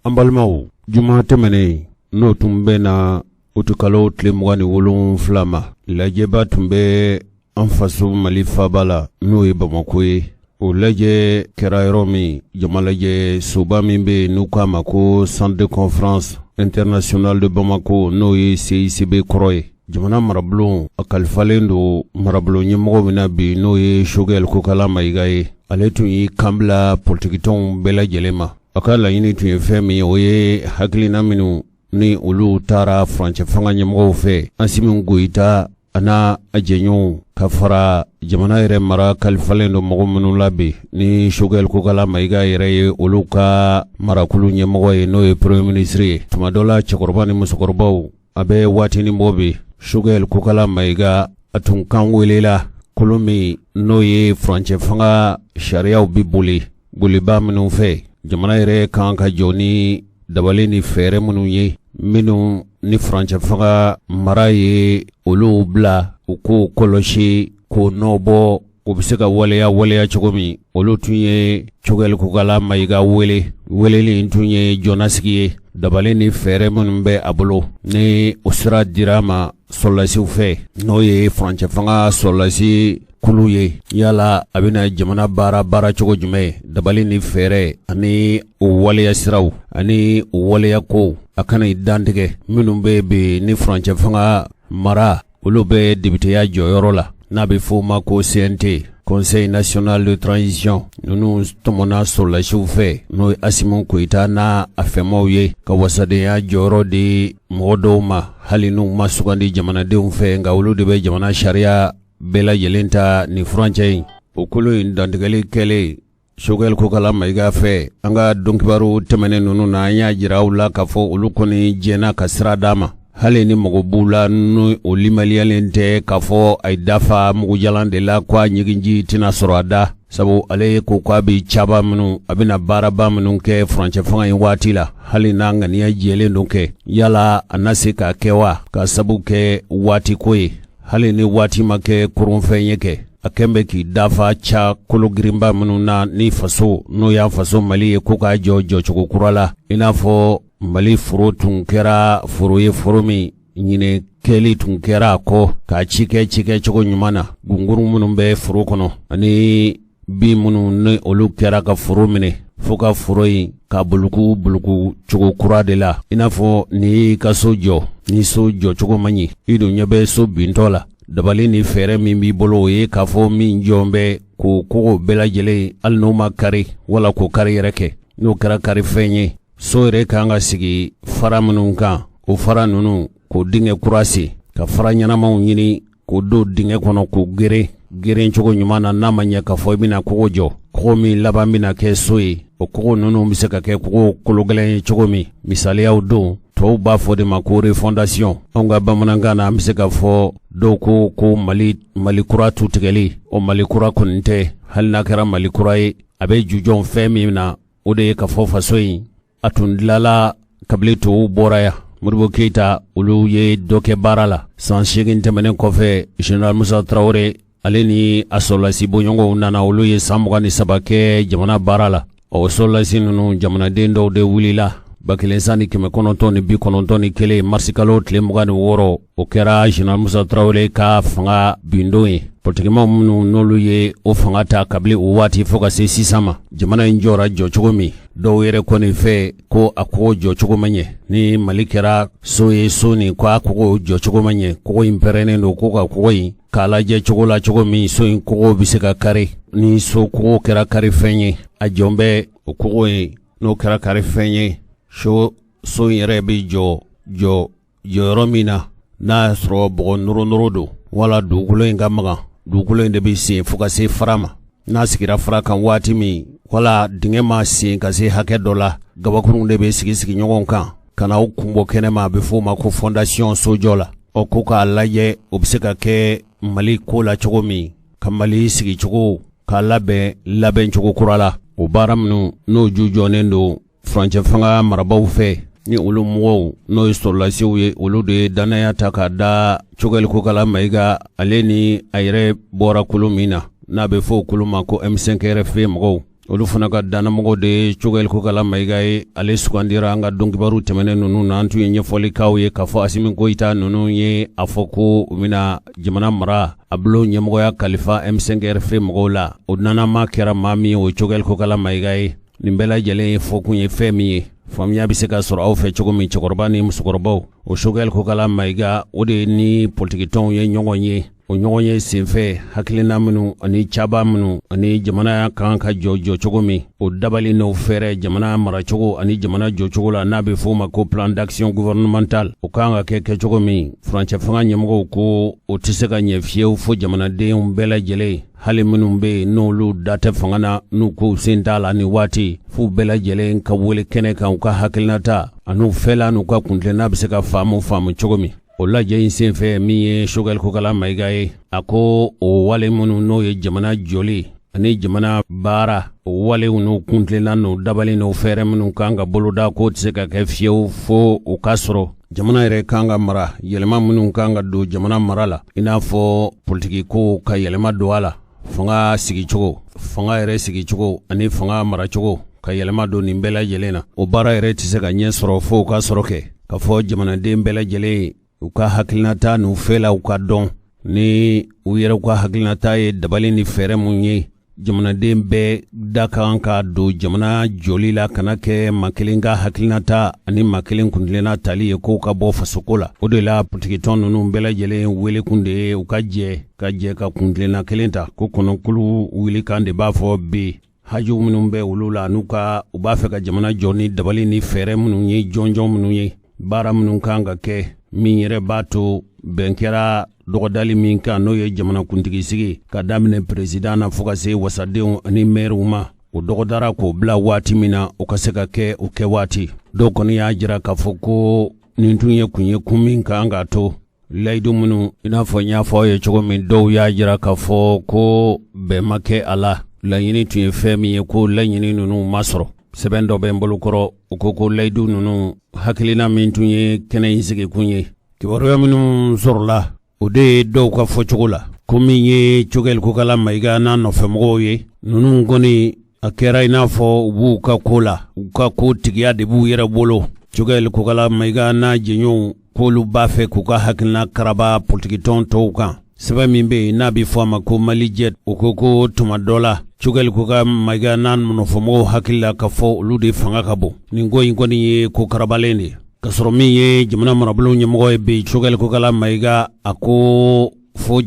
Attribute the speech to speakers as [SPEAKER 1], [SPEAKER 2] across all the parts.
[SPEAKER 1] Ambalmau juma temene no tumbe na utukalo tlemwani wolon flama lajeba tumbe anfasu malifa bala no Bamako o laje kerairomi jamalaje sobami be nukama ko centre de conférence international de Bamako no CICB kroye jamana marablon akalfalendo marablon nyemo mina bi no shogel ko kala maigaye aletu yi kambla politikiton bela jelema akala yini tu femi oye haklina minu ni ulu tara franche fanga nyemo fe asimin goita ana ajenyo kafara jamana ire mara kalfalendo mogomunu labi ni shogel ko kala maiga ire uluka marakulu nyemo no premier ministre tumadola chakorbani musokorbaw abe watini mobi shogel ko kala maiga atun kan welela kulumi no franche fanga sharia bibuli buliba minu fe jamana ire kan ka joni dabalini fere munu ye minu ni franche fanga maraye ulu bla uko koloshi ko nobo ko bisika waleya chogomi ulu tunye chogel kugala maiga wele tunye jonasiye dabalini fere munbe abulo ni usra dirama solasi ufe no ye franche fanga solasi kuluye yala abina jamana bara chogo jume dabalini fere ani waleya siraw ani waleya ko akana idandige minumbe be ni franche fanga mara ulube député ya joyorola na be foma ko CNT Conseil national de transition nunu tomona sola choufe no Asimon Koita na afemouye ka wasade ya joro di modoma halinu masukandi jamana de umfe nga ulu de jamana sharia bela yelenta ni franche okulu indandigale kele shogel ko kala maiga fe anga donkibaru temene nunu na anya jirawla kafo ulukoni jena kasra dama hali ni mogobula no olimalialente kafo aidafa mugujalande la kwa nyiginji tina sorada sabu ale ko kwabi chaba munu abina baraba munu ke franche fanga watila hali nanga ni ajele ndonke yala anasika kewa ka sabu ke wati koyi hali ni wati make kurunfenyeke akembe ki dafa cha kulugrimba munu na ni faso no ya faso mali ko ka jojo chukurala inafo mali furo tunkera furo ye foromi nyine keli tunkera ko ka chike choko nyumana gunguru munu be furo kono ani bi munu ne olu kera ka furo mine foka furo yi ka buluku choko kura de la inafo ni ka sojo ni sojo choko manyi ido nyabe so bintola dabali ni fere mi bi bolo ye ka fo mi njombe ko bela jele al no makari wala ko kari reke no kara fenye soire kanga sigi fara mununka o fara nunu ko dinge kurasi ka fara nyanama nyini ko do dinge kono ko gere chogo nyumana namanya ka fo bina ko jo ko mi laba bina ke soyi o ko nunu miseka ke ko kologale chogo mi misali ya do to ba fo de makore fondation onga bamananga na miseka fo do ko mali kura tutigeli o mali kura kunte halna kara mali kura abe jujon femi na ode ka fo fasoyi atundlala kablito boraya Modibo Keita ulu ye doke barala sanshigin temene kofe General Musa Traore aleni asolasi bonyongo nana ulu ye samugani sabake jamana barala o solasi nunu jamana dendo de wulila bakilensani kime konontoni bi konontoni kele marsikalo tle mugani woro o kera General Musa Traore ka fanga bindoe politikima munu nolu ye o fanga ta kabli uwati foka se sisama jamana njora jo chogomi do yere koni fe ko akwo jo chogomanye ni malikera soye soni ko akwo jo chogomanye ko imperene no ko akwo yi kala je chogola chogomi so ko biseka kare ni so ko kera kare fenye ajombe ko no kera kare fenye so yere bi jo romina na sro bo nuro wala dugulo ngamaga dugulo nde bi se fuka se farama na sigira fraka wati mi wala dinge ma se ka se hake dola gabakurun nde be sigi nyogon kan kana ukumbo kenema be fo ma ko fondation sojola o ko ka laye obseka ke mali ko la chogomi kamali sigi chogo ka laben chogo kurala o baramnu no jujo nendo franche fanga marabaw fe ni ulu mwo no isolation ye ulu de danaya takada chogel ko kala maiga aleni ayre bora kulumina na be fo kuluma ko M5 RF mo olu fana ka danamɔgɔ de Choguel Kokala Mayiga ye ale sugandira an ka dɔnkibaru tɛmɛnen ninnu na an tun ye ɲɛfɔlikaw ye k'a fɔ Asimi Goyita ninnu ye a fɔ ko u bɛna jamana mara a bolo ɲɛmɔgɔya kalifa M5RF mɔgɔw la o nanama kɛra maa min ye o Choguel Kokala Mayiga ye nin bɛɛ lajɛlen ye fɔkun ye fɛn min ye faamuya bɛ se ka sɔrɔ aw fɛ cogo min cɛkɔrɔba ni musokɔrɔbaw o Choguel Kokala Mayiga o de ni politikitɔnw ye ɲɔgɔn ye o ɲɔgɔn ye senfɛ hakilina minnu ani caba minnu ani jamana kan ka jɔ cogo min o dabali n'o fɛrɛ jamana maracogo ani jamana jɔcogo la n'a bɛ f'o ma ko plan d'action gouvernemental o kan ka kɛ cogo min furancɛ fanga ɲɛmɔgɔw ko o tɛ se ka ɲɛ fiyewu fo jamanadenw bɛɛ lajɛlen hali minnu bɛ yen n'olu da tɛ fanga na n'u ko sen t'a la ni waati f'u bɛɛ lajɛlen ka wele kɛnɛ kan u ka hakilinata an'u fɛla n'u ka kuntilenna bɛ se ka faamu cogo min o lajɛ in senfɛ min ye Choguel Kokala Mayiga ye a ko o wale minnu n'o ye jamana jɔli ani jamana baara o walew n'u kuntilenna n'u dabali n'u fɛɛrɛ minnu kan ka boloda k'o tɛ se ka kɛ fiyewu fo o ka sɔrɔ jamana yɛrɛ kan ka mara yɛlɛma minnu kan ka don jamana mara la i n'a fɔ politiki ko ka yɛlɛma don a la fanga yɛrɛ sigicogo ani fanga maracogo ka yɛlɛma don nin bɛɛ lajɛlen na o baara yɛrɛ tɛ se ka ɲɛ sɔrɔ fo o ka sɔrɔ kɛ ka fɔ jamanaden bɛɛ lajɛlen u ka hakilinata n'u fɛla u ka dɔn ni u yɛrɛ ka hakilinata ye dabali ni fɛɛrɛ mun ye jamanaden bɛɛ da kan ka don jamana jɔli la kana kɛ maa kelen ka hakilinata ani maa kelen kuntilenna tali ye k'o ka bɔ fasoko la o de la politikitɔn ninnu bɛɛ lajɛlen wele kun de ye u ka jɛ ka kuntilenna kelen ta ko kɔnɔkulu wuli kan de b'a fɔ bi hajuw minnu bɛ olu la u b'a fɛ ka jamana jɔ ni dabali ni fɛɛrɛ minnu ye jɔnjɔn minnu ye baara minnu kan ka kɛ min yɛrɛ b'a to bɛn kɛra dɔgɔdali min kan n'o ye jamana kuntigi sigi ka daminɛ président na fo ka se wasadenw ani maire ma o dɔgɔdara k'o bila waati min na o ka se ka kɛ o kɛ waati dɔw kɔni y'a jira k'a fɔ ko nin tun ye kun ye kun min kan k'a to layidu minnu i n'a fɔ n y'a fɔ aw ye cogo min dɔw y'a jira k'a fɔ ko bɛn ma kɛ a la laɲini tun ye fɛn min ye ko laɲini ninnu ma sɔrɔ sɛbɛn dɔ bɛ n bolo kɔrɔ o ko layidu ninnu hakilina min tun ye kɛnɛ in sigi kun ye kibaruya minnu sɔrɔla o de ye dɔw ka fɔcogo la ko min ye Choguel Kokala Mayiga n'a nɔfɛmɔgɔw ye ninnu kɔni a kɛra i n'a fɔ u b'u ka ko la u ka ko tigiya de b'u yɛrɛ bolo Choguel Kokala Mayiga n'a jɛɲɔgɔnw k'olu b'a fɛ k'u ka hakilina karaba politikitɔn tɔw kan sɛbɛn min bɛ yen n'a bɛ fɔ a ma ko Malijet o ko tuma dɔ la Choguel Kokala Mayiga n'a nɔfɛmɔgɔw hakili la ka fɔ olu de fanga ka bon nin ko in kɔni ye ko karabalen de ye ka sɔrɔ min ye jamana marabolo ɲɛmɔgɔ ye bi Choguel Kokala Mayiga a ko fo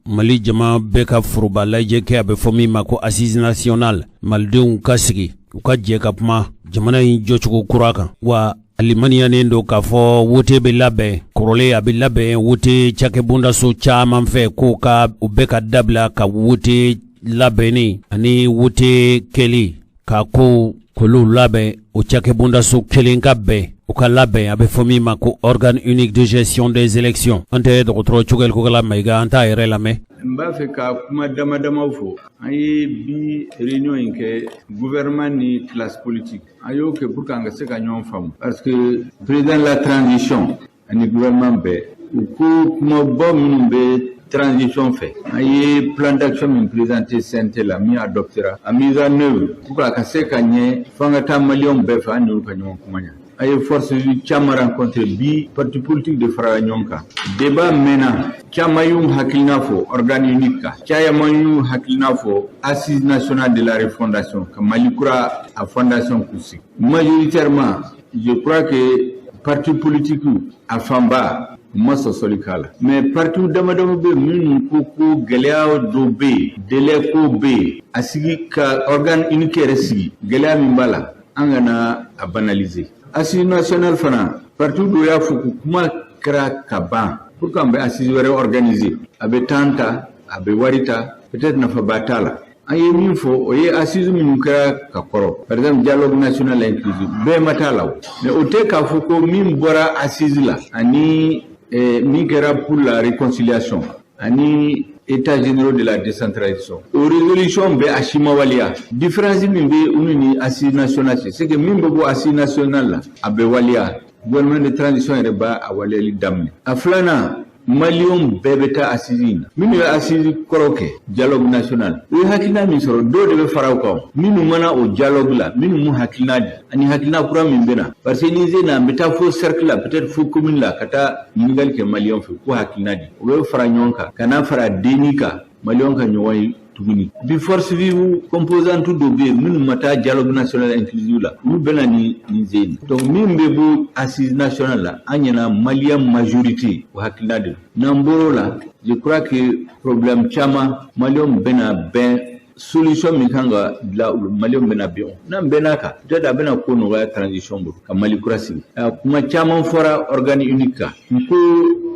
[SPEAKER 1] Mali jama bɛɛ ka foroba lajɛ kɛ a bɛ fɔ min ma ko assise nationale malidenw ka sigi u ka jɛ ka kuma jamana in jɔcogo kura kan wa alimaniyanen don k'a fɔ wote bɛ labɛn kɔrɔlen a bɛ labɛn wote cakɛbondaso caman fɛ k'o ka u bɛɛ ka dabila ka wote labɛnni ani wote kɛli k'a ko k'olu labɛn o cakɛbondaso kelen ka bɛn u ka labɛn a bɛ fɔ min ma ko organe unique de gestion des élections an tɛ dɔgɔtɔrɔ Choguel Kokala Mayiga an t'a yɛrɛ lamɛn
[SPEAKER 2] n b'a fɛ ka kuma damadamaw fɔ an ye bi réunion in kɛ gouvernement ni classe politique an y'o kɛ pour que an ka se ka ɲɔgɔn faamu parce que président la transition ani gouvernement bɛɛ u ko kumaba minnu bɛ transition fɛ an ye plan d'action min présenté CNT la min adoptera a mise en œuvre pour que a ka se ka ɲɛ f'an ka taa maliyɛnw bɛɛ fɛ an n'olu ka ɲɔgɔn kuma ɲɛ a ye force caman rencontré bi parti politique de farala ɲɔgɔn kan débat mɛnna caman y'u hakilina fɔ organe unique kan caman y'u hakilina fɔ assise nationale de la refondation ka Mali kura a fondation kusi majoritairement je crois que parti politique a fanba ma sɔsɔli k'a la mais parti damadama bɛ minnu ko gɛlɛya dɔ bɛ yen délai ko bɛ yen a sigi ka organe unique yɛrɛ sigi gɛlɛya min b'a la an kana a banaliser assise nationale fana parti dɔ y'a fɔ ko kuma kɛra ka ban pour que an bɛ assise wɛrɛ organiser a bɛ temps ta a bɛ wari ta peut-être nafaba t'a la an ye min fɔ o ye assise minnu kɛra ka kɔrɔ par exemple dialogue national inclusif bɛɛ ma t'a la o mais o tɛ k'a fɔ ko min bɔra assise la ani min kɛra pour la réconciliation ani état généraux de la décentralisation o résolution bɛ a si ma waliya différence min bɛ olu ni assise nationale cɛ c'est que min bɛ bɔ assise nationale la a bɛ waliya gouvernement de transition yɛrɛ b'a a waliyali daminɛ a filanan Malion bebeta assise minu assise koroke dialogue national we hakina mi soro do de faraw ko minu mana o dialogue la minu mu hakina di ani hakina kura min bena parce que ni zena meta fo cercle la peut-être fo commune la kata ningal ke malion fi ko hakina di o fara nyonka kana fara denika malion ka nyoy tuguni bi force vive composant tout dobe minu mata dialogue national inclusif la mu bena ni zena donc min bebo assise national la anyana malien majorité o hakina di Namboro là, je crois que problème chama Malion bena ben solution mikanga la Malion bena bien. Nam benaka, peut-être bena ko no transition bu ka Mali kurasi. Kuma chama fora organi unika. Ko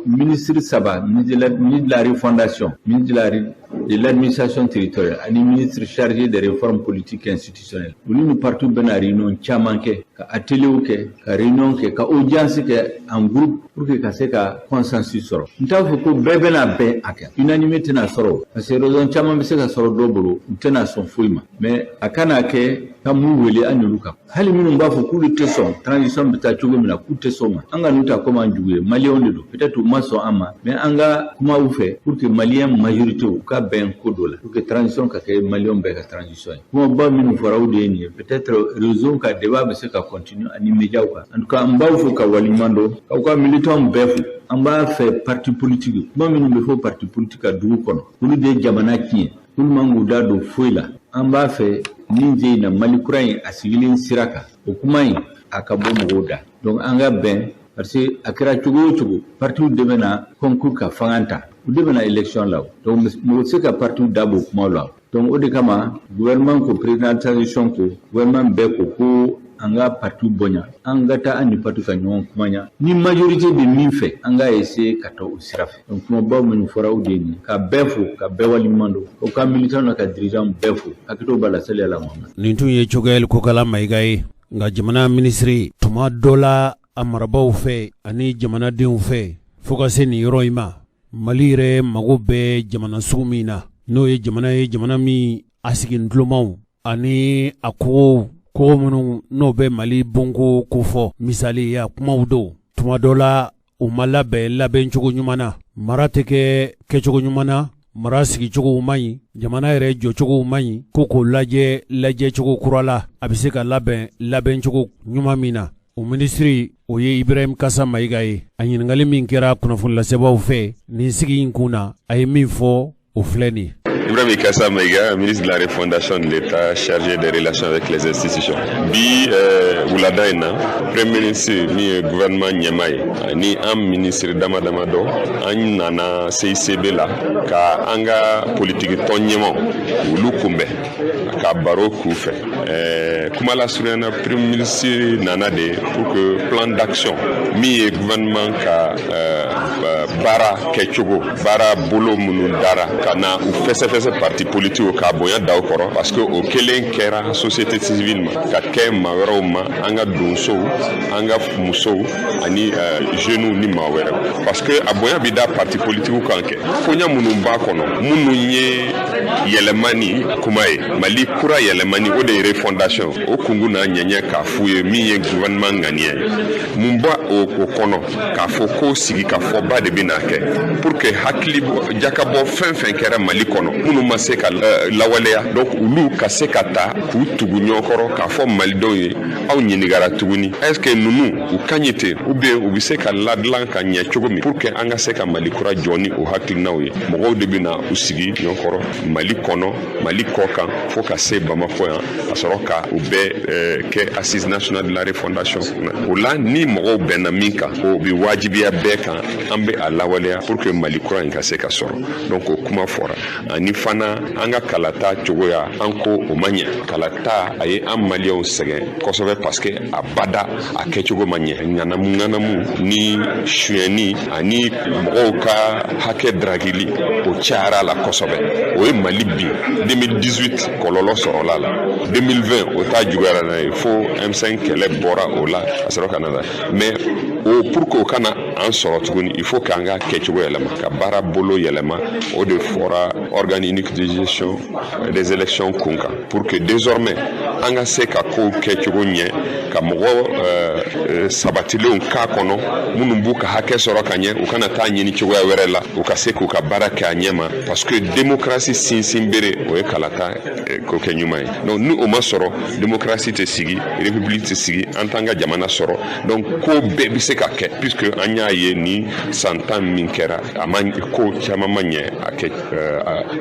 [SPEAKER 2] ministre Saba, ministre de la refondation, ministre de l'administration territoriale, ani ministre chargé des réformes politiques et institutionnelles. Nous partout bena réunion chama ke ka atelier ke ka réunion ke ka audience ke en groupe pour que ka se ka consensus soro. Ntaw ko bebe na be aka. Unanimité na soro. Parce que raison chama be se ka soro dobolo, ntena son fuima. Mais akana ke ka mu wele anyuluka. Hali minu mbafo kulu teson, transition bita chugo mina ku tesoma. Anga nuta koma njuwe Malien de peut-être maso ama, mais anga kuma ufe pour que Malien majorité ka ben kodola. Pour que transition ka ke Malien be ka transition. Kuma ba minu fora udeni, peut-être raison ka débat be se ka continue ani media ka. En tout cas mbafo ka walimando, ka militant befu. Amba fait parti politique. Ba minu be fo parti politique a dugu kono. Kulu de jamana kiye. Kulu mangu da do foila. Amba fait ninje na malikurain asigilin siraka hukumai akabo moda donc anga ben parce que akira chugo parti devena concours ka fanganta devena élection là donc mo se ka parti dabo kuma là donc odi kama gouvernement ko président transition ko gouvernement be ko anga parti bonya anga ta ani parti ka nyon kumanya ni majorité de min fait anga essayer ka to usiraf donc mo ba mun fora udeni ka befu ka bewali mando ko ka militant na ka dirigeant befu akito bala sele la mama
[SPEAKER 1] nintu ye chogel ko kala mai gai nga jamana ministry tuma dola amarabaw fe ani jamana din fe foka seni roima malire magobe jamana sumina no ye jamana mi asigin dlomaw ani ako ko munu no be Mali bongo kufo misali ya kumaudo tuma dola umalabe labe nchugo nyumana marateke ke chugo nyumana marasigi chugo umanyi jamana ere jo chugo umanyi koko laje chugo kurala abiseka labe nchugo nyumamina ministry oye Ibrahim Kassa Maigaye anyingali min kera kunafun la sebaw fe ni sigi inkuna ay min fo ofleni
[SPEAKER 3] Ibrahim Kassa Maiga, ministre de la refondation de l'État chargé des relations avec les institutions. Bi Ouladaina, premier ministre ni gouvernement Nyamai, ni am ministre Damadamado, an nana CICB la, ka anga politique tonyemo, ulukumbe, ka baro koufe. Kumala Souriana, premier ministre nana de pour que plan d'action, mi gouvernement ka bara kechogo, bara bolo munu dara, kana ou fese parti politique au Kaboya d'Aukoro parce que au Kelen Kera société civile ka kem mawroma anga dunso anga muso ani jeune ni mawere parce que aboya bida parti politique kanke konya munumba kono mununye yelemani kumae mali kura yelemani o de refondation o kunguna nyanya ka fuye mi gouvernement nganie mumba o kono ka foko sigi ka foba de binake pour que hakli jakabo fin kera mali kono munu maseka lawaleya donc ulu kasekata ku tugunyo koro ka fo malido ye aw nyinigara tuguni est-ce que nunu u kanyete ou bien u biseka ladlan ka nya chogomi pour que anga seka mali kura joni o hakilnaw ye mogo debina usigi nyokoro mali kono mali koka fo ka se bamako ya asoroka u be ke assise nationale de la refondation ula ni mogo benamika o bi wajibiya beka ambe alawaleya pour que mali kura nga seka soro donc o kuma fora ani fana anga kalata chogoya anko omanya kalata aye am malien segen kosobe parce que abada akechogo manye nganamu ni shueni ani moka hake dragili o chara la kosobe o malibi 2018 kololo sorola la 2020 o ta jugara na fo M5 kele bora ola asero Canada mais o pour que kana en sorotuguni il faut kanga kechogo yelema ka bara bolo yelema o de fora organique de gestion des élections Kunka pour que désormais an ka se ka kow kɛ cogo ɲɛ ka mɔgɔ sabatilenw k'a kɔnɔ minnu b'u ka hakɛ sɔrɔ ka ɲɛ u kana taa ɲini cogoya wɛrɛ la u ka se k'u ka baara kɛ a ɲɛ ma parce que démocratie sinsin bere o ye kalata ko kɛ ɲuman ye donc ni o ma sɔrɔ démocratie tɛ sigi république tɛ sigi an t'an ka jamana sɔrɔ donc ko bɛɛ bɛ se ka kɛ puisque an y'a ye ni san 10 min kɛra a ma ko caman ma ɲɛ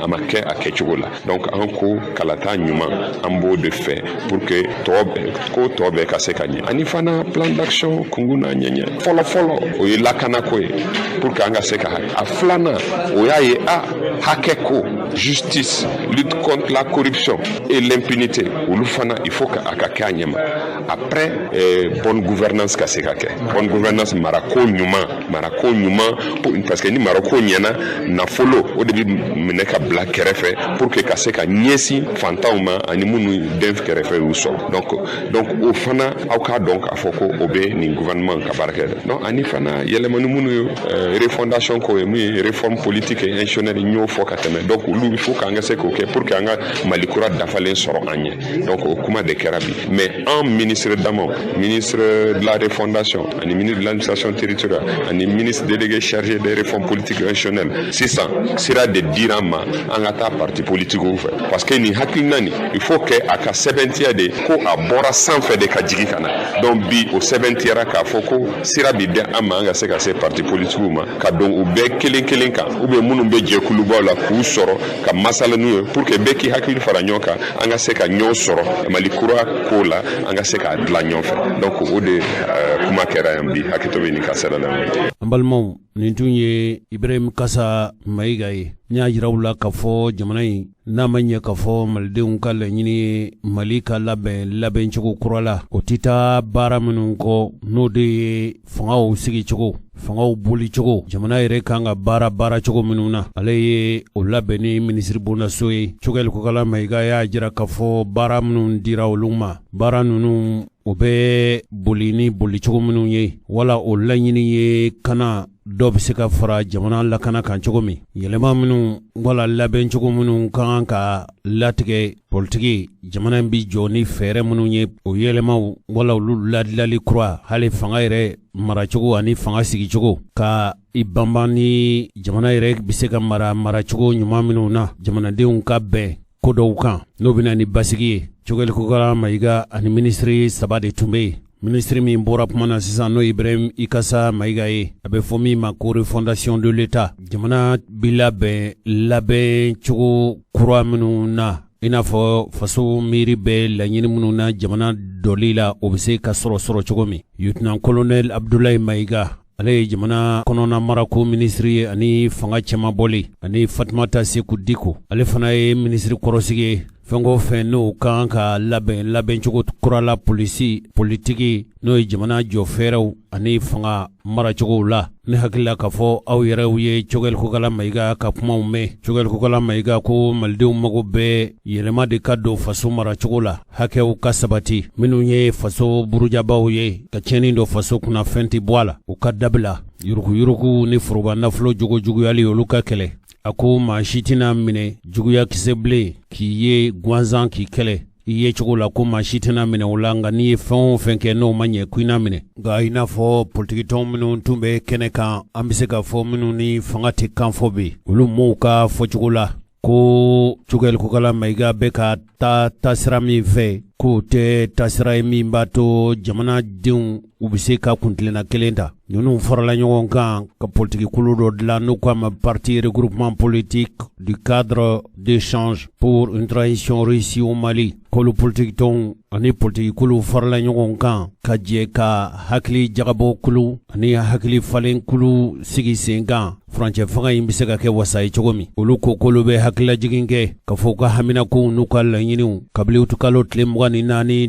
[SPEAKER 3] a ma kɛ a kɛcogo la donc an ko kalata ɲuman an b'o de fɛ pour que ko tɔ bɛɛ ka se ka ɲɛ ani fana plan d'action kungun n'a ɲɛɲɛ fɔlɔ o ye lakana ko ye pour que an ka se ka a filanan o y'a ye hakɛ ko justice lutte contre la corruption et l'impunité olu fana il faut que a ka kɛ a ɲɛma après bonne gouvernance ka se ka kɛ bonne gouvernance marako ɲuman parce que ni marako ɲɛna nafolo o de bi minɛ ka bila kɛrɛfɛ pour que ka se ka ɲɛsin fantanw ma ani minnu den kɛrɛfɛ y'u sɔrɔ donc o fana aw k'a dɔn k'a fɔ ko o bɛ nin gouvernement ka baara kɛ donc ani fana yɛlɛmani minnu ye refondation ko ye mun ye réforme politique et institutionnelle y'o fɔ ka tɛmɛ donc olu il faut k'an ka se k'o kɛ pour que an ka Mali kura dafalen sɔrɔ an ɲɛ donc o kuma de kɛra bi mais en ministre damaw ministre de la refondation ani ministre de l'administration territoriale ani ministre délégué chargé des réformes politiques et institutionnelles sisan sira de dira ma an ka taa parti politique fɛ parce que ni hakilina ni il faut que a ka sɛbɛntiya de ko a bɔra sanfɛ de ka jigi ka na donc bi o sɛbɛntiyara k'a fɔ ko sira bi di an ma an ka se ka se parti politique ma ka don u bɛɛ kelen kan ou bien minnu bɛ jɛkulubaw la k'u sɔrɔ ka masala n'u ye pour que bɛɛ k'i hakili fara ɲɔgɔn kan an ka se ka ɲɔgɔn sɔrɔ Mali kura ko la an ka se k'a dilan ɲɔgɔn fɛ donc o de kuma kɛra yan bi hakɛto bɛ nin ka sera la
[SPEAKER 1] an balimaw nin tun ye Ibrahim Kasa Mayiga ye n y'a yiraw la k'a fɔ jamana in n'a ma ɲɛ k'a fɔ malidenw ka laɲini Mali ka labɛn cogo kura la o tɛ taa baara minnu kɔ n'o de ye fangaw sigi cogo fangaw boli cogo jamana yɛrɛ kan ka baara cogo minnu na ale ye o labɛn ni ministre bondaso ye Cogɛl Kokala Mayiga y'a jira k'a fɔ baara minnu dira olu ma baara ninnu o bɛ boli ni boli cogo minnu ye wala o laɲini ye kana dɔ bɛ se ka fara jamana lakana kan cogo min yɛlɛma minnu wala labɛn cogo minnu kan ka latigɛ politiki jamana bi jɔ ni fɛɛrɛ minnu ye o yɛlɛmaw wala olu ladilali kura hali fanga yɛrɛ maracogo ani fanga sigicogo ka i banban ni jamana yɛrɛ bɛ se ka maracogo ɲuman minnu na jamanadenw ka bɛn ko dɔw kan n'o bɛna ni basigi ye Cogɛl Kokala Mayiga ani ministre saba de tun bɛ yen ministre min bɔra kuma na sisan n'o Ibrahim Kasa Mayiga ye a bɛ fɔ min ma ko refondation de l'État jamana bi labɛn cogo kura minnu na i n'a fɔ faso miiri bɛ laɲini minnu na jamana dɔli la o bɛ se ka sɔrɔ cogo min lieutenant colonel Abdoulaye Mayiga ale ye jamana kɔnɔna marako ministre ye ani fanga cɛman bɔli ani Fatumata Seku Diko ale fana ye ministre kɔrɔsigi ye fɛn o fɛn n'o kan ka labɛn cogo kura la politiki n'o ye jamana jɔ fɛɛrɛw ani fanga maracogow la ne hakilila k'a fɔ aw yɛrɛw ye Cogɛl Kokala Mayiga ka kumaw mɛn Cogɛl Kokala Mayiga ko malidenw mago bɛɛ yɛlɛma de ka don faso maracogo la hakɛw ka sabati minnu ye faso burujabaw ye ka tiɲɛni dɔ faso kunna fɛn tɛ bɔ a la u ka dabila yuruguyurugu ni foroba nafolo juguyali olu ka kɛlɛ a ko maa si tɛna minɛ juguya kisɛ bilen k'i ye gansan k'i kɛlɛ i ye cogo la ko maa si tɛna minɛ o la nka n'i ye fɛn o fɛn kɛ n'o ma ɲɛ ko i na minɛ nka i n'a fɔ politikitɔn minnu tun bɛ kɛnɛ kan an bɛ se ka fɔ minnu ni fanga tɛ kan fɔ bi olu mɔɔw ka fɔcogo la ko Cogɛl Kokala Mayiga bɛ ka taa sira min fɛ k'o tɛ taasira ye min b'a to jamanadenw u bɛ se ka kuntilenna kelen ta ninnu farala ɲɔgɔn kan ka politiki kulu dɔ dilan n'o k'a ma parti regroupement politique du cadre d'échange pour une transition réussie au Mali k'olu politikitɔnw ani politiki kulu farala ɲɔgɔn kan ka jɛ ka hakili jagabɔ kulu ani hakili falen kulu sigi sen kan furancɛ fanga in bɛ se ka kɛ wasa ye cogo min olu ko k'olu bɛ hakililajigin kɛ ka fɔ ka haminakow n'u ka laɲiniw kabili utukalo tile 24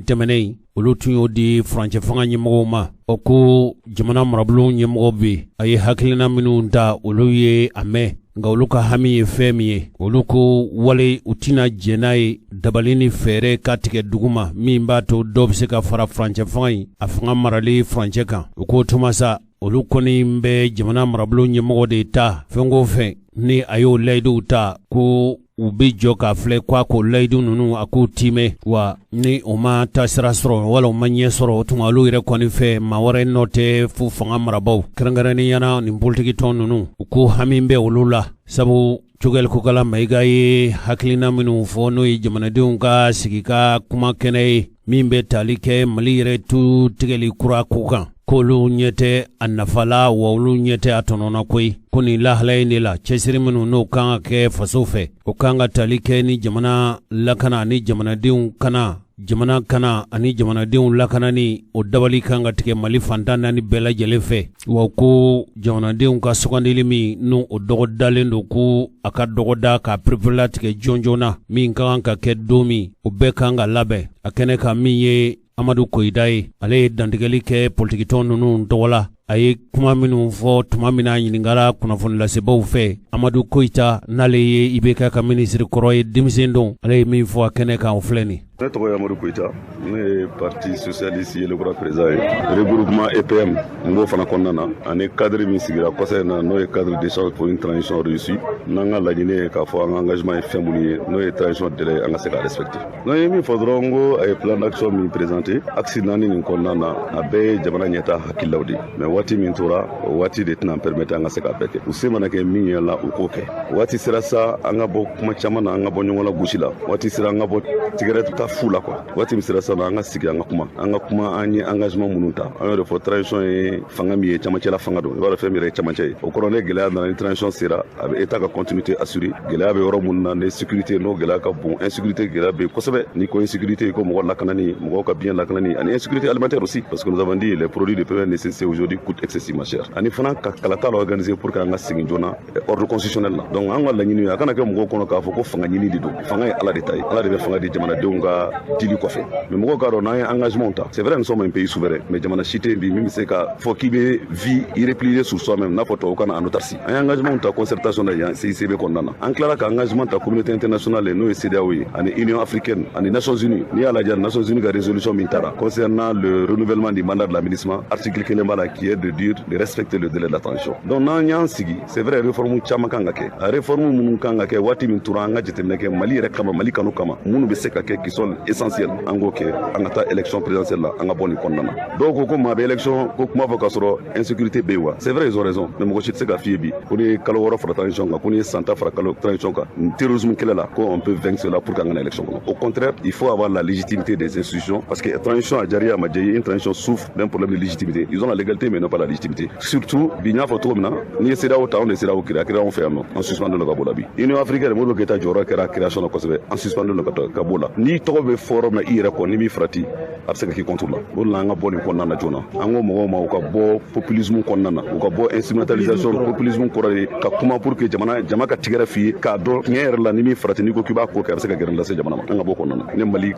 [SPEAKER 1] tɛmɛnen olu tun y'o di furancɛ fanga ɲɛmɔgɔw ma o ko jamana marabolo ɲɛmɔgɔ bɛ a ye hakilina minnu ta olu ye a mɛn nka olu ka hami ye fɛn min ye olu ko wale u tɛna jɛ n'a ye dabali ni fɛɛrɛ ka tigɛ dugu ma min b'a to dɔw bɛ se ka fara furancɛ fanga in a fanga marali furancɛ kan u ko tumasa olu kɔni bɛ jamana marabolo ɲɛmɔgɔ de ta fɛn o fɛn ni a y'o layiduw ta ko u bɛ jɔ ka filɛ k'a ko layidu ninnu a k'u tiimɛ wa ni o ma taasira sɔrɔ wala o ma ɲɛ sɔrɔ o tuma olu yɛrɛ kɔni fɛ maa wɛrɛ nɔ tɛ fu fanga marabaw kɛrɛnkɛrɛnniyana nin politiki tɔn ninnu u ko hami bɛ olu la sabu Choguel Kokala Mayiga ye hakilina minnu fɔ n'o ye jamanadenw ka sigi ka kuma kɛnɛ ye min bɛ tali kɛ Mali yɛrɛ tu tigɛli kura ko kan k'olu ɲɛ tɛ a nafa la wa olu ɲɛ tɛ a tɔnɔna koyi ko nin lahala in de la cɛsiri minnu n'o kan ka kɛ faso fɛ o kan ka tali kɛ ni jamana lakana ni jamanadenw kana jamana kana ani jamanadenw lakanani o dabali kan ka tigɛ Mali fantan naani bɛɛ lajɛlen fɛ wa ko jamanadenw ka sugandili min n'o o dɔgɔdalen don ko a ka dɔgɔda ka perepere tigɛ jɔnjɔna min kan ka kɛ don min o bɛɛ kan ka labɛn a kɛnɛ kan min ye Amadu Koyida ye ale ye dantigɛli kɛ politikitɔn ninnu tɔgɔ la a ye kuma minnu fɔ tuma min na ɲininkala kunnafoni lasebaaw fɛ Amadu Koyita n'ale ye IBK ka minisiri kɔrɔ ye denmisɛn don ale ye min fɔ a kɛnɛ kan o filɛ nin
[SPEAKER 4] ne tɔgɔ ye Amadou Koyita ne ye parti socialiste yɛlɛkura président ye regroupement EPM n b'o fana kɔnɔna na ani cadre min sigira kɔsɛ in na n'o ye cadre d'échange pour une transition réussie n'an ka laɲini ye k'a fɔ an ka engagement ye fɛn minnu ye n'o ye transition délai an ka se ka respecter n'an ye min fɔ dɔrɔn n ko a ye plan d'action min présenté axe naani nin kɔnɔna na a bɛɛ ye jamana ɲɛtaa hakililaw de mais waati min tora o waati de tɛna permettre an ka se k'a bɛɛ kɛ u se mana kɛ min ye la u k'o kɛ waati sera sa an ka bɔ kuma caman na an ka bɔ ɲɔgɔn la gosi la waati sera an ka bɔ tigɛrɛ ta fu la quoi waati min sera sa an ka sigi an ka kuma an ye engagement minnu ta an y'o de fɔ transition ye fanga min ye camancɛla fanga don i b'a dɔn fɛn min yɛrɛ ye camancɛ ye o kɔrɔ ne gɛlɛya nana ni transition sera a bɛ état ka continuité assurer gɛlɛya bɛ yɔrɔ minnu na ni sécurité n'o gɛlɛya ka bon insécurité gɛlɛya bɛ kosɛbɛ ni ko insécurité ko mɔgɔ lakanani mɔgɔw ka biɲɛ lakanani ani insécurité alimentaire aussi parce que nous avons dit les produits de première nécessité aujourd'hui coûtent excessivement cher ani fana ka kalata la organiser pour que an ka segin joona ordre constitutionnel la donc an ka laɲini a kana kɛ mɔgɔw kɔnɔ k'a fɔ ko fanga ɲini de don fanga ye ala de ta ye ala de bɛ fanga di jamanadenw ka dili kɔfɛ mais mɔgɔw k'a dɔn n'an ye engagement ta c'est vrai nous sommes un pays souverain mais jamana si tɛ bi min bɛ se ka fɔ k'i bɛ vie irrépliée sur soi-même n'a fɔ tubabukan na en autarcie an ye engagement ta concertation na yan CICB kɔnɔna na an tilala ka engagement ta communauté internationale n'o ye CEDEAO ye ani Union africaine ani Nations unies n'i y'a lajɛ Nations unies ka résolution min taara concernant le renouvellement du mandat de l'administration article kelen b'a la qui est de dire de respecter le délai de la transition donc n'an y'an sigi c'est vrai réforme caman kan ka kɛ a réforme minnu kan ka kɛ waati min tora an ka jateminɛ kɛ Mali yɛrɛ kama Mali kanu kama minnu bɛ se ka kɛ qui sont essentiels an k'o kɛ an ka taa élection présidentielle la an ka bɔ nin kɔnɔna na dɔw ko ko maa bɛ élection ko kuma fɔ k'a sɔrɔ insécurité bɛ yen wa c'est vrai ils ont raison mais mɔgɔ si tɛ se ka f'i ye bi ko ni ye kalo wɔɔrɔ fara transition kan ko ni ye san 10 fara transition kan terrorisme kɛlɛ la ko on peut vaincre cela pour qu'an ka na élection kɔnɔ au contraire il faut avoir la légitimité des institutions parce que transition a jari a ma jayi une transition souffre d'un problème de légitimité ils ont la légalité mais non pas la légitimité surtout bi n y'a fɔ cogo min na n'i ye CEDEAO ta anw de ye CEDEAO créé a créé anw fɛ yan nɔ an suspendé ka bɔ la bi Union africaine Modibo Keyita jɔyɔrɔ kɛra création na kosɛbɛ an suspendé ka bɔ la n'i tɔgɔ bɛ fɔ yɔrɔ min na i yɛrɛ kɔ n'i b'i farati a bɛ se ka k'i contre la o de la an ka bɔ nin kɔnɔna na joona an ko mɔgɔw ma u ka bɔ populisme kɔnɔna na u ka bɔ instrumentalisation populisme kɔrɔ ye ka kuma pour que jama ka tigɛrɛ f'i ye k'a dɔn tiɲɛ yɛrɛ la ni min farati n'i ko k'i b'a ko kɛ a bɛ se ka gɛrɛ lase jamana ma an ka bɔ kɔnɔna na ni Mali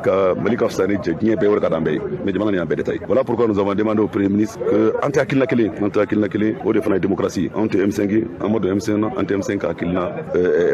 [SPEAKER 4] ka fisa ni diɲɛ bɛɛ wɛrɛ ka d'an bɛɛ ye mais jamana nin y'an bɛɛ de ta ye voilà pourquoi nous avons demandé au premier ministre que an tɛ hakilina kelen o de fana ye démocratie ye anw tɛ M5 ye an ma don M5 na an tɛ M5 ka hakilina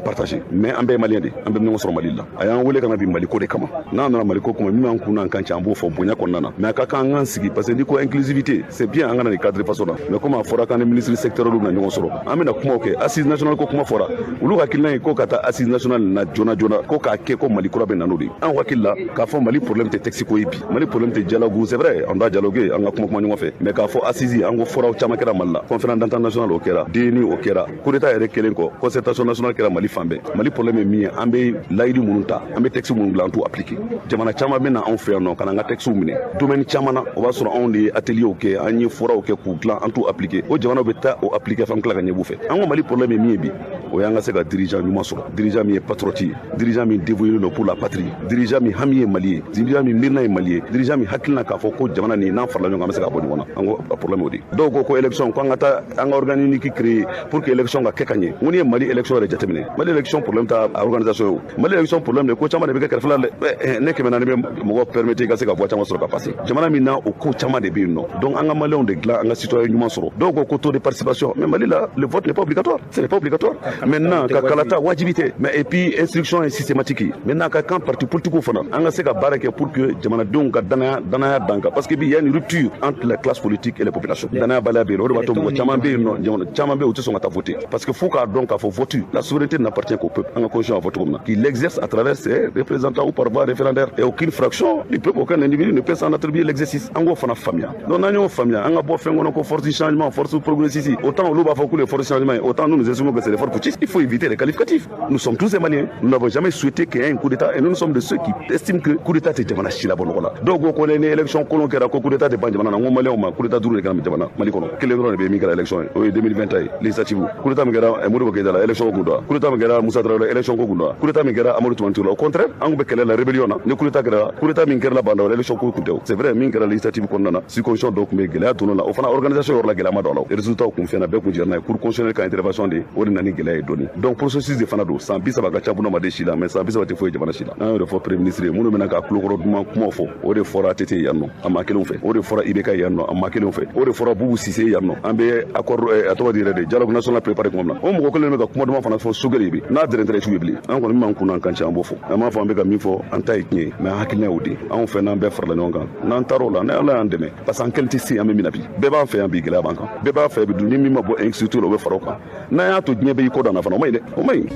[SPEAKER 4] partager mais an bɛɛ ye maliyɛn de an bɛɛ bɛ ɲɔgɔn sɔrɔ Mali la a y'an wele ka na bi Mali ko de kama n'an nana Mali ko kuma min b'an kun n'an kan cɛ an b'o fɔ bonya kɔnɔna na mais a ka kan an k'an sigi parce que n'i ko inclusivité c'est bien an ka na nin cadre façon na mais comme a fɔra k'an ni ministre sectoriel na ɲɔgɔn sɔrɔ an bɛna kumaw kɛ assise nationale ko kuma fɔra olu ka hakilina ye ko ka taa assise nationale na joona ko k'a kɛ ko Mali kura bɛ na n'o de ye an hakili la k'a fɔ Mali problème tɛ texte ko ye bi Mali problème tɛ dialogue c'est vrai on doit dialoguer an ka kuma ɲɔgɔn fɛ mais k'a fɔ assise an ko fɔraw caman kɛra Mali la conférence d'entente nationale o kɛra DENI o kɛra coup d'état yɛrɛ kelen kɔ concertation nationale kɛra Mali fan bɛɛ Mali problème ye min ye an bɛ layidu minnu ta an bɛ texte minnu bila an t'u appliquer jamana caman bɛ na anw fɛ yan nɔ ka na an ka textew minɛ domaine caman na o b'a sɔrɔ anw de ye ateliers kɛ an ye fɔraw kɛ k'u dilan an t'u appliquer o jamanaw bɛ taa o appliquer f'an tila ka ɲɛ b'u fɛ an ko Mali problème ye min ye bi o y'an ka se ka dirigeant ɲuman sɔrɔ dirigeant min ye patriote ye dirigeant min dévoué don pour la patrie dirigeant min hami ye Mali ye dirigeant min miirina ye Mali ye dirigeant min hakilina k'a fɔ ko jamana nin n'an farala ɲɔgɔn kan an bɛ se ka bɔ ɲɔgɔn na an ko problème o de dɔw ko élection ko an ka taa an ka organisme qui créé pour que élection ka kɛ ka ɲɛ ko n'i ye Mali élection yɛrɛ jateminɛ Mali élection problème ta organisation ye Mali élection problème de ko caman de bɛ kɛ kɛrɛfɛla la mais ne kɛmɛ naani bɛ mɔgɔ permettre ka se ka voix caman sɔrɔ ka passer jamana min na o ko caman de bɛ yen nɔ donc an ka maliyɛnw de dilan an ka citoyen ɲuman sɔrɔ dɔw ko taux de participation mais Mali la le vote n'est pas obligatoire ce n'est pas obligatoire maintenant ka kalata wajibi tɛ mais et puis instruction est systématique maintenant ka kan parti politique fana an ka se ka baara kɛ pour que jamanadenw ka danaya dan kan parce que bi y a une rupture entre la classe politique et les populations danaya baliya bɛ yen o de b'a to mɔgɔ caman bɛ yen nɔ jamana caman bɛ yen u tɛ sɔn ka taa voter parce que fo k'a dɔn k'a fɔ vote la souveraineté n'appartient qu'au peuple an ka constitution a fɔ cogo min na qu'il l'exerce à travers ses représentants ou par voie référendaire et aucune fraction du peuple aucun individu ne peut s'en attribuer l'exercice an k'o fana faamuya donc n'an y'o faamuya an ka bɔ fɛn kɔnɔ ko force du changement force progressiste autant olu b'a fɔ que les forces du changement autant nous estimons que c'est les forces putschistes il faut éviter les qualificatifs nous sommes tous des Maliens nous n'avons jamais souhaité qu'il y ait un coup d'état et nous sommes de ceux qui estiment que coup d'état tɛ jamana si la bɔ nɔgɔ la dɔw ko ko ni élection kolon kɛra ko coup d'état tɛ ban jamana na n ko Maliens ma coup d'état duuru de kɛra jamana Mali kɔnɔ kelen dɔrɔn de bɛ min kɛra élection ye o ye 2020 ta ye législative coup d'état min kɛra Modibo Keyita la élection ko kun don coup d'état min kɛra Musa Traoré élection ko kun don coup d'état min kɛra Amadou Toumani Touré la au contraire an kun bɛ kɛlɛ la rébellion na ni coup d'état min kɛra la Bandao la élection ko kun tɛ c'est vrai min kɛra législative kɔnɔna na circonscription dɔw kun bɛ gɛlɛya donna la o fana organisation yɔrɔ la gɛlɛya ma don a la résultat kun fɛn na bɛɛ kun jɛra n'a ye cour constitutionnelle ka intervention de o de nana ni gɛlɛya ye dɔɔni donc processus de fana don san 30 ka ca bunadamaden si la mais san 30 tɛ foyi jamana si la an y'o de fɔ premier ministre ye minnu bɛna ka kulokɔrɔ duman kuma fɔ o de fɔra ATT yan nɔ a ma kelenw fɛ o de fɔra IBK yan nɔ a ma kelenw fɛ o de fɔra Boubou Cissé yan nɔ an bɛ accord a tɔgɔ di yɛrɛ de dialogue national préparé kuma min na o mɔgɔ kelen bɛ ka kuma duman fana fɔ sogɛli bi n'a dɛrɛntɛrɛ su ye bilen an kɔni min b'an kun na an kan cɛ an b'o fɔ an b'a fɔ an bɛ ka min fɔ an ta ye tiɲɛ ye mais an hakilina y'o de anw fɛ n'an bɛɛ farala ɲɔgɔn kan n'an taar'o la ni Ala y'an dɛmɛ parce que an kelen tɛ se an bɛ min na bi bɛɛ b'an fɛ yan bi gɛlɛya b'an kan bɛɛ b'a fɛ bi dun ni min ma bɔ institut la o bɛ fara o kan n'an y'a to diɲɛ bɛ i kɔ dan na fana o ma ɲi dɛ o ma ɲi.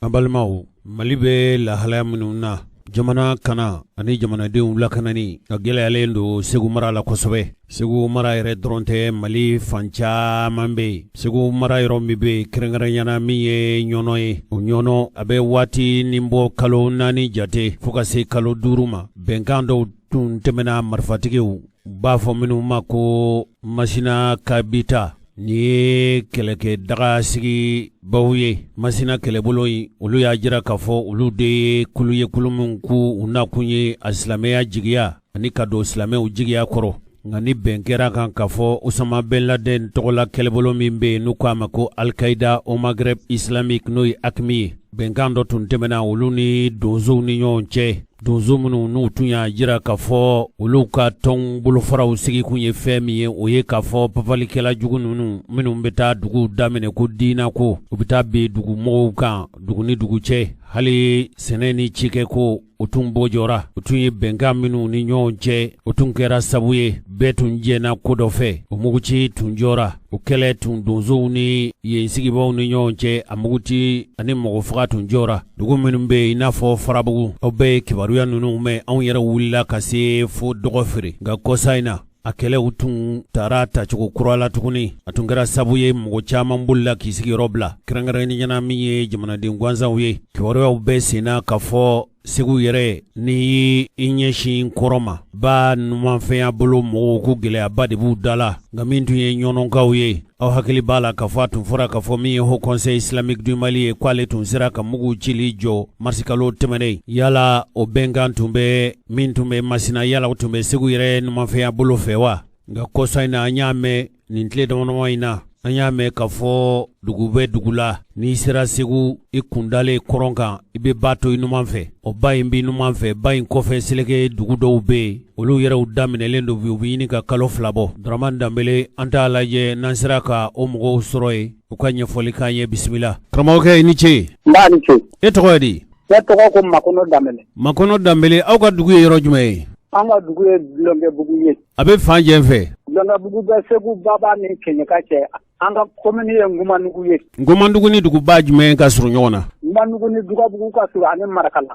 [SPEAKER 1] An balimaw Mali bɛ lahalaya minnu na jamana kana ani jamanadenw lakanani a gɛlɛyalen don Segu mara la kosɛbɛ Segu mara yɛrɛ dɔrɔn tɛ Mali fan caman bɛ yen Segu mara yɔrɔ min bɛ yen kɛrɛnkɛrɛnyana min ye ɲɔnɔ ye o ɲɔnɔ a bɛ waati ni bɔ kalo 4 jate fo ka se kalo 5 ma bɛnkan dɔw tun tɛmɛna marifatigiw b'a fɔ minnu ma ko Masina Kabita ni ye kɛlɛkɛ daga sigi baw ye Masina kɛlɛbolo in olu y'a jira k'a fɔ olu de ye kulu min ku u nakun ye a silamɛya jigiya ani ka don silamɛw jigiya kɔrɔ nka ni bɛn kɛra kan k'a fɔ Osama Ben Laden tɔgɔla kɛlɛbolo min bɛ yen n'u k'a ma ko Al-Qaïda au Maghreb islamique n'o ye AQMI ye bɛnkan dɔ tun tɛmɛna olu ni donsow ni ɲɔgɔn cɛ donso minnu n'u tun y'a jira k'a fɔ olu ka tɔn bolofaraw sigi kun ye fɛn min ye o ye k'a fɔ papalikɛla jugu ninnu minnu bɛ taa dugu daminɛ ko diina ko u bɛ taa bin dugu mɔgɔw kan dugu ni dugu cɛ hali sɛnɛ ni cikɛ ko o tun bɔ jɔra o tun ye bɛnkan minnu ni ɲɔgɔn cɛ o tun kɛra sabu ye bɛɛ tun jɛna ko dɔ fɛ o muguci tun jɔra o kɛlɛ tun donsow ni yen sigibaw ni ɲɔgɔn cɛ a muguci ani mɔgɔ faga tun jɔra dugu minnu bɛ yen i n'a fɔ Farabugu aw bɛɛ ye kibaruya ninnu mɛn anw yɛrɛ wulila ka se fo dɔgɔfeere nka kɔsa in na a kɛlɛw tun taara tacogo kura la tuguni a tun kɛra sabu ye mɔgɔ caman bolila k'i sigiyɔrɔ bila kɛrɛnkɛrɛnniyana min ye jamanaden gansanw ye kibaruyaw bɛɛ senna ka fɔ Segu yɛrɛ ni i ɲɛsin kɔrɔ ma ba numanfɛnya bolo mɔgɔw ko gɛlɛyaba de b'u da la nka min tun ye ɲɔnɔnkaw ye aw hakili b'a la k'a fɔ a tun fɔra k'a fɔ min ye Haut Conseil Islamique du Mali ye k'ale tun sera ka mugu cili jɔ marsikalo tɛmɛnen yala o bɛnkan tun bɛ min tun bɛ Masina yala o tun bɛ Segu yɛrɛ numanfɛnya bolo fɛ wa nka kɔsa in na an y'a mɛn nin tile damadama in na an y'a mɛn k'a fɔ dugu bɛ dugu la n'i sera Segu i kundalen kɔrɔn kan i bɛ ba to i numan fɛ o ba in b'i numan fɛ ba in kɔfɛ seleke dugu dɔw bɛ yen olu yɛrɛw daminɛlen don bi u bɛ ɲini ka kalo 2 bɔ Dramane Danbele an t'a lajɛ n'an sera ka o mɔgɔw sɔrɔ yen u ka ɲɛfɔli k'an ye bisimila karamɔgɔkɛ i ni ce
[SPEAKER 5] nba ni ce
[SPEAKER 1] e tɔgɔ ye di
[SPEAKER 5] ne tɔgɔ ko Makono Danbele
[SPEAKER 1] Makono Danbele aw ka dugu ye yɔrɔ jumɛn ye
[SPEAKER 5] an ka dugu ye Bulɔnkɛbugu ye
[SPEAKER 1] a bɛ fan jɛn fɛ
[SPEAKER 5] Bulɔnkɛbugu bɛ Segu Baba ni Kɛɲɛka cɛ an ka commune ye Ngumanugu ye
[SPEAKER 1] Ngumanugu ni duguba jumɛn ka surun ɲɔgɔn na
[SPEAKER 5] Ngumanugu ni Dugabugu ka surun ani Marakala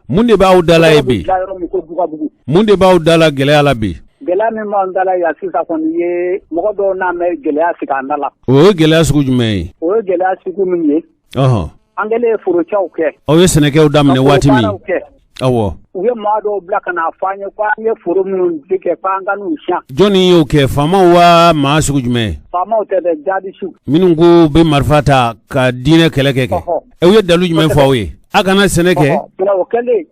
[SPEAKER 1] mun de b'aw dala ye bi mun de b'aw dala gɛlɛya la bi
[SPEAKER 5] gɛlɛya min b'an dala yan sisan kɔni ye mɔgɔ dɔw n'a mɛn gɛlɛya sigi an da la
[SPEAKER 1] o ye gɛlɛya sugu jumɛn ye
[SPEAKER 5] o ye gɛlɛya sugu min ye an kɛlen ye forocɛw kɛ
[SPEAKER 1] aw ye sɛnɛkɛw daminɛ waati min awɔ
[SPEAKER 5] u ye maa dɔw bila ka na fɔ an ye ko an ye foro minnu di kɛ k'an ka n'u siɲɛ
[SPEAKER 1] jɔnni y'o kɛ faamaw waa maa sugu jumɛn
[SPEAKER 5] faamaw tɛ dɛ jaadisiw
[SPEAKER 1] minnu ko bɛ marifa ta ka diinɛ kɛlɛ kɛ aw ye dalu jumɛn fɔ aw ye a kana sɛnɛ kɛ
[SPEAKER 5] o kɛlen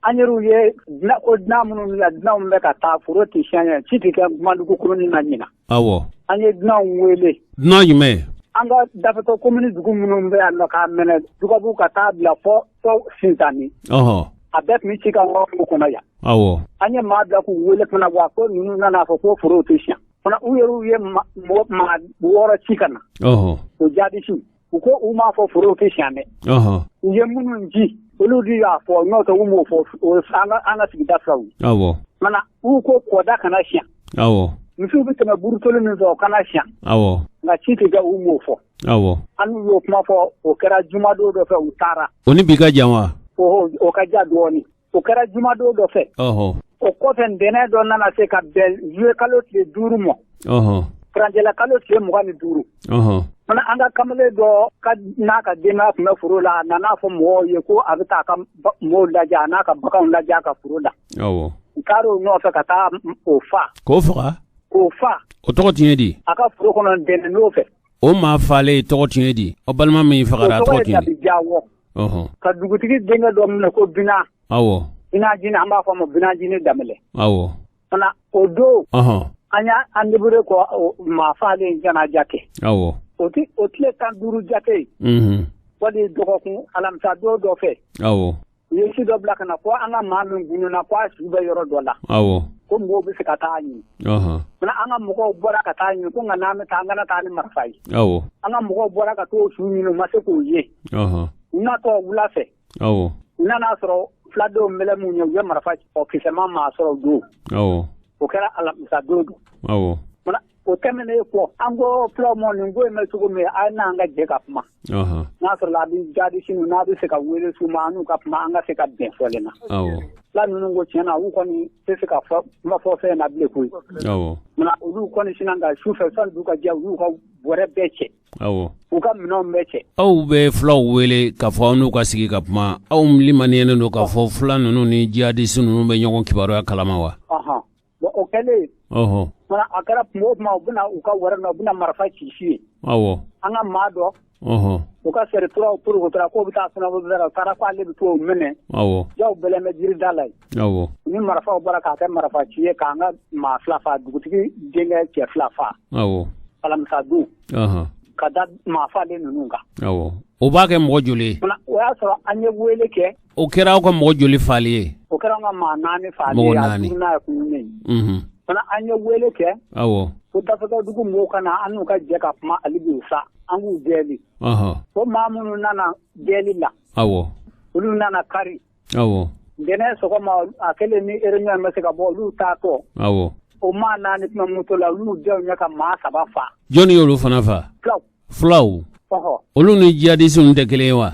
[SPEAKER 5] anyeru ye na odna munu la dna umbe ka ta furo ti shanya chiti ka mandugo kroni na nyina
[SPEAKER 1] awo
[SPEAKER 5] anye dna wele
[SPEAKER 1] dna yume
[SPEAKER 5] anga dafato komuni dugu munu be anno ka mena duga bu ka ta bla fo sintani abet mi chika ngo ko na ya
[SPEAKER 1] awo
[SPEAKER 5] anye ma bla ku wele kana wa ko nunu na fo ko furo ti shanya ona uyeru ye ma wora chikana
[SPEAKER 1] o
[SPEAKER 5] jadi shi ko uma fo furo ti shanya ye munu nji oludi ya fo no to umo fo anga sigida frawu
[SPEAKER 1] awo
[SPEAKER 5] mana uko koda kana shia
[SPEAKER 1] awo
[SPEAKER 5] misu bi tama burutolo ni zo kana shia
[SPEAKER 1] awo
[SPEAKER 5] na chiti ga umo fo
[SPEAKER 1] awo
[SPEAKER 5] anu yo kuma fo o kera juma do fe utara
[SPEAKER 1] oni biga jama
[SPEAKER 5] o ka jado ni o kera juma do fe
[SPEAKER 1] o
[SPEAKER 5] ko fen dene do nana se ka bel yue kalo te duru mo Frangela kalo te mo ni duru mana anga kamale do ka na ka dena kuma furula na na fo mo ye ko abita ka mo la ja na ka baka la ja ka furula
[SPEAKER 1] awo
[SPEAKER 5] karo no fa kata o fa o
[SPEAKER 1] to tiedi
[SPEAKER 5] aka furo kono dene no fe
[SPEAKER 1] o ma fale to tiedi o balma mi fa to tiedi
[SPEAKER 5] ka dugutigi denga do mun ko bina
[SPEAKER 1] awo
[SPEAKER 5] ina jina amba fa mo bina jini damele
[SPEAKER 1] awo
[SPEAKER 5] mana odo anya andibure ko ma fale jana jake
[SPEAKER 1] awo
[SPEAKER 5] otile tan duru jake wadi dogo ku alamsa do fe
[SPEAKER 1] awo
[SPEAKER 5] yesi do blaka na ko anga mamin gunu na kwa suba yoro dola
[SPEAKER 1] awo
[SPEAKER 5] ko mo bi ka taani mana anga mo ko bora ka taani ko ngana me tanga na taani marfai
[SPEAKER 1] awo
[SPEAKER 5] anga mo ko bora ka to suni no maseko ye na to wula fe
[SPEAKER 1] awo
[SPEAKER 5] na soro flado mele mu nyo ye marfai o kisema ma soro do o kera alamsa do
[SPEAKER 1] awo
[SPEAKER 5] mana o temene ko ango promo ngo me sugo me ana anga je kapma na soro la bi jadi sinu na bi se ka wele su ma anu kapma anga se ka ben folena
[SPEAKER 1] awo
[SPEAKER 5] la nunu ngo chena u ko ni se ka fa ma fo fe na ble ko
[SPEAKER 1] awo
[SPEAKER 5] mana u ko ni sinanga su fe san du ka je u ko bore beche
[SPEAKER 1] awo
[SPEAKER 5] u ka mino meche
[SPEAKER 1] aw be flow wele ka fo anu ka sigi kapma aw mlimani ene no ka fo fulanu no ni jadi sinu be nyogon kibaro ya kalama wa
[SPEAKER 5] o kele mana akara mo ma buna u ka wara no buna marfa kishi
[SPEAKER 1] awo
[SPEAKER 5] anga mado o ka sere tura puru ko tra ko bita suna bo dara tara ko ale to mene
[SPEAKER 1] awo
[SPEAKER 5] jaw bele me jiri dalai
[SPEAKER 1] awo
[SPEAKER 5] ni marfa baraka ta marfa ciye ka anga ma flafa dugutigi denga ke flafa
[SPEAKER 1] awo
[SPEAKER 5] alam sadu kada ma fa le nunga
[SPEAKER 1] awo o ba ke mo joli
[SPEAKER 5] o ya so anye wele ke
[SPEAKER 1] o kera ko mo joli faliye
[SPEAKER 5] o kera nga ma nani faliye na ku ne mana anye wele ke
[SPEAKER 1] awo
[SPEAKER 5] ko ta fa dugu mo kana anu ka je ka ma alibi sa angu deli ko mamunu nana deli la
[SPEAKER 1] awo
[SPEAKER 5] ulu nana kari
[SPEAKER 1] awo
[SPEAKER 5] dene so ko ma akele ni erenya me se ka bo lu ta to
[SPEAKER 1] awo
[SPEAKER 5] o ma nani kuma mutola lu de nya ka ma saba fa
[SPEAKER 1] joni yolu fana fa flow olu ni jadi sun de kele wa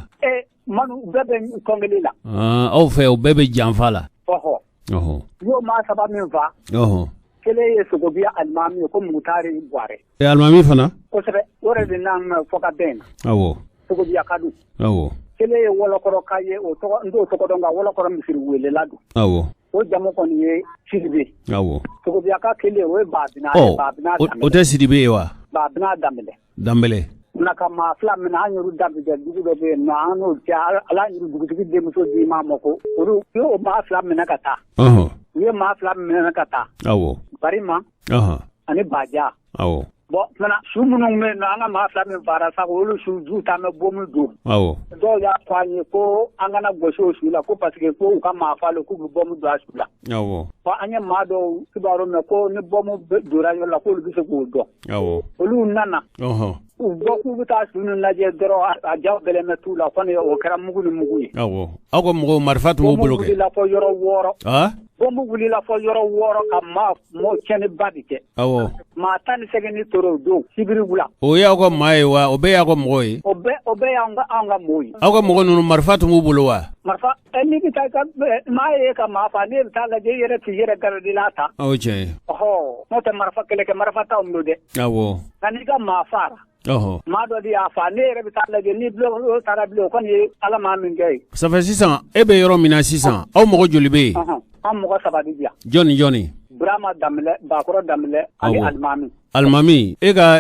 [SPEAKER 5] manu bebe kongeli la
[SPEAKER 1] au fe o bebe janfala
[SPEAKER 5] yo ma saba min fa kele ye sogo biya almami ko mutari boare
[SPEAKER 1] almami fana
[SPEAKER 5] ko sebe ore de nan foka ben
[SPEAKER 1] awo
[SPEAKER 5] sogo biya kadu
[SPEAKER 1] awo
[SPEAKER 5] kele ye wolo koro kaye o to ndo to ko donga wolo koro misiri wele ladu
[SPEAKER 1] awo
[SPEAKER 5] o jamo kon ye sidibe
[SPEAKER 1] awo
[SPEAKER 5] sogo biya ka kele we babina
[SPEAKER 1] o te sidibe wa
[SPEAKER 5] babina
[SPEAKER 1] dambele
[SPEAKER 5] naka ma fla mina anyuru dabide dugu do be no anu ja ala nyuru dugu tigi de muso di ma moko ru yo ma fla mina kata ye ma fla mina kata
[SPEAKER 1] awo
[SPEAKER 5] barima ani baja
[SPEAKER 1] awo
[SPEAKER 5] bo mana sumunu me no anga ma fla min fara sa ko lu su ju ta me bomu do
[SPEAKER 1] awo
[SPEAKER 5] do ya kwanye ko anga na gosho su la ko pasike ko ka ma fa lo ku bomu do asula
[SPEAKER 1] awo
[SPEAKER 5] fa anya ma do kibaro me ko ni bomu do ra yo la ko lu se ko do
[SPEAKER 1] awo
[SPEAKER 5] olu nana boku buta sunu laje doro a jaw bele me tula kono o kara mugu ni mugu yi
[SPEAKER 1] awo ago mugo marfatu mo bloke
[SPEAKER 5] la fo yoro woro bombu wuli la fo yoro woro amma mo chene badike
[SPEAKER 1] awo
[SPEAKER 5] ma tan segeni toro do sibiri wula
[SPEAKER 1] o ya go mai wa o be ya go moyi
[SPEAKER 5] o be ya anga moyi
[SPEAKER 1] ago mugo no marfatu mo bolo wa
[SPEAKER 5] marfa eni bi ta ka mai ka ma fa ne ta la je yere ti yere gar dilata
[SPEAKER 1] oje
[SPEAKER 5] mo te marfa kele ke marfa ta umlude
[SPEAKER 1] awo
[SPEAKER 5] ani ka ma fara ma do di afa ne re bita la ni blo tara blo ko ni ala ma min gay
[SPEAKER 1] ça fait 600 e be yoro mina 600 aw mo joli be
[SPEAKER 5] am mo sabadi dia
[SPEAKER 1] Johnny
[SPEAKER 5] Brahma Damle, Bakoro Damle, Ali Almami.
[SPEAKER 1] Almami, ega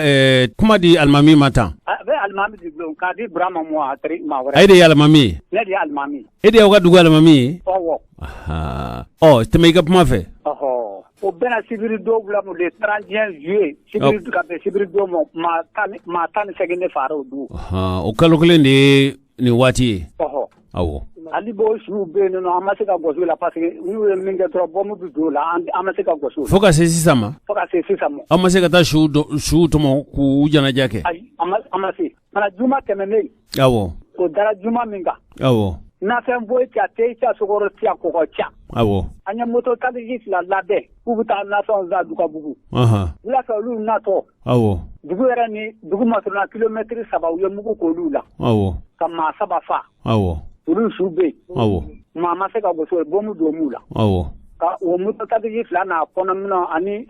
[SPEAKER 1] kuma di Almami matan.
[SPEAKER 5] Be Almami di blon ka di Brahma mo atri ma wara.
[SPEAKER 1] Aide Almami.
[SPEAKER 5] Ne di Almami.
[SPEAKER 1] Ede oga dugu Almami.
[SPEAKER 5] Owo.
[SPEAKER 1] Aha. Oh, teme ga kuma fe.
[SPEAKER 5] Oho. O bena sibiri do bula mo le 31 juillet. Sibiri du ka be sibiri do mo ma tan segene faro du.
[SPEAKER 1] Aha. O kalokule ni wati.
[SPEAKER 5] Oho.
[SPEAKER 1] Awo.
[SPEAKER 5] Ali bo su be no amase ka gosu la parce que ni we minga tro bomu du la amase ka gosu.
[SPEAKER 1] Foka se sisama.
[SPEAKER 5] Foka se sisama.
[SPEAKER 1] Amase ka ta shu to mo ku jana jake.
[SPEAKER 5] Ay amase. Mana juma temene.
[SPEAKER 1] Awo.
[SPEAKER 5] O dara juma minga.
[SPEAKER 1] Awo.
[SPEAKER 5] Na fen boy cha te cha sogoro tia ko cha.
[SPEAKER 1] Awo.
[SPEAKER 5] Anya moto tadi gis la labe. Kubuta na son za duka bugu.
[SPEAKER 1] Aha.
[SPEAKER 5] Ula ka lu na to.
[SPEAKER 1] Awo.
[SPEAKER 5] Dugu era ni dugu matuna kilometri saba uye mugu ko lula.
[SPEAKER 1] Awo.
[SPEAKER 5] Kama saba fa.
[SPEAKER 1] Awo.
[SPEAKER 5] Uru sube.
[SPEAKER 1] Awo.
[SPEAKER 5] Mama se ka goso bomu do mula.
[SPEAKER 1] Awo.
[SPEAKER 5] Ka o moto tadi gis la na kona mno ani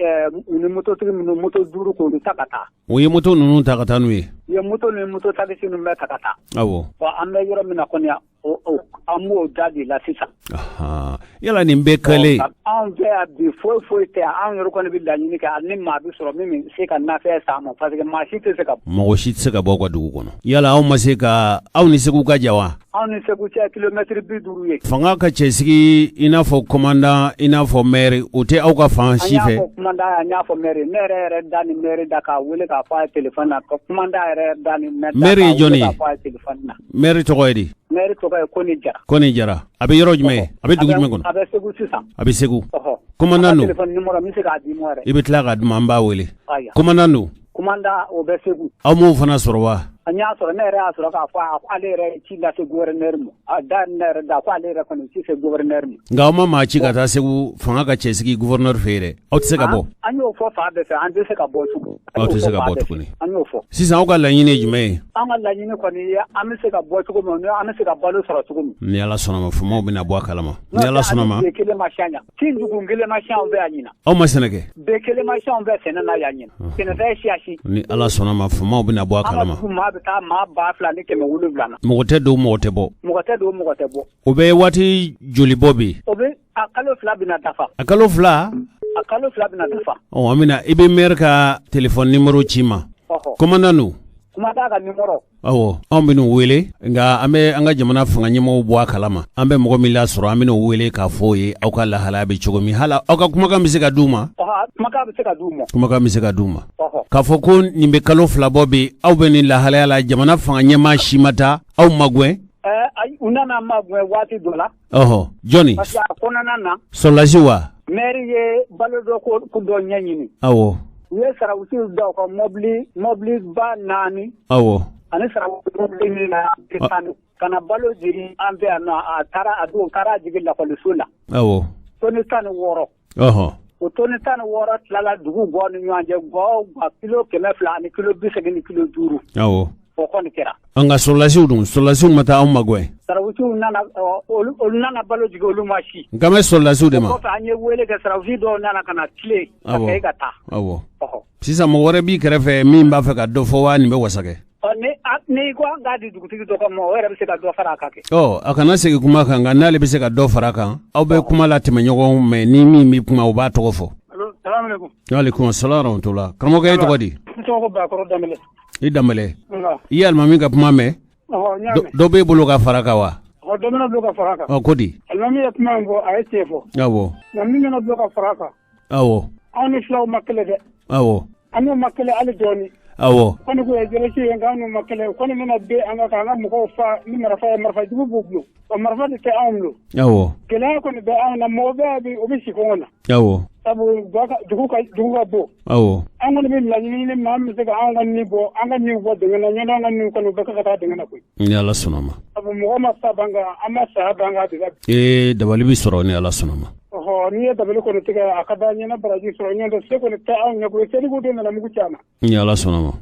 [SPEAKER 5] uni moto tri mno moto duru ko takata.
[SPEAKER 1] O ye moto nunu takata nui.
[SPEAKER 5] Ye moto ni moto tadi sinu me takata.
[SPEAKER 1] Awo.
[SPEAKER 5] Wa amme yoro mina konya o amu dadi la sisa.
[SPEAKER 1] Aha. Yala ni mbekale.
[SPEAKER 5] An ve bi foi te an yoro kono bi danyini ka ani ma bi soro mimi se ka na fe sa mo parce que ma shite se ka
[SPEAKER 1] mo shite se ka boko dugu kono. Yala aw maseka aw ni segu ka jawa.
[SPEAKER 5] Aw ni segu cha kilometre bi duru ye.
[SPEAKER 1] Fanga ka chesigi ina fo commandant ina fo maire ote aw ka fan chife.
[SPEAKER 5] Anya fo commandant anya fo maire nere dani maire da ka wele ka fa telephone na commandant ere dani
[SPEAKER 1] maire joni
[SPEAKER 5] ka fa telephone na.
[SPEAKER 1] Maire to koydi.
[SPEAKER 5] Maire to koy koni jara.
[SPEAKER 1] Koni jara. Abe yoro jume. Abe dugu jume kono.
[SPEAKER 5] Abe segu sisa.
[SPEAKER 1] Abe segu.
[SPEAKER 5] Oho.
[SPEAKER 1] Commandant no.
[SPEAKER 5] Telephone numéro mi se ka di mo re.
[SPEAKER 1] Ibe tla ka duma mba wele.
[SPEAKER 5] Aya.
[SPEAKER 1] Commandant no.
[SPEAKER 5] Commandant o be segu.
[SPEAKER 1] Aw mo fana sorwa.
[SPEAKER 5] Anya soro nere asoro ka fa ale re ci la se gouverneur mo. Da nere da fa ale re kono ci se gouverneur mo.
[SPEAKER 1] Nga ma ci ka ta segu fanga ka chesigi gouverneur fere. Aw tse ka bo.
[SPEAKER 5] Anyo fo fa be se ande se ka bo su.
[SPEAKER 1] Aw tse ka bo tukuni.
[SPEAKER 5] Anyo fo.
[SPEAKER 1] Sisan aw ka laɲini jume.
[SPEAKER 5] An ka laɲini kɔni an bɛ se ka bɔ cogo min an bɛ se ka balo sɔrɔ cogo min.
[SPEAKER 1] Ni Ala sɔnna ma famaw bɛna bɔ a kalama. Ni Ala sɔnna ma.
[SPEAKER 5] Bɛɛ kelen ma siya ɲa. Tin dugu kelen ma siya bɛɛ y'a ɲina.
[SPEAKER 1] Aw ma sɛnɛ kɛ.
[SPEAKER 5] Bɛɛ kelen ma siya bɛɛ sɛnɛ na y'a ɲina. Sɛnɛfɛn ye siya si.
[SPEAKER 1] Ni Ala sɔnna ma famaw bɛna bɔ a kalama.
[SPEAKER 5] An ka dugu maa bɛ taa maa 2,700 na.
[SPEAKER 1] Mɔgɔ tɛ don mɔgɔ tɛ bɔ.
[SPEAKER 5] Mɔgɔ tɛ don mɔgɔ tɛ bɔ.
[SPEAKER 1] O bɛ waati joli bɔ bi.
[SPEAKER 5] O bɛ a kalo 2 bɛna dafa.
[SPEAKER 1] A kalo 2.
[SPEAKER 5] A kalo 2 bɛna dafa.
[SPEAKER 1] Ɔ Amina i bɛ maire ka téléphone numéro ci ma. Commandant no.
[SPEAKER 5] Kuma t'a ka numéro.
[SPEAKER 1] Awɔ anw bɛ n'u wele nka an bɛ an ka jamana fanga ɲɛmɔgɔw bɔ a kalama an bɛ mɔgɔ min lasɔrɔ an bɛ n'u wele k'a fɔ o ye aw ka lahalaya bɛ cogo min hali aw ka kumakan bɛ se ka d'u ma.
[SPEAKER 5] Kumakan bɛ se ka d'u ma.
[SPEAKER 1] Kumakan bɛ se ka d'u ma. K'a fɔ ko nin bɛ kalo 2 bɔ bi aw bɛ nin lahalaya la jamana fanga ɲɛmaa si ma taa aw ma gɛn.
[SPEAKER 5] U nana ma gɛn waati dɔ la.
[SPEAKER 1] Ɔhɔ jɔnni.
[SPEAKER 5] Parce que a kɔnɔna na.
[SPEAKER 1] Sɔrɔlasi wa.
[SPEAKER 5] Maire ye balo dɔ ko dɔ ɲɛɲini.
[SPEAKER 1] Awɔ.
[SPEAKER 5] U ye sarawusiw da u ka mobili ba 4.
[SPEAKER 1] Awɔ.
[SPEAKER 5] Ani sarawusiw min na ka na balo jiri an fɛ yan nɔ a taara jigin lakɔliso la.
[SPEAKER 1] Awɔ.
[SPEAKER 5] Toni 16.
[SPEAKER 1] Ɔhɔ.
[SPEAKER 5] O toni 16 tilala dugu gɔ ni ɲɔgɔn cɛ gɔ kilo 200 ani kilo 30 ni kilo 5.
[SPEAKER 1] Awɔ.
[SPEAKER 5] O kɔni kɛra.
[SPEAKER 1] An ka sɔrɔlasiw dun sɔrɔlasiw ma taa anw ma gɛn.
[SPEAKER 5] Sarawusiw nana olu nana balo jigin olu ma si.
[SPEAKER 1] N kan bɛ sɔrɔlasiw de ma.
[SPEAKER 5] O kɔfɛ an ye wele kɛ sarawusi dɔw nana ka na tile ka kɛ ka taa.
[SPEAKER 1] Awɔ. Sisan mɔgɔ wɛrɛ b'i kɛrɛfɛ min b'a fɛ ka dɔ fɔ wa nin bɛ wasa kɛ.
[SPEAKER 5] Ni ko an k'a di dugutigi dɔ ka ma o yɛrɛ bɛ se ka dɔ fara a kan kɛ.
[SPEAKER 1] A kana segin kuma kan nka n'ale bɛ se ka dɔ fara a kan aw bɛ kuma la tɛmɛ ɲɔgɔn mɛ ni min bɛ kuma o b'a tɔgɔ fɔ.
[SPEAKER 5] Salamalekun.
[SPEAKER 1] Waaleykum salaam wa rahmatulah. Karamɔgɔkɛ e tɔgɔ di?
[SPEAKER 5] N tɔgɔ ko Bakɔrɔ Danbɛlɛ.
[SPEAKER 1] I Danbɛlɛ. I ye alimami ka kuma mɛn. Dɔ b'e bolo ka fara a kan wa?
[SPEAKER 5] Dɔ bɛna bolo ka fara a kan.
[SPEAKER 1] Ko di?
[SPEAKER 5] Alimami ye kuma min fɔ a ye tiɲɛ fɔ.
[SPEAKER 1] Awɔ.
[SPEAKER 5] Nka min bɛna bolo ka fara a kan.
[SPEAKER 1] Awɔ.
[SPEAKER 5] Anw ni filaw ma kɛlɛ dɛ.
[SPEAKER 1] Awɔ.
[SPEAKER 5] An n'u ma kɛlɛ hali dɔɔni.
[SPEAKER 1] Awɔ.
[SPEAKER 5] Kɔni ko ye jɛlɛsi ye nka an n'u ma kɛlɛ kɔni bɛna be an ka kan an ka mɔgɔw fa ni marifa ye marifajugu b'u bolo wa marifa de tɛ anw bolo.
[SPEAKER 1] Awɔ.
[SPEAKER 5] Gɛlɛya kɔni bɛ anw na mɔgɔ bɛɛ bi o bɛ si kɔngɔ na.
[SPEAKER 1] Awɔ.
[SPEAKER 5] Sabu dugu ka bon.
[SPEAKER 1] Awɔ.
[SPEAKER 5] An kɔni bɛ laɲini ni maa min bɛ se ka an ka ni bɔ an ka ni bɔ dingɛ na ɲɔndɔ an ka ni kɔni bɛɛ ka taa dingɛ na koyi.
[SPEAKER 1] Ni Ala sɔnna ma.
[SPEAKER 5] Sabu mɔgɔ ma sa ban kan an ma saya ban kan diga.
[SPEAKER 1] Dabali bi sɔrɔ ni Ala sɔnna ma.
[SPEAKER 5] N'i ye dabali kɔni tigɛ a ka d'an ɲɛna baraji sɔrɔ ɲɔndɔ se kɔni tɛ anw ɲɛ koyi seliku de nana mugu caman.
[SPEAKER 1] Ni Ala sɔnna ma.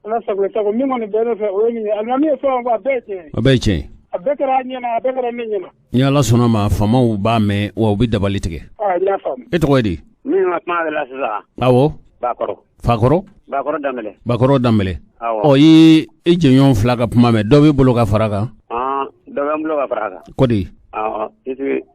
[SPEAKER 5] Ala sago min kɔni bɛɛ ne fɛ o ye nin ye alimami ye fɛn fɔ a bɛɛ ye tiɲɛ ye.
[SPEAKER 1] A bɛɛ ye tiɲɛ ye.
[SPEAKER 5] A bɛɛ kɛra ɲɛna a bɛɛ kɛra min ɲɛna.
[SPEAKER 1] Ni Ala sɔnna ma faamaw b'a mɛn wa u bɛ dabali tigɛ.
[SPEAKER 5] N y'a faamu.
[SPEAKER 1] E tɔgɔ ye di?
[SPEAKER 5] Min ka kuma de la sisan.
[SPEAKER 1] Awɔ.
[SPEAKER 5] Bakɔrɔ.
[SPEAKER 1] Fakɔrɔ?
[SPEAKER 5] Bakɔrɔ Danbɛlɛ.
[SPEAKER 1] Bakɔrɔ Danbɛlɛ.
[SPEAKER 5] Awɔ.
[SPEAKER 1] I jɛɲɔgɔn 2 ka kuma mɛn dɔ b'i bolo ka fara a kan?
[SPEAKER 5] Dɔ bɛ n bolo ka fara a kan.
[SPEAKER 1] Ko di?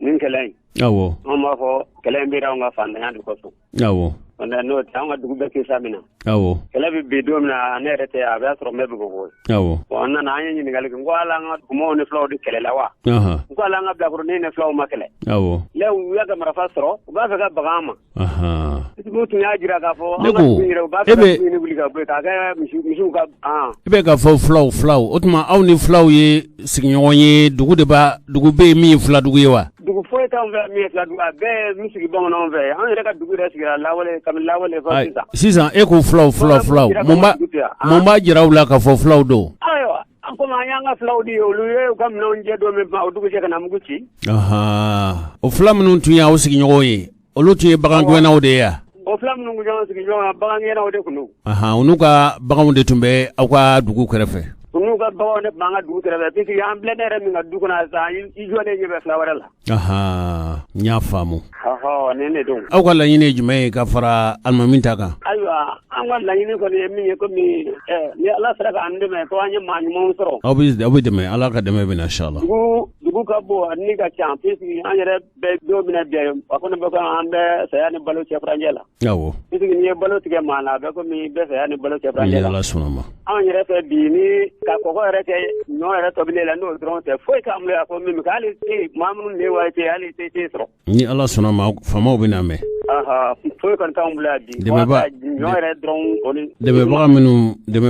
[SPEAKER 5] Nin kɛlɛ in.
[SPEAKER 1] Awo.
[SPEAKER 6] Mama fo kele mbira nga fanda yandi ko so.
[SPEAKER 1] Awo.
[SPEAKER 6] Onda no tanga dugu be kisa mina.
[SPEAKER 1] Awo.
[SPEAKER 6] Kele bi domna ne rete abe asro mebe go.
[SPEAKER 1] Awo.
[SPEAKER 6] Onna na anyi ni ngali ko ala nga ko ne flow di kele lawa.
[SPEAKER 1] Aha.
[SPEAKER 6] Ko ala nga bla ko ne flow makele.
[SPEAKER 1] Awo.
[SPEAKER 6] Le wiya ga marafa sro ba fa ga bagama.
[SPEAKER 1] Aha.
[SPEAKER 6] Mutu ya jira ka fo
[SPEAKER 1] ebe ka fo flow otuma aw ni flow ye signyon ye dugu de ba dugu be mi fla dugu ye wa
[SPEAKER 6] dugu fo ta on ve mi fla dugu be mi sigi bon on ve an yere ka dugu de sigira lawale kam lawale fa
[SPEAKER 1] sisa e ko flow momba jira wala ka fo flow do
[SPEAKER 6] ayo ko ma yanga flow di olu ye kam non je do me ma dugu je kana muguci
[SPEAKER 1] aha o flam nun tuya o signyon ye olu tuye bagan gwana o de ya
[SPEAKER 6] o flam nungu jama sigi jama bagan yena o de kunu
[SPEAKER 1] aha unuka bagan de tumbe akwa dugu kerefe
[SPEAKER 6] unuka bagan de banga dugu kerefe piki am blenere mi ngadu na sa i jone nyebe flower la
[SPEAKER 1] aha nya famu
[SPEAKER 6] aha nene don
[SPEAKER 1] akwa la yine jume ka fara almaminta ka
[SPEAKER 6] aywa an wa la yine ko ne mi ko mi ni ala sara ka ande me ko anya ma nyum soro
[SPEAKER 1] obi de me ala ka de me bina inshallah
[SPEAKER 6] dugu ka bo ni ka champions ni anyere be do bina be akona be ko ande sayani balo che franjela
[SPEAKER 1] yawo
[SPEAKER 6] iti ni balo tige mana be ko mi be sayani balo che franjela
[SPEAKER 1] ni ala sunama
[SPEAKER 6] anyere fe bi ni ka ko rete no rete bile la no dron te foi ka amle ko mi kali ti mamun ne wa te ali te soro
[SPEAKER 1] ni ala sunama fama bina me
[SPEAKER 6] aha foi kan ka amle bi
[SPEAKER 1] de me ba
[SPEAKER 6] no rete dron oni
[SPEAKER 1] de me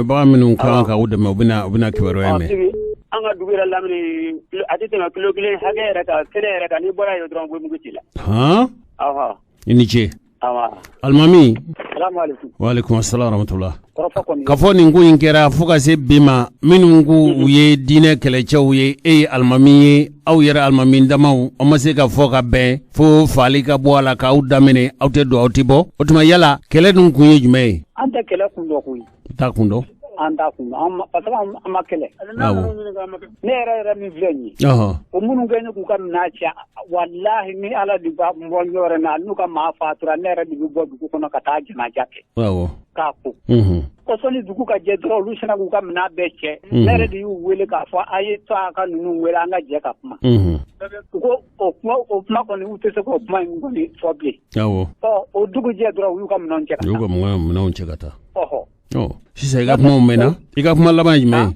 [SPEAKER 1] ba minnu kan ka de me bina kibaro me
[SPEAKER 6] anga dugura lamni atite ma kilo hage reka kene reka ni bora yo dron bumu gutila
[SPEAKER 1] ha
[SPEAKER 6] aha
[SPEAKER 1] ini che
[SPEAKER 6] awa
[SPEAKER 1] almami
[SPEAKER 6] assalamu alaikum
[SPEAKER 1] wa alaikum assalam rahmatullah
[SPEAKER 6] korofakoni
[SPEAKER 1] kafo ni ngu inkera fuka se bima minnu ngu uye dine kelechew ye almami ye aw yere almami ndamaw o ma se ka fo ka ben fo fali ka bo ala ka udamene aw te do awtibo otuma yala kele dun ku ye jume
[SPEAKER 6] anta kele kundo kuyi
[SPEAKER 1] ta kundo
[SPEAKER 6] anda kundo parce que am kele ne era mi vleni
[SPEAKER 1] aha
[SPEAKER 6] o munu gene ku kam na cha wallahi ni ala di ba mbonyore na nuka ma fatura ne era di bo ku kono kata jina jake
[SPEAKER 1] wawo
[SPEAKER 6] ka ku ko soni dugu ka je dro lu sina ku kam na beche ne era di wele ka fa ayi ta ka nunu wele anga je ka kuma ko o kuma ko ni utese ko kuma ngoni fobi
[SPEAKER 1] yawo
[SPEAKER 6] o dugu je dro yu kam non je ka
[SPEAKER 1] yu kam non je kata
[SPEAKER 6] oho
[SPEAKER 1] sisa iga kuma mena iga kuma lama jime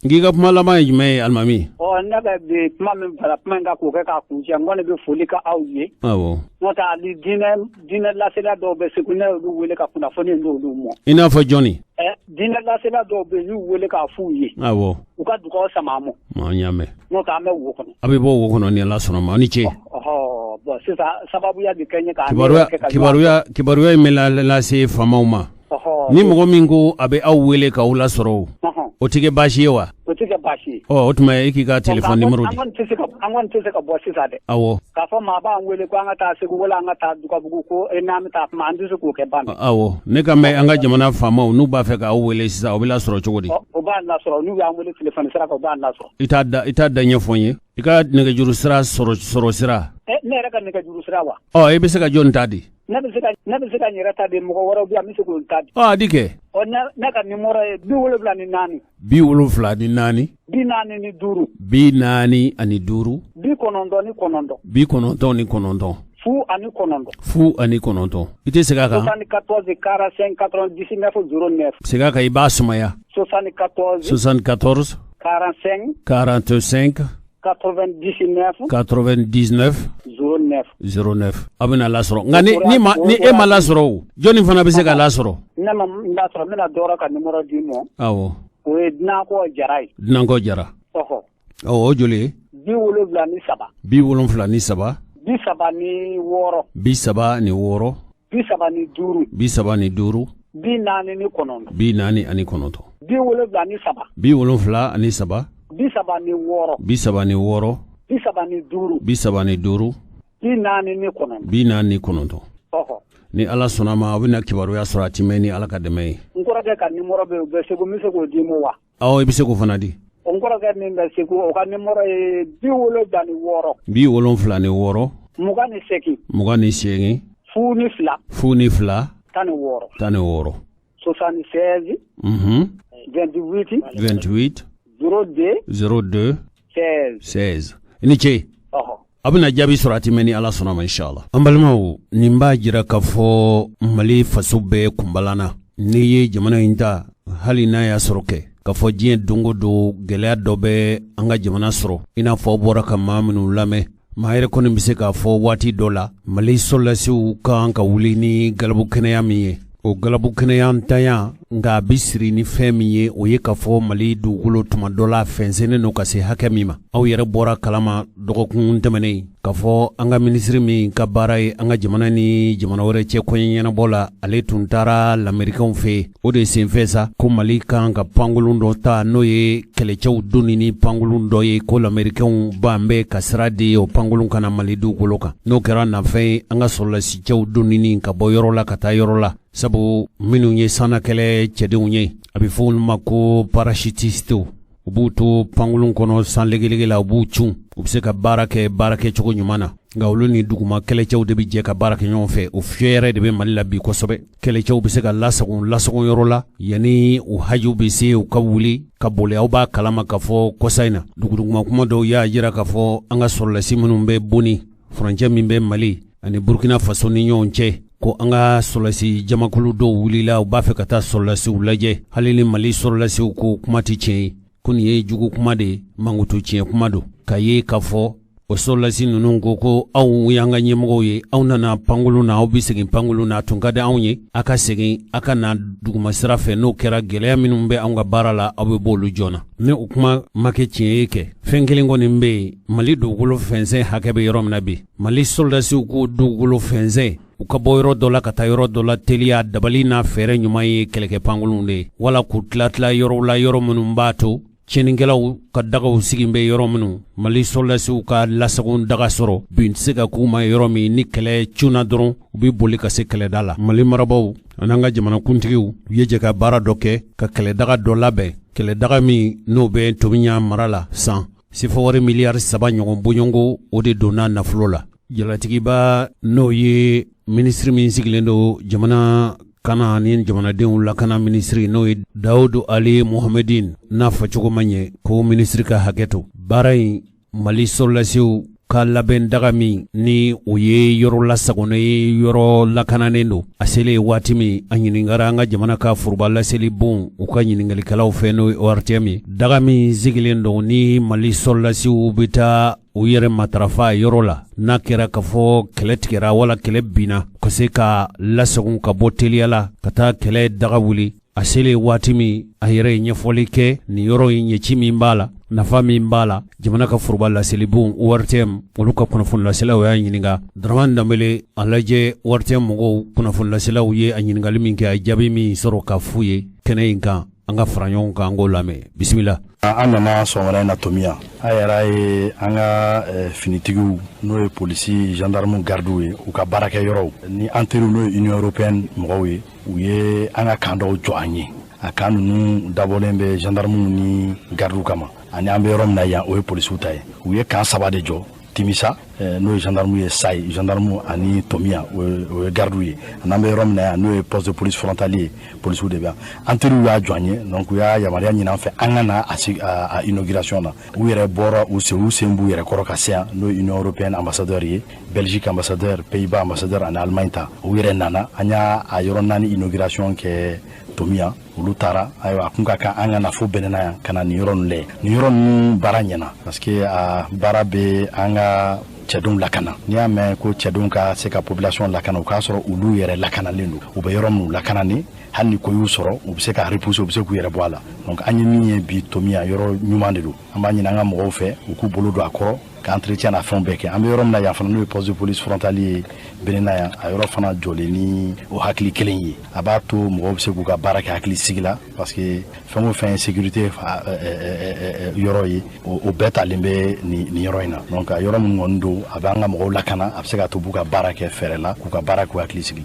[SPEAKER 1] ngiga kuma lama jime almami
[SPEAKER 6] naga be kuma min fara kuma nga ko ka kunje ngone be foli ka awye
[SPEAKER 1] awo
[SPEAKER 6] nota ali dina la sela do be sekune du wele ka kuna foni ndo du mo
[SPEAKER 1] ina fa Johnny
[SPEAKER 6] dina la sela do be yu wele ka fuye
[SPEAKER 1] awo
[SPEAKER 6] uka du ko sama mo
[SPEAKER 1] ma nyame
[SPEAKER 6] nota me wo kono
[SPEAKER 1] abi bo wo kono ni la sono ma ni che
[SPEAKER 6] bo sisa sababu ya dikenye ka
[SPEAKER 1] kibaru ya imela la se famauma ni mogo mingo abe aw wele ka wula soro o tige bashi yewa
[SPEAKER 6] o tige bashi
[SPEAKER 1] o tuma iki ka telephone numero di
[SPEAKER 6] angon tese ka bosi sade
[SPEAKER 1] awo
[SPEAKER 6] ka fa ma ba wele ko anga ta se ko wala anga ta duka bugu ko enam ta ma andu ko ke ban
[SPEAKER 1] awo ne ka me anga jamana fama nu ba fe ka wele sisa o bila soro chogodi
[SPEAKER 6] o ba na soro nu ya wele telephone sira ko ba na soro
[SPEAKER 1] ita da nyefonye ika nega juru sira soro sira
[SPEAKER 6] ne reka nega juru sira wa
[SPEAKER 1] e be se ka jon tadi
[SPEAKER 6] na be se ka nyira tadi mo woro bi amisi ko tadi
[SPEAKER 1] dike
[SPEAKER 6] o na ka nimoro bi wolo bla ni nani
[SPEAKER 1] bi nani
[SPEAKER 6] ni duru
[SPEAKER 1] bi nani ani duru
[SPEAKER 6] bi konondo ni konondo
[SPEAKER 1] fu ani konondo ite sega ka
[SPEAKER 6] 74 45 99 09
[SPEAKER 1] sega ka iba sumaya
[SPEAKER 6] 74 45 99 09
[SPEAKER 1] abina lasoro ngani ni e ma lasoro joni fana be se ka lasoro
[SPEAKER 6] na ma lasoro mena dora ka numero di mo
[SPEAKER 1] awo
[SPEAKER 6] o dina ko jara
[SPEAKER 1] o joli
[SPEAKER 6] bi wolo bla ni saba
[SPEAKER 1] bi saba
[SPEAKER 6] ni woro
[SPEAKER 1] bi saba ni duru
[SPEAKER 6] bi nani ni konondo
[SPEAKER 1] bi nani ani konondo
[SPEAKER 6] bi wolo bla ni saba
[SPEAKER 1] bi ni woro
[SPEAKER 6] bi saba ni duru bi nani ni konondo
[SPEAKER 1] ni ala sonama abina kibaru ya surati meni ala kademe
[SPEAKER 6] ngora ka numero be sego mi sego di mo wa
[SPEAKER 1] ibi sego fanadi
[SPEAKER 6] ngora ga ni be sego o ka numero bi wolo bla ni woro mugani seki funi fla tani woro 76 28 02 16 ini che
[SPEAKER 1] abina jaabi surati meni ala sonama inshallah. Ambalimaw nin b'a jira k'a fɔ Mali faso bɛɛ kunbalana n'i ye jamana in ta hali n'a y'a sɔrɔ kɛ k'a fɔ diɲɛ dongo don gɛlɛya dɔ bɛ an ka jamana sɔrɔ i n'a fɔ bɔra ka maa minnu lamɛn maa yɛrɛ kɔni bɛ se k'a fɔ waati dɔ la Mali sɔrɔlasiw kan ka wuli ni galabu kɛnɛya min ye o galabu kɛnɛya ntanya nka a bi siri ni fɛn min ye o ye k'a fɔ Mali dugukolo tuma dɔ la fɛnsɛnnen no ka se hakɛ min ma aw yɛrɛ bɔra kalama dɔgɔkun tɛmɛnen k'a fɔ an ka minisiri min ka baara ye an ka jamana ni jamana wɛrɛ cɛ kɔɲɛ ɲɛnabɔ la ale tun taara lamɛrikɛnw fɛ o de senfɛ sa ko Mali kan ka pankolon dɔ ta n'o ye kɛlɛcɛw donni ni pankolon dɔ ye ko lamɛrikɛnw b'an bɛɛ ka sira di o pankolon kana Mali dugukolo kan n'o kɛra nafɛn ye an ka sɔrɔlasicɛw donni ka bɔ yɔrɔ la ka taa yɔrɔ la sabu minnu ye sanakɛlɛ cɛdenw ye a bɛ fɔ olu ma ko parachutistew u b'u to pankolon kɔnɔ san legelege la u b'u cun u bɛ se ka baara kɛ cogo ɲuman na nka olu ni duguma kɛlɛcɛw de bɛ jɛ ka baara kɛ ɲɔgɔn fɛ o fiyɛrɛ de bɛ Mali la bi kosɛbɛ kɛlɛcɛw bɛ se ka lasagon yɔrɔ la yanni u hajiw bɛ se u ka wuli ka boli aw b'a kalama k'a fɔ kɔsa in na duguduguma kuma dɔw y'a jira k'a fɔ an ka sɔrɔlasi minnu bɛ Boni furancɛ min bɛ Mali ani Burkina Faso ni ɲɔgɔn cɛ ko an ka sɔrɔlasi jamakulu dɔw wulila u b'a fɛ ka taa sɔrɔlasiw lajɛ hali ni Mali sɔrɔlasiw ko kuma tɛ tiɲɛ ye ko nin ye jugu kuma de ye mankutu tiɲɛ kuma don k'a ye k'a fɔ o sɔrɔlasi ninnu ko aw y'an ka ɲɛmɔgɔw ye aw nana pankolon na aw bɛ segin pankolon na a tun ka di anw ye a ka segin a ka na duguma sira fɛ n'o kɛra gɛlɛya minnu bɛ anw ka baara la aw bɛ bɔ olu joona ni o kuma ma kɛ tiɲɛ ye kɛ fɛn kelen kɔni bɛ yen Mali dugukolo fɛnsɛn hakɛ bɛ yɔrɔ min na bi Mali sɔrɔlasiw ko dugukolo fɛnsɛn u ka bɔ yɔrɔ dɔ la ka taa yɔrɔ dɔ la teliya dabali n'a fɛɛrɛ ɲuman ye kɛlɛkɛ pankolon de ye wala k'u tila yɔrɔw la yɔrɔ minnu b'a to tiɲɛnikɛlaw ka dagaw sigin bɛ yɔrɔ minnu Mali sɔrɔlasiw ka lasagon daga sɔrɔ bin tɛ se ka k'u ma yɔrɔ min ni kɛlɛ cunna dɔrɔn u bɛ boli ka se kɛlɛda la Mali marabaw an'an ka jamanakuntigiw u ye jɛ ka baara dɔ kɛ ka kɛlɛdaga dɔ labɛn kɛlɛdaga min n'o bɛ Tomiɲa mara la san sifɔwari miliyari 3 ɲɔgɔn bɔɲɔngo o de donna nafolo la jalatigiba n'o ye minisiri min sigilen don jamana kana ni jamanadenw lakana minisiri n'o ye Dawudu Ali Mohamedin n'a fɔcogo ma ɲɛ ko minisiri ka hakɛ to baara in Mali sɔrɔlasiw ka labɛn daga min ni o ye yɔrɔ lasagona ye yɔrɔ lakananen don a selen waati min a ɲiningara an ka jamana ka foroba laseli bon u ka ɲiningalikɛlaw fɛ n'o ye ORTM ye daga min sigilen don ni Mali sɔrɔlasiw bɛ taa u yɛrɛ matarafa yɔrɔ la n'a kɛra k'a fɔ kɛlɛ tigɛra wala kɛlɛ binna ka se ka lasagon ka bɔ teliya la ka taa kɛlɛ daga wuli a selen waati min a yɛrɛ ye ɲɛfɔli kɛ nin yɔrɔ in ɲɛci min b'a la nafa min b'a la jamana ka foroba laseli bon ORTM olu ka kunnafoni laselaw y'a ɲininka Dramane Danbele a lajɛ ORTM mɔgɔw kunnafoni laselaw ye a ɲininkali min kɛ a jaabi min sɔrɔ ka f'u ye kɛnɛ in kan an ka fara ɲɔgɔn kan an k'o lamɛn bisimila.
[SPEAKER 7] An nana sɔgɔmada in na Tomiya a yɛrɛ ye an ka finitigiw n'o ye polisi gendarme gardiw ye u ka baarakɛ yɔrɔw ni an teriw n'o ye Union Européenne mɔgɔw ye u ye an ka kan dɔw jɔ an ye a kan ninnu dabɔlen bɛ gendarmew ni gardiw kama ani an bɛ yɔrɔ min na yan o ye polisiw ta ye u ye kan 3 de jɔ Timisa n'o ye gendarme ye Sayi gendarme ani Tomiya o ye gardiw ye n'an bɛ yɔrɔ min na yan n'o ye poste de police frontalier polisiw de bɛ yan an teriw y'a jɔ an ye donc u y'a yamaruya ɲini an fɛ an ka na a inauguration na u yɛrɛ bɔra u sen b'u yɛrɛ kɔrɔ ka se yan n'o ye Union Européenne ambassadeur ye Belgique ambassadeur Pays-Bas ambassadeur ani Allemagne ta u yɛrɛ nana an y'a a yɔrɔ 4 inauguration kɛ Tomiya olu taara ayiwa a kun ka kan an ka na fo Bɛnɛna yan ka na nin yɔrɔ ninnu lajɛ nin yɔrɔ ninnu baara ɲɛna parce que a baara bɛ an ka cɛdenw lakana n'i y'a mɛn ko cɛdenw ka se ka population lakana o k'a sɔrɔ olu yɛrɛ lakanalen don u bɛ yɔrɔ minnu lakanani hali ni ko y'u sɔrɔ u bɛ se ka repousser u bɛ se k'u yɛrɛ bɔ a la donc an ye min ye bi Tomiya yɔrɔ ɲuman de don an b'a ɲini an ka mɔgɔw fɛ u k'u bolo don a kɔrɔ ka entretien na fɛnw bɛɛ kɛ an bɛ yɔrɔ min na yan fana n'o ye poste de police frontalier ye Bɛnɛna yan a yɔrɔ fana jɔlen ni o hakili kelen ye a b'a to mɔgɔw bɛ se k'u ka baara kɛ hakili sigi la parce que fɛn o fɛn ye sécurité yɔrɔ ye o bɛɛ talen bɛ nin yɔrɔ in na donc a yɔrɔ min kɔni don a bɛ an ka mɔgɔw lakana a bɛ se ka to b'u ka baara kɛ fɛɛrɛ la k'u ka baara k'u hakili sigi.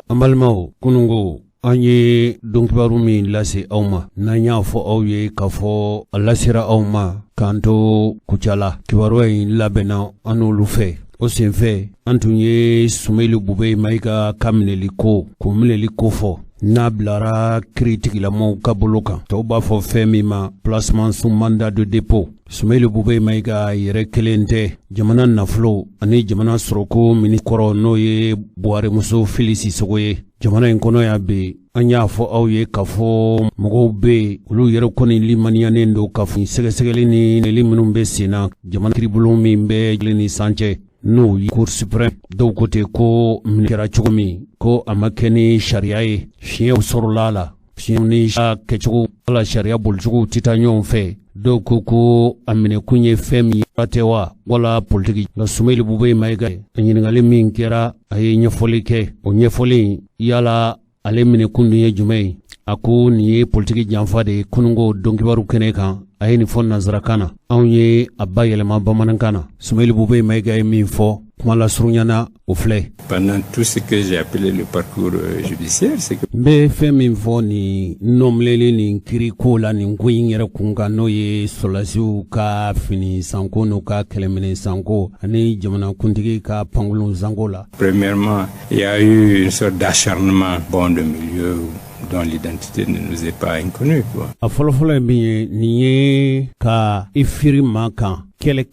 [SPEAKER 1] An balimaw kunungo an ye donkibaru min lase aw ma n'an y'a fɔ aw ye k'a fɔ a lasera aw ma k'an to Kucala kibaru in labɛnna an n'olu fɛ o senfɛ an tun ye Sumeli Bube Mayiga ka minɛli ko k'o minɛli ko fɔ n'a bilara kiritigilamɔgɔw ka bolo kan tɔw b'a fɔ fɛn min ma placement sous mandat de dépôt. Soumaïla Boubèye Maïga yɛrɛ kelen tɛ jamana nafolo ani jamana sɔrɔko minikɔrɔ n'o ye Buhari muso Félix Sissoco ye. Jamana in kɔnɔ y'a be an y'a fɔ aw ye k'a fɔ mɔgɔw be olu yɛrɛ kɔni limaniyanen don ka fɔ sɛgɛsɛgɛli ni neli minnu be senna jamana kiribolo min bɛ jeli ni sancɛ n'o ye Cour suprême. Dɔw ko ten ko minɛ kɛra cogo min ko a ma kɛ ni sariya ye fiɲɛw sɔrɔla la fiɲɛw ni kɛcogo wala sariya bolicogow tɛ taa ɲɔgɔn fɛ. Dɔw ko a minɛkun ye fɛn min ye tɛ wa wala politiki. Nka Soumaïla Boubèye Maïga a ɲininkali min kɛra a ye ɲɛfɔli kɛ o ɲɛfɔli yala ale minɛkun dun ye jumɛn ye a ko nin ye politiki janfa de ye kunungo dɔnkibaru kɛnɛ kan a ye nin fɔ nanzarakan na anw ye a ba yɛlɛma bamanankan na. Soumaïla Boubèye Maïga ye min fɔ kuma lasurunyana o filɛ.
[SPEAKER 8] Pendant tout ce que j'ai appelé le parcours judiciaire, c'est que
[SPEAKER 1] n bɛ fɛn min fɔ nin nɔmileli nin kiriko la nin ko in yɛrɛ kun kan n'o ye sɔrɔlasiw ka fini sanko n'u ka kɛlɛminɛ sanko ani jamanakuntigi ka pankolon sanko la.
[SPEAKER 8] Premièrement, il y a eu une sorte d'acharnement de milieu dont l'identité ne nous est pas inconnue, quoi.
[SPEAKER 1] A fɔlɔfɔlɔ ye min ye nin ye ka i firi maa kan kɛlɛ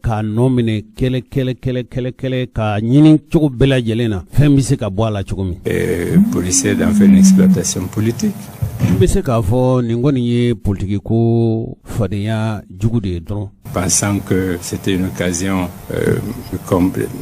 [SPEAKER 1] k'a nɔ minɛ kɛlɛ ka ɲini cogo bɛɛ lajɛlen na fɛn bɛ se ka bɔ a la cogo min.
[SPEAKER 8] Pour essayer d'en faire une exploitation politique.
[SPEAKER 1] N bɛ se k'a fɔ nin kɔni ye politiki ko fadenya jugu de ye dɔrɔn.
[SPEAKER 8] Pensant que c'était une occasion,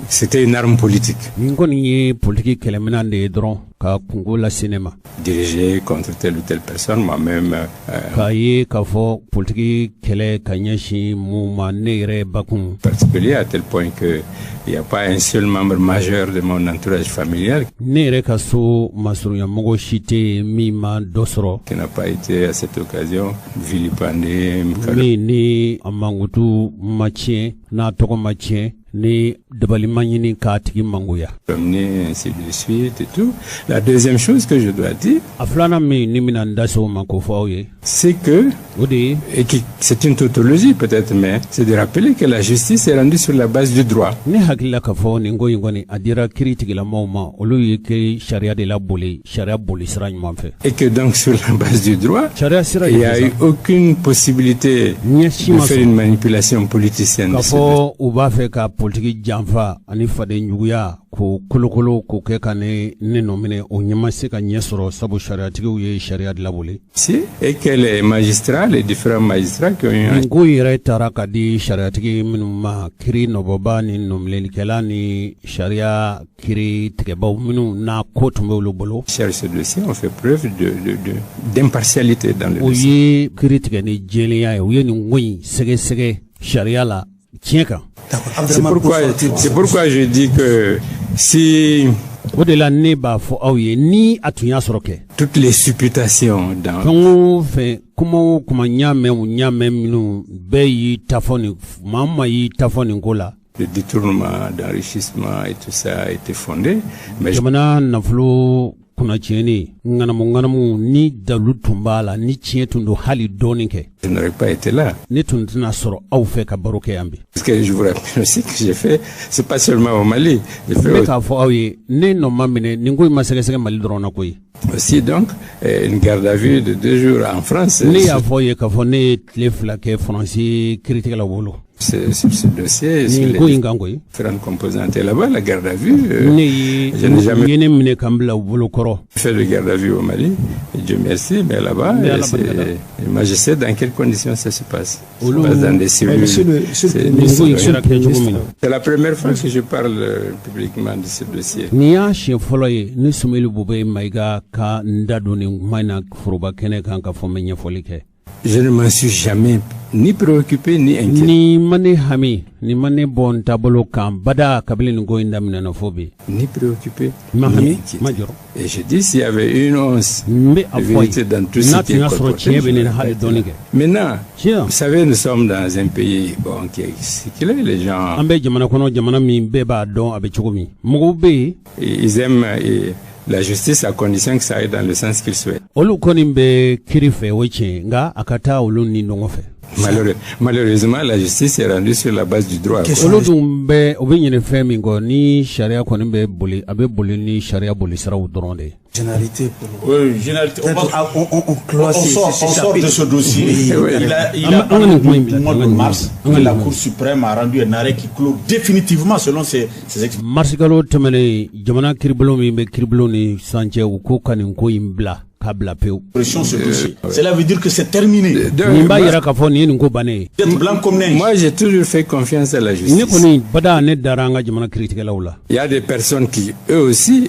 [SPEAKER 8] c'était une arme politique.
[SPEAKER 1] Nin kɔni ye politiki kɛlɛminan de ye dɔrɔn ka kungo lase ne ma.
[SPEAKER 8] Dirigé contre telle ou telle personne, moi-même.
[SPEAKER 1] K'a ye k'a fɔ politiki kɛlɛ ka ɲɛsin mun ma ne yɛrɛ bakun.
[SPEAKER 8] Particulier à tel point que il n'y a pas un seul membre majeur de mon entourage familial.
[SPEAKER 1] Ne yɛrɛ ka so masurunyamɔgɔ si tɛ min ma dɔ sɔrɔ.
[SPEAKER 8] Qui n'a pas été à cette occasion vilipendé.
[SPEAKER 1] Min ni a mankutu ma tiɲɛ n'a tɔgɔ ma tiɲɛ ni dabalima ɲini k'a tigi mangoya.
[SPEAKER 8] Ainsi de suite et tout. La deuxième chose que je dois dire,
[SPEAKER 1] a filanan min ni mina n da se o ma k'o fɔ aw ye,
[SPEAKER 8] c'est que,
[SPEAKER 1] o de ye,
[SPEAKER 8] et c'est une tautologie peut-être, mais c'est de rappeler que la justice est rendue sur la base du droit.
[SPEAKER 1] Ne hakilila k'a fɔ nin ko in kɔni a dira kiiri tigilamɔgɔw ma olu ye kɛ sariya de la boli sariya boli sira ɲuman fɛ.
[SPEAKER 8] Et que donc sur la base du droit,
[SPEAKER 1] sariya sira
[SPEAKER 8] il n'y a eu aucune possibilité de faire une manipulation politicienne.
[SPEAKER 1] K'a fɔ u b'a fɛ ka politiki janfa ani faden juguya ko kolokolo ko kɛ ka ne nɔminɛ o ɲɛma se ka ɲɛ sɔrɔ sabu sariyatigiw ye sariya de laboli.
[SPEAKER 8] Si, et que les magistrats, les différents magistrats qui ont eu
[SPEAKER 1] nin ko yɛrɛ taara ka di sariyatigi minnu ma kiri nɔbɔba ni nɔmilelikɛla ni sariya kiri tigɛbaw minnu n'a ko tun bɛ olu bolo.
[SPEAKER 8] Cherche ce dossier, on fait preuve d'impartialité dans le dossier.
[SPEAKER 1] O ye kiri tigɛ ni jɛlenya ye u ye nin ko in sɛgɛsɛgɛ sariya la tiɲɛ kan.
[SPEAKER 8] C'est pourquoi je dis que si
[SPEAKER 1] o de la ne b'a fɔ aw ye ni a tun y'a sɔrɔ kɛ
[SPEAKER 8] toutes les supputations dans
[SPEAKER 1] fɛn o fɛn kuma o kuma ɲamɛ minnu bɛɛ y'i ta fɔ nin maa ma y'i ta fɔ nin ko la.
[SPEAKER 8] Le détournement d'enrichissement et tout ça a été fondé, mais
[SPEAKER 1] jamana nafolo kuna tiɲɛni ŋanamu ni dalu tun b'a la ni tiɲɛ tun don hali dɔɔnin kɛ.
[SPEAKER 8] Je n'aurais pas été là.
[SPEAKER 1] Ne tun tɛna sɔrɔ aw fɛ ka baro kɛ yan bi.
[SPEAKER 8] Parce que je vous rappelle aussi que j'ai fait, c'est pas seulement au Mali.
[SPEAKER 1] J'ai fait k'a fɔ aw ye ne nɔ ma minɛ nin ko in ma sɛgɛsɛgɛ Mali dɔrɔn na koyi.
[SPEAKER 8] Aussi donc une garde à vue de 2 jours en France.
[SPEAKER 1] Ne y'a fɔ ye k'a fɔ ne ye tile 2 kɛ Faransi kiiritigɛlaw bolo.
[SPEAKER 8] Sur ce dossier, sur les différentes composantes. Et là-bas, la garde à vue, je n'ai jamais fait de garde à vue au Mali, et Dieu merci, mais là-bas, moi je sais dans quelles conditions ça se passe. Ça se passe dans des cellules. C'est la première fois que je parle publiquement de ce dossier. Je ne m'en suis jamais ni préoccupé ni inquiété.
[SPEAKER 1] Ni mane hami, ni mane bon tabolo kan bada kabili ngo indamina na fobi.
[SPEAKER 8] Ni préoccupé ni inquiété. Et je dis s'il y avait une once de vérité dans tout ce qui est colporté. Maintenant, vous savez, nous sommes dans un pays qui est séculé, les gens. Ils aiment la justice à condition que ça aille dans le sens qu'ils souhaitent. Malheureusement, la justice est rendue sur la base du droit.
[SPEAKER 9] Généralité pour nous. Oui, généralité. On sort de ce dossier. Il a au mois de mars que la Cour suprême a rendu un arrêt qui clôt définitivement selon ses Cela veut dire que c'est terminé.
[SPEAKER 8] Moi, j'ai toujours fait confiance à la justice. Il y a des personnes qui, eux aussi,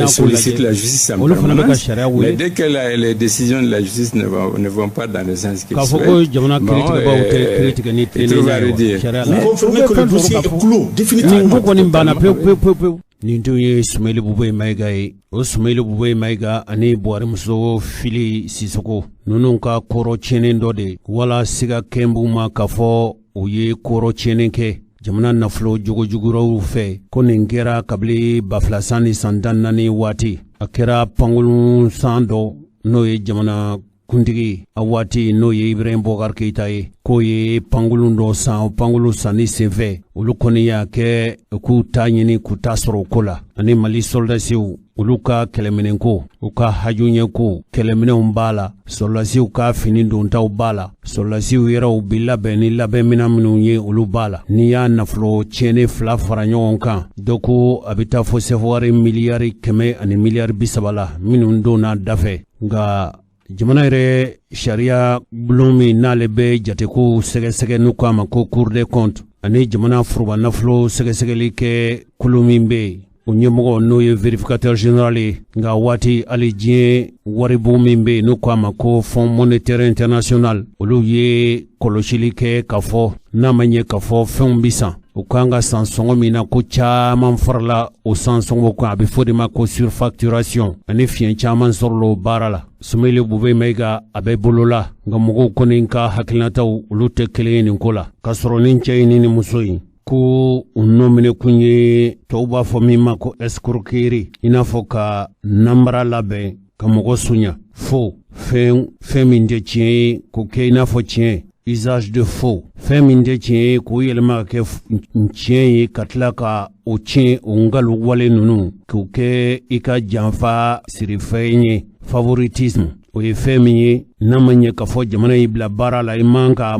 [SPEAKER 8] sollicitent la justice en permanence. Mais dès que les décisions de la justice ne vont pas dans le sens qu'ils souhaitent, ils trouvent à redire.
[SPEAKER 9] Vous confirmez que le dossier est clos, définitivement.
[SPEAKER 1] Nintuye Soumaïla Bouboué Maïga o Soumaïla Bouboué Maïga ani Bouhari muso Fili Sissoko nunun ka koro tiɲɛnen dɔ de wala siga kɛnbu ma k'a fɔ u ye koro tiɲɛnen kɛ jamana nafolo jugujuguraw fɛ ko nin kɛra kabili 2014 waati a kɛra pankolon san dɔ n'o ye jamana kuntigi a waati n'o ye Ibrahim Boubacar Keïta ye k'o ye pankolon dɔ san pankolon sanni senfɛ olu kɔni y'a kɛ k'u ta ɲini k'u ta sɔrɔ o ko la ani Mali soldasiw olu ka kɛlɛminɛnko u ka hajuɲɛko kɛlɛminɛnw b'a la soldasiw ka fini dontaw b'a la soldasiw yɛrɛw bi labɛn ni labɛnmina minnu ye olu b'a la n'i y'a nafolo tiɲɛnen 2 fara ɲɔgɔn kan dɔ ko a bɛ taa fɔ sɛfɔwari miliyari 100 ani miliyari 30 la minnu donna dafɛ nka jamana yɛrɛ sariya bulon min n'ale bɛ jateko sɛgɛsɛgɛ n'u k'a ma ko Cour des comptes ani jamana foroba nafolo sɛgɛsɛgɛli kɛ kulu min bɛ yen o ɲɛmɔgɔ n'o ye vérificateur général ye nka waati hali diɲɛ waribo min bɛ yen n'u k'a ma ko Fonds monétaire international olu ye kɔlɔsili kɛ k'a fɔ n'a ma ɲɛ k'a fɔ fɛnw bi san u kan ka san sɔngɔ min na ko caman farala o san sɔngɔ kan a bɛ fɔ de ma ko surfacturation ani fiɲɛ caman sɔrɔla o baara la Soumaïla Bouboué Maïga a bɛ bolola nka mɔgɔw kɔni ka hakilinataw olu tɛ kelen ye nin ko la k'a sɔrɔ nin cɛ in ni muso in ko u nomine kun ye tɔw b'a fɔ min ma ko escroquerie i n'a fɔ ka nanbara labɛn ka mɔgɔ suɲa fo fɛn min tɛ tiɲɛ ye k'o kɛ i n'a fɔ tiɲɛ usage de faux fɛn min tɛ tiɲɛ ye k'o yɛlɛma ka kɛ tiɲɛ ye ka tila ka o tiɲɛ o ngalon wale ninnu k'o kɛ i ka janfa sirifɛn ye favoritisme o ye fɛn min ye n'a ma ɲɛ k'a fɔ jamana y'i bila baara la i man ka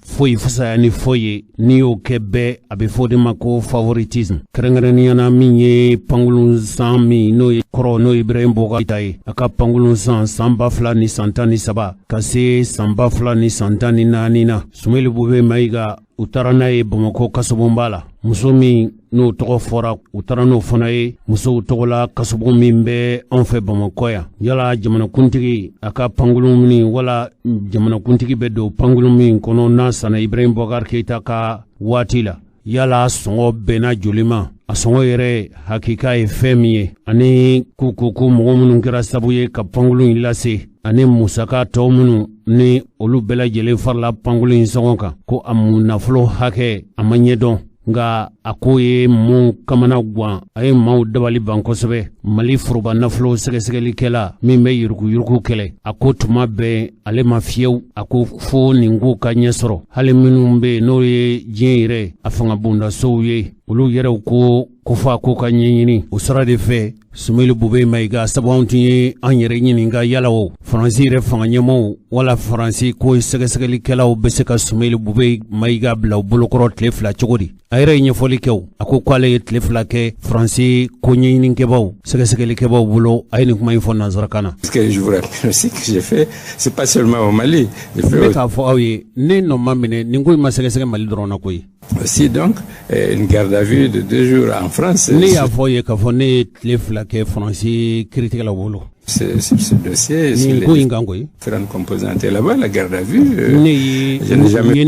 [SPEAKER 1] foyi fisaya ni foyi ye n'i y'o kɛ bɛɛ a bɛ fɔ de ma ko favoritisme kɛrɛnkɛrɛnnenya na min ye pankolon san min n'o ye kɔrɔ n'o ye Ibrahim Boubacar Keïta ye a ka pankolon san 2013 ka se san 2014 na Soumaïla Bouboué Maïga u taara n'a ye Bamakɔ kasobonba la muso min n'o tɔgɔ fɔra u taara n'o fana ye musow tɔgɔ la kasobo min bɛ anw fɛ Bamakɔ yan yala jamanakuntigi a ka pankolon min wala jamanakuntigi bɛ don pankolon min kɔnɔ n'a sanna Ibrahim Boubacar Keïta ka waati la yala sɔngɔ bɛnna joli ma a sɔngɔ yɛrɛ hakika ye fɛn min ye ani ko mɔgɔ minnu kɛra sabu ye ka pankolon in lase ani musaka tɔw minnu ni olu bɛɛ lajɛlen farala pankolon in sɔngɔ kan ko a mun nafolo hakɛ a ma ɲɛdɔn nka a ko ye mun kamana guwan a ye maaw dabali ban kosɛbɛ Mali foroba nafolo sɛgɛsɛgɛlikɛla min bɛ yuruguyurugu kɛlɛ a ko tuma bɛɛ ale ma fiyewu a ko fo nin ko ka ɲɛ sɔrɔ hali minnu bɛ n'o ye diɲɛ yɛrɛ a fanga bondasow ye olu yɛrɛw ko fɔ a ko ka ɲɛɲini o sira de fɛ Soumaïla Bouboué Maïga sabu anw tun ye an yɛrɛ ɲininka yala o Faransi yɛrɛ fanga ɲɛmɔgɔw wala Faransi ko sɛgɛsɛgɛlikɛlaw bɛ se ka Soumaïla Bouboué Maïga bila u bolokɔrɔ tile 2 cogo di a yɛrɛ ye ɲɛfɔli kɛ o a ko k'ale ye tile 2 kɛ Faransi ko ɲɛɲinikɛbaw sɛgɛsɛgɛlikɛbaw bolo a ye nin kuma in fɔ nansarakan na.
[SPEAKER 8] Ce que je vous rappelle aussi que j'ai fait c'est pas seulement au Mali.
[SPEAKER 1] Ne k'a fɔ aw ye ne nɔ ma minɛ nin ko in ma sɛgɛsɛgɛ Mali dɔrɔn na koyi.
[SPEAKER 8] Aussi donc une garde à vue de 2 jours en France.
[SPEAKER 1] Ne y'a fɔ ye k'a fɔ ne ye tile 2 kɛ Faransi kiiritigɛlaw bolo.
[SPEAKER 8] C'est ce dossier, sur les différentes composantes. Et là-bas, la garde à vue, je n'ai jamais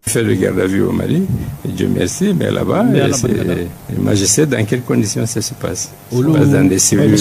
[SPEAKER 8] fait de garde à vue au Mali. Et Dieu merci, mais là-bas, moi je sais dans quelles conditions ça se passe. Ça se passe dans des civils.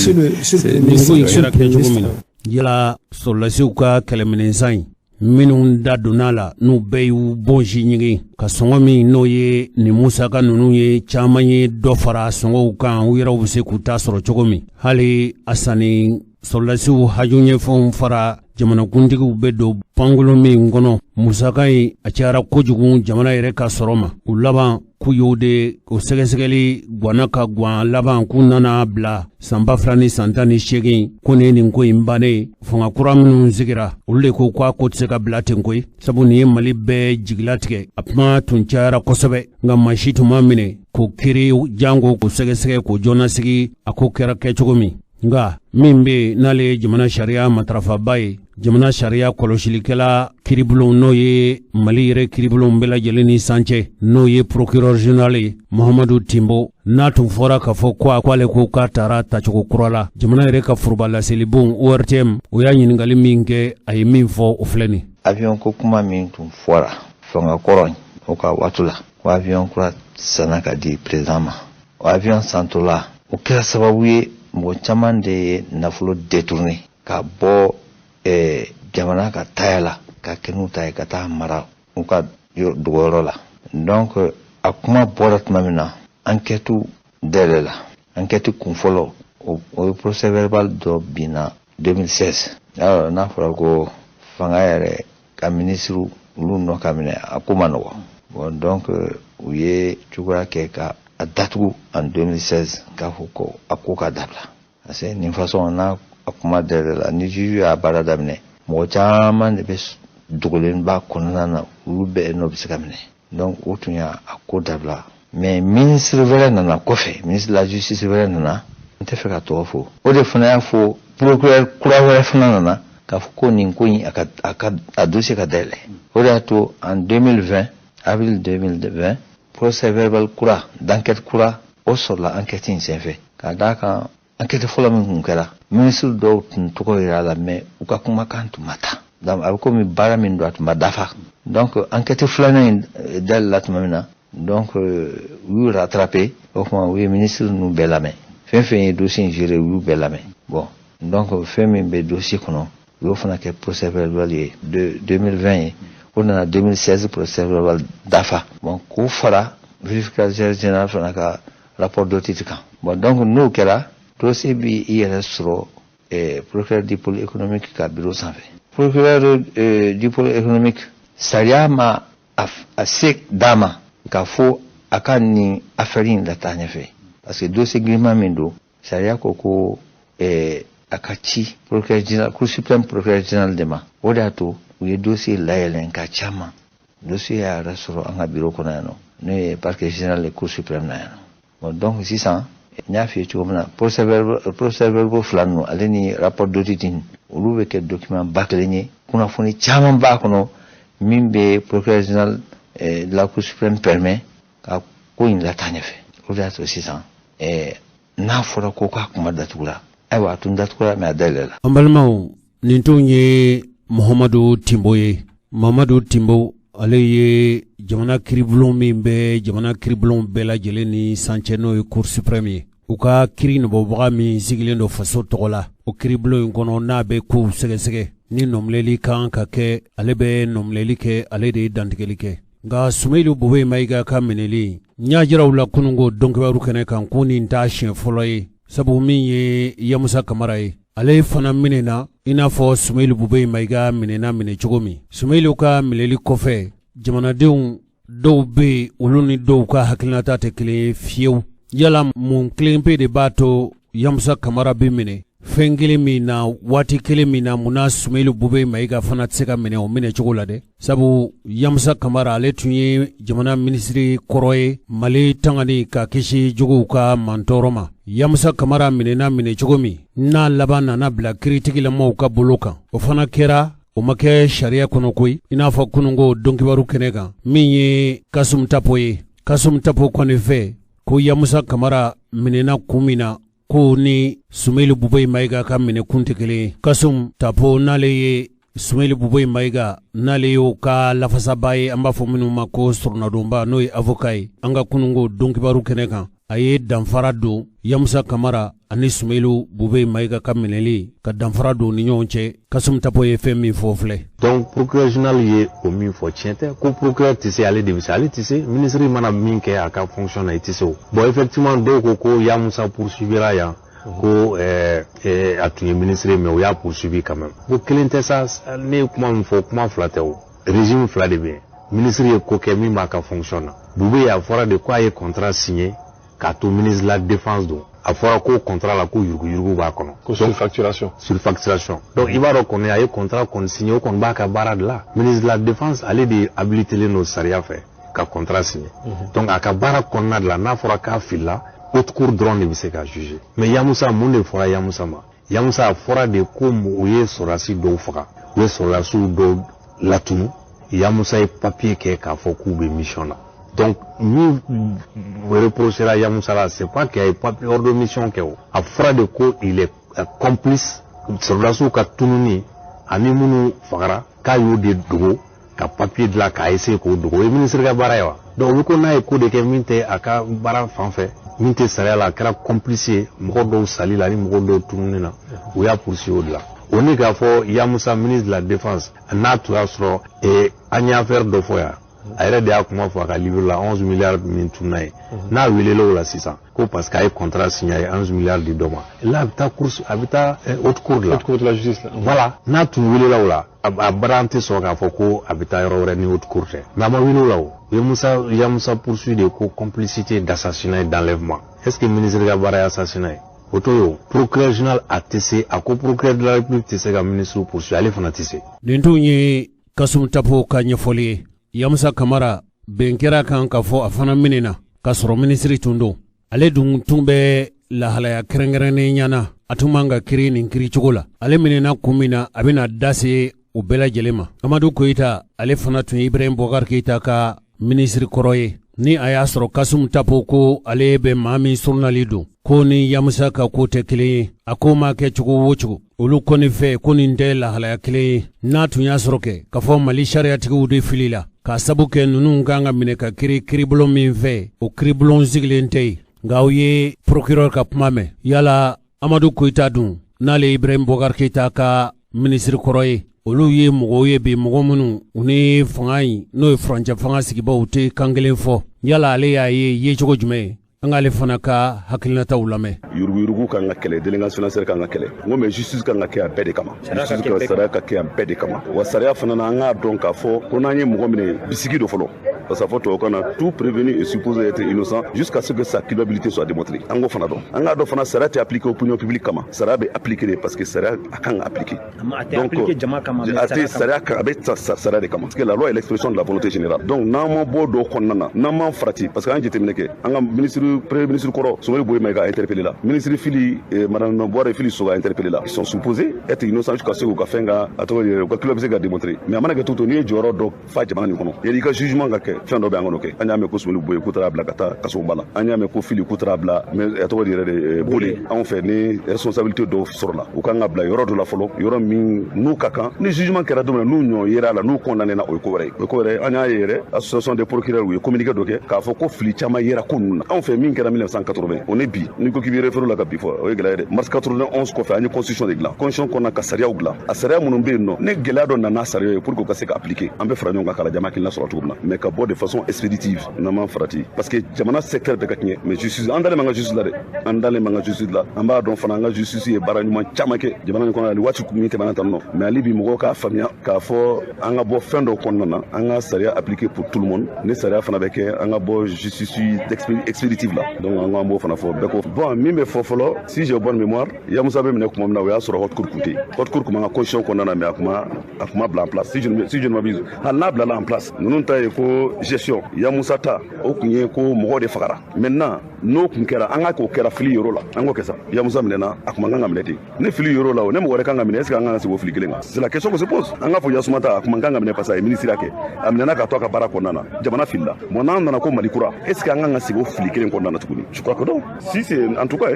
[SPEAKER 1] Minnu da donna la n'u bɛɛ y'u bonzi ɲini ka sɔngɔ min n'o ye nin musaka ninnu ye caman ye dɔ fara sɔngɔw kan u yɛrɛw bɛ se k'u ta sɔrɔ cogo min hali a sanni soldasiw hajunye fon fara jamana kuntigiw be do pangolo min ngono musakai a cara kojugu jamana yɛrɛ ka sɔrɔma u laban ku yode o sɛgɛsɛgɛli gwana ka gwan laban ku nana bila sanba 2018 ko ne nin ko in bane fanga kura minnu sigira olu de ko k'a ko tɛ se ka bila ten koyi sabu nin ye mali bɛɛ jigilatigɛ a kuma tun cayara kosɛbɛ nka masi tun ma minɛ ko kiri jango ko sɛgɛsɛgɛ ko jɔnnasigi a ko kɛra kɛcogo min nga min be n'ale jamana sariya matarafaba ye jamana sariya kɔlɔsilikɛla kiribulon n'o ye mali yɛrɛ kiribulon bɛɛ lajɛlen ni sancɛ n'o ye procureur général ye Mahamadu Timbo n'a tun fɔra k'a fɔ ko ale ko k'a taara tacogo kura la jamana yɛrɛ ka furuba laselibon ORTM o y'a ɲiningali min kɛ a ye min fɔ o filɛ nin
[SPEAKER 10] avion ko kuma min tun fɔra fanga kɔrɔ o ka waati la o avion kura sanna ka di président ma o avion santola o kɛra sababu ye mɔgɔ caman de ye nafolo détourné ka bɔ jamana ka taya la ka kɛnɛw ta ye ka taa mara u ka dogoyɔrɔ la donc a kuma bɔra tuma min na enquête dɛlɛ la enquête kunfɔlɔ o ye procès verbal dɔ binna 2016 alors n'a fɔra ko fanga yɛrɛ ka ministre olu nɔ ka minɛ a ko ma nɔgɔ bon donc u ye cogoya kɛ ka a datugu en 2016 k'a fɔ ko a ko ka dabila parce que nin façon n'a a kuma dɛlɛ la ni juge y'a baara daminɛ mɔgɔ caman de bɛ dogolen b'a kɔnɔna na olu bɛɛ n'o bɛ se ka minɛ donc o tun y'a ko dabila mais ministre wɛrɛ nana kɔfɛ ministre de la justice wɛrɛ nana n tɛ fɛ ka tɔgɔ fɔ o de fana y'a fɔ procureur kura wɛrɛ fana nana k'a fɔ ko nin ko in a dossier ka dayɛlɛ o de y'a to en 2020 avril 2020 procès verbal kura d'enquête kura o sɔrɔla enquête in senfɛ k'a d'a kan enquête fɔlɔ min kun kɛra ministre dɔw tun tɔgɔ yira la mais u ka kumakan tun ma ta donc a bɛ komi baara min don a tun ma dafa donc enquête filanan in dayɛlɛla tuma min na donc u y'u rattrapé o tuma u ye ministre ninnu bɛɛ lamɛn fɛn fɛn ye dossier in géré u y'u bɛɛ lamɛn bon donc fɛn min bɛ dossier kɔnɔ u y'o fana kɛ procès verbal ye 2020 ye o nana 2016 procès verbal dafa bon k'o fara vérificateur général fana ka rapport dɔ titi kan bon donc n'o kɛra dossier bi i yɛrɛ sɔrɔ procureur du pôle économique ka bureau sanfɛ procureur du pôle économique sariya ma a se d'a ma k'a fɔ a ka nin affaire in lataa ɲɛfɛ parce que dossier giriman min don sariya ko a ka ci procureur général cour suprême procureur général de ma o de y'a to u ye dossier layɛlɛn ka caman dossier y'a yɛrɛ sɔrɔ an ka bureau kɔnɔ yan nɔ n'o ye parquet général de cour suprême na yan nɔ bon donc sisan n y'a f'i ye cogo min na procès verbal fila ninnu ale ni rapport d'audit olu bɛ kɛ document ba kelen ye kunnafoni caman b'a kɔnɔ min bɛ procureur général de la cour suprême permet ka ko in lataa ɲɛfɛ o de y'a to sisan n'a fɔra ko k'a kuma datugura ayiwa a tun datugura mais a dayɛlɛ la.
[SPEAKER 1] an balimaw nin tun ye Mahamadu Timbo ye Mahamadu Timbo ale ye jamana kiribulon min bɛ jamana kiribulon bɛɛ lajɛlen ni sancɛ n'o ye cour suprême ye u ka kiri nɔbɔbaga min sigilen don faso tɔgɔ la o kiribulon in kɔnɔ n'a bɛ kow sɛgɛsɛgɛ ni nɔminɛli kan ka kɛ ale bɛ nɔminɛli kɛ ale de ye dantigɛli kɛ nka Sumailu Bobe Mayiga ka minɛli n y'a jira u la kununko dɔnkibaru kɛnɛ kan ko nin t'a siɲɛ fɔlɔ ye sabu min ye Yamusa Kamara ye ale fana minɛna i n'a fɔ Sumailu Bobe Mayiga minɛna minɛ cogo min Sumailu ka minɛli kɔfɛ jamanadenw dɔw bɛ olu ni dɔw ka hakilinata tɛ kelen ye fiyewu yala mun kelen pe de b'a to Yamusa Kamara bɛ minɛ fɛn kelen min na waati kelen min na munna Sumailu Bobe Mayiga fana tɛ se ka minɛ o minɛ cogo la dɛ sabu Yamusa Kamara ale tun ye jamana minisiri kɔrɔ ye Mali tangani ka kisi juguw ka mantɔɔrɔ ma Yamusa Kamara minɛna minɛ cogo min n'a laban nana bila kiritigilamaw ka bolo kan o fana kɛra o ma kɛ sariya kɔnɔ koyi i n'a fɔ kununko dɔnkibaru kɛnɛ kan min ye Kasum Tapo ye Kasum Tapo kɔni fɛ ko Yamusa Kamara minɛna kun min na ko ni Sumailu Bobe Mayiga ka minɛ kun tɛ kelen ye Kasum Tapo n'ale ye Sumailu Bobe Mayiga n'ale y'o ka lafasaba ye an b'a fɔ minnu ma ko sɔrɔnadonba n'o ye avocat ye an ka kununko dɔnkibaru kɛnɛ kan a ye danfara don Yamusa Kamara ani Sumailu Bobe Mayiga ka minɛli ka danfara don ni ɲɔgɔn cɛ Kasum Tapo ye fɛn min fɔ filɛ
[SPEAKER 11] donc procureur général ye o min fɔ tiɲɛ tɛ ko procureur tɛ se ale de bɛ se ale tɛ se ministre mana min kɛ a ka fonction na i tɛ se o bon effectivement dɔw ko Yamusa poursuivra yan ko a tun ye ministre mais o y'a poursuivi quand même ko kelen tɛ sa ne kuma min fɔ kuma fila tɛ o régime fila de bɛ ministre ye ko kɛ min b'a ka fonction na Boubé a fɔra de ko a ye contrat signé k'a to ministre de la défense don a fɔra ko contrat la ko yurugu b'a kɔnɔ
[SPEAKER 12] ko surfacturation
[SPEAKER 11] donc i b'a dɔn kɔni a ye contrat kɔni signé o kɔni b'a ka baara de la ministre de la défense ale de habilité len don sariya fɛ ka contrat signé donc a ka baara kɔnɔna de la n'a fɔra k'a filila haute cour dɔrɔn de bɛ se ka juger mais Yamusa mun de fɔra Yamusa ma Yamusa a fɔra de ko u ye sɔrɔdasi dɔw faga u ye sɔrɔdasiw dɔw latunu Yamusa ye papier kɛ k'a fɔ k'u bɛ mission na donc min reprochera Yamusa là c'est pas qu'il y a papier hors de mission kɛ o a fɔra de ko il est complice sɔrɔdasiw ka tununi ani minnu fagara k'a y'o de dogo ka papier dilan k'a essayer k'o dogo o ye ministre ka baara ye wa donc o bɛ ko n'a ye ko de kɛ min tɛ a ka baara fan fɛ min tɛ sariya la a kɛra complice ye mɔgɔ dɔw sali la ni mɔgɔ dɔw tununi na o y'a poursuivi o de la o ni k'a fɔ Yamusa ministre de la défense n'a tun y'a sɔrɔ an ye affaire dɔ fɔ yan a yɛrɛ de y'a kuma fɔ a ka livre la 11 milliards min tunna ye n'a welela o la sisan ko parce que a ye contrat signé a ye 11 milliards di dɔ ma là a bɛ taa haute cour de la justice la voilà n'a tun welela o la a baara tɛ sɔrɔ k'a fɔ ko a bɛ taa yɔrɔ wɛrɛ ni haute cour tɛ mais a ma wele o la o Yamusa poursuit de ko complicité d'assassinat et d'enlèvement est-ce que ministre ka baara ye assassinat ye o to yo procureur général a tɛ se a ko procureur de la république tɛ se ka ministre poursuit ale fana tɛ se
[SPEAKER 1] nin tun ye Kasum Tapo ka ɲɛfɔli ye Yamusa Kamara bɛn kɛra kan ka fɔ a fana minɛna ka sɔrɔ ministre tun don ale dun tun bɛ lahalaya kɛrɛnkɛrɛnnen ɲana a tun man ka kiri nin kiri cogo la ale minɛna kun min na a bɛna da se o bɛɛ lajɛlen ma Amadu Koyita ale fana tun ye Ibrahim Boubacar Keita ka ministre kɔrɔ ye ni a y'a sɔrɔ Kasum Tapo ko ale bɛ maa min surunali don ko ni Yamusa ka ko tɛ kelen ye a ko ma kɛ cogo o cogo olu kɔni fɛ ko nin tɛ lahalaya kelen ye n'a tun y'a sɔrɔ kɛ ka fɔ Mali sariyatigiw de fili la k'a sabu kɛ ninnu kan ka minɛ ka kiribulon min fɛ o kiribulon sigilen tɛ yen nka u ye procureur ka kuma mɛn yala Amadu Koyita dun n'ale Ibrahim Boubacar Keita ka ministre kɔrɔ ye olu ye mɔgɔw ye bi mɔgɔ minnu u ni fanga in n'o ye furancɛ fanga sigibaw tɛ kan kelen fɔ yala ale y'a ye cogo jumɛn ye an k'ale fana ka hakilinataw lamɛn
[SPEAKER 4] yurugu kan ka kɛlɛ délégation nationale kan ka kɛlɛ n ko mais justice kan ka kɛ a bɛɛ de kama sariya ka kɛ a bɛɛ de kama wa sariya fana na an k'a dɔn k'a fɔ ko n'an ye mɔgɔ minɛ bisigi do fɔlɔ parce que a fɔ tubabukan na tout prévenu est supposé être innocent jusqu'à ce que sa culpabilité soit démontrée an k'o fana dɔn an k'a dɔn fana sariya tɛ appliqué opinion publique kama sariya bɛ appliqué de parce que sariya a kan ka appliqué donc a tɛ sariya kan a bɛ ta sariya de kama parce que la loi est l'expression de la volonté générale donc n'an ma bɔ dɔ kɔnɔna na n'an m'an farati parce que an jateminɛ kɛ an ka premier ministre kɔrɔ Soumaïla Bouyemaïga a interpellé là ministre Fili madame Boire Fili Soga a interpellé là ils sont supposés être innocents jusqu'à ce que fɛn ka a tɔgɔ u ka culpabilité ka démontrer mais a mana kɛ cogo o cogo n'i ye jɔyɔrɔ dɔ fa jamana nin kɔnɔ yali i ka jugement ka kɛ fɛn dɔ bɛ an kɔnɔ kɛ an y'a mɛn ko Soumaïla Boye k'u taara bila ka taa kasoba la an y'a mɛn ko Fili k'u taara bila mais a tɔgɔ de yɛrɛ de Bole anw fɛ ni responsabilité dɔw sɔrɔ la u kan ka bila yɔrɔ dɔ la fɔlɔ yɔrɔ min n'u ka kan ni jugement kɛra don min na n'u ɲɔ yera la n'u condamné na o ye ko wɛrɛ ye o ye ko wɛrɛ an y'a ye yɛrɛ association des procureurs u ye communiqué dɔ kɛ k'a fɔ ko fili caman yera ko ninnu na anw fɛ min kɛra 1980 on est bi ni ko k'i bɛ référé la ka bi fɔ o ye gɛlɛya ye dɛ mars 91 kɔfɛ an ye constitution de dilan constitution kɔnɔna ka sariyaw dilan a sariya minnu bɛ yen nɔ ni gɛlɛya dɔ nana sariya ye pour que u ka se ka appliquer an bɛ fara ɲɔgɔn kan ka la jama hakilina sɔrɔ cogo min na mais ka bɔ de façon expéditive n'an m'an farati parce que jamana secteur bɛɛ ka tiɲɛ mais justice an dalen man ka justice la dɛ an dalen man ka justice la an b'a dɔn fana an ka justice ye baara ɲuman caman kɛ jamana nin kɔnɔ ni waati min tɛmɛna tan nɔ mais hali bi mɔgɔw k'a faamuya k'a fɔ an ka bɔ fɛn dɔw kɔnɔna na an ka sariya appliquer pour tout le monde ni sariya fana bɛ kɛ an ka bɔ justice expéditive la donc an k'an b'o fana fɔ bɛɛ ko bon min bɛ fɔ fɔlɔ si j'ai bonne mémoire Yamusa bɛ minɛ kuma min na o y'a sɔrɔ haute cour kun tɛ haute cour kun b'an ka constitution kɔnɔna na mais a kuma bila en place si je ne m'abuse hali n'a bilala en place ninnu ta ye ko gestion Yamusa ta o kun ye ko mɔgɔ de fagara maintenant n'o kun kɛra an ka k'o kɛra fili yɔrɔ la an k'o kɛ sa Yamusa minɛna a kun man kan ka minɛ ten ne fili yɔrɔ la o ne mɔgɔ wɛrɛ kan ka minɛ est ce que an kan ka sigi o fili kelen kan c'est la question qu'on se pose an k'a fɔ Yasumata a kun man kan ka minɛ parce que a ye ministre kɛ a minɛna ka to a ka baara kɔnɔna na jamana filila bon n'an nana ko Mali kura est ce que an kan ka sigi o fili kelen kɔnɔna na tuguni je crois que non si c'est en tout cas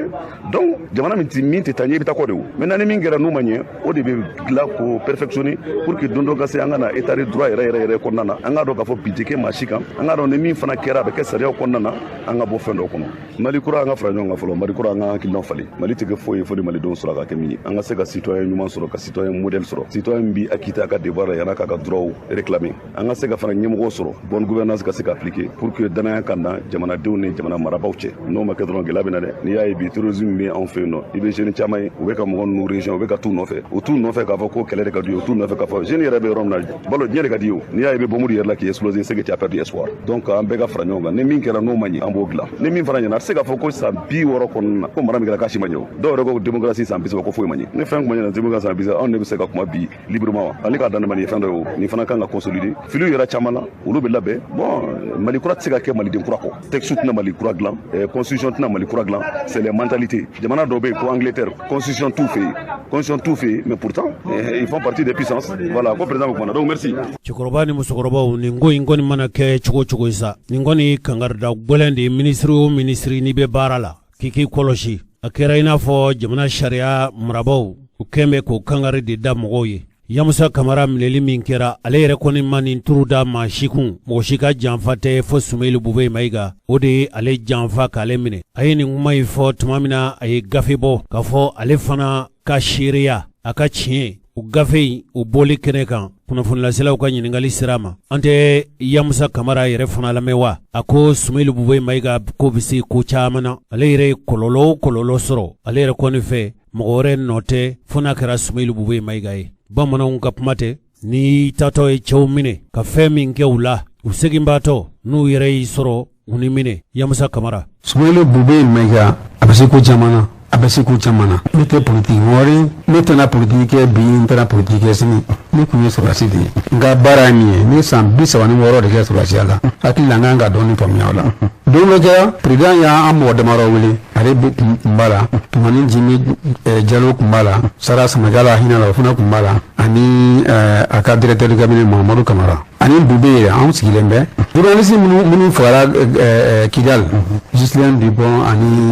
[SPEAKER 4] donc jamana min tɛ taa ɲɛ i bɛ taa kɔ de o maintenant ni min kɛra n'u ma ɲɛ o de bɛ dilan k'o perfectionner pour que don dɔ ka se an ka na état de droit yɛrɛ kɔnɔna na an k'a dɔn k'a fɔ bi tɛ kɛ maa maa si kan an ka dɔn ni min fana kɛra a bɛ kɛ sariyaw kɔnɔna na an ka bɔ fɛn dɔ kɔnɔ Mali kura an ka fara ɲɔgɔn kan fɔlɔ Mali kura an ka hakilinaw falen Mali tɛ kɛ foyi ye fo ni malidenw sɔrɔ ka kɛ min ye an ka se ka citoyen ɲuman sɔrɔ ka citoyen modèle sɔrɔ citoyen min bi acquitter a ka devoir la yan'a k'a ka droit réclamer an ka se ka fana ɲɛmɔgɔw sɔrɔ bonne gouvernance ka se ka appliquer pour que danaya ka na jamanadenw ni jamana marabaaw cɛ n'o ma kɛ dɔrɔn gɛlɛya bɛ na dɛ n'i y'a ye bi terrorisme bɛ anw fɛ yen nɔ i bɛ jeune caman ye u bɛ ka mɔgɔ ninnu région u bɛ ka t'u nɔfɛ u t'u nɔfɛ k'a fɔ ko kɛlɛ de ka d'u ye u t'u nɔfɛ k'a fɔ jeune yɛrɛ bɛ yɔrɔ min na balo diɲɛ de ka di ye o n'i y'a ye i bɛ bombe yɛrɛ la k'i exploser c'est que tu as perdu espoir donc an bɛɛ ka fara ɲɔgɔn kan ni min kɛra n'o ma ɲɛ an b'o dilan ni min fana ɲɛna a tɛ se k'a fɔ ko san 60 kɔnɔna na ko mara min kɛra k'a si ma ɲɛ o dɔw yɛrɛ ko démocratie san 30 ko foyi ma ɲɛ ni fɛn kuma ɲɛna démocratie san 30 anw ne bɛ se ka kuma bi librement wa ale k'a dan nin ye fɛn dɔ ye o nin fana kan ka consolider filiw yɛrɛ caman na olu bɛ labɛn bon Mali kura tɛ se ka kɛ maliden kura kɔ texte tɛna Mali kura dilan constitution tɛna Mali kura dilan c'est les mentalités jamana dɔw bɛ yen ko Angleterre constitution t'u fɛ yen mais pourtant ils font partie des puissances voilà ko président ko na donc merci
[SPEAKER 1] cɛkɔrɔba ni musokɔrɔbaw nin ko in kɔni mana kɛ cogo cogo sa nin kɔni kangarida gwɛlɛn de ministre o ministre ni bɛ baara la k'i kɔlɔsi a kɛra i n'a fɔ jamana sariya marabaw u kɛn bɛ k'o kangari de da mɔgɔw ye Yamusa Kamara minɛli min kɛra ale yɛrɛ kɔni ma nin turu da maa si kun mɔgɔ si ka janfa tɛ fo Sumailu Bube Mayiga o de ye ale janfa k'ale minɛ a ye nin kuma in fɔ tuma min na a ye gafe bɔ k'a fɔ ale fana ka seereya a ka tiɲɛ o gafe in o bɔli kɛnɛ kan kunnafonilaselaw ka ɲininkali sira ma an tɛ Yamusa Kamara yɛrɛ fana lamɛn wa a ko Sumailu Bube Mayiga ko bɛ se ko caman na ale yɛrɛ ye kɔlɔlɔ sɔrɔ ale yɛrɛ kɔni fɛ mɔgɔ wɛrɛ nɔ tɛ fo n'a kɛra Sumailu Bube Mayiga ye bamananw ka kuma tɛ ni tatɔ ye cɛw minɛ ka fɛn min kɛ u la u seginbaatɔ n'u yɛrɛ y'i sɔrɔ u ni minɛ Yamusa Kamara
[SPEAKER 12] Sumailu Bube Mayiga a bɛ se ko caman na a bɛ se ko caman na ne tɛ politiki wari ne tɛna politiki kɛ bi n tɛna politiki kɛ sini ne kun ye sɔrɔdasi de ye n ka baara ye min ye ne san 36 de kɛ sɔrɔdasiya la hakili la n kan ka dɔɔni faamuya o la don dɔ kɛra président y'an mɔgɔ damadɔ wele ale kun b'a la Tumani Jimi Jalo kun b'a la Sara Samajala hinɛ la o fana kun b'a la ani a ka directeur de cabinet Mamadou Kamara ani Bube yɛrɛ anw sigilen bɛ journaliste minnu fagara Kidal Ghislaine Dupont ani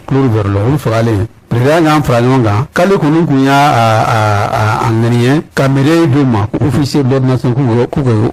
[SPEAKER 12] Claude Verlon olu fagalen président y'an fara ɲɔgɔn kan k'ale kɔni kun y'a ŋaniya ka médaille d'u ma officier d'ordre national k'u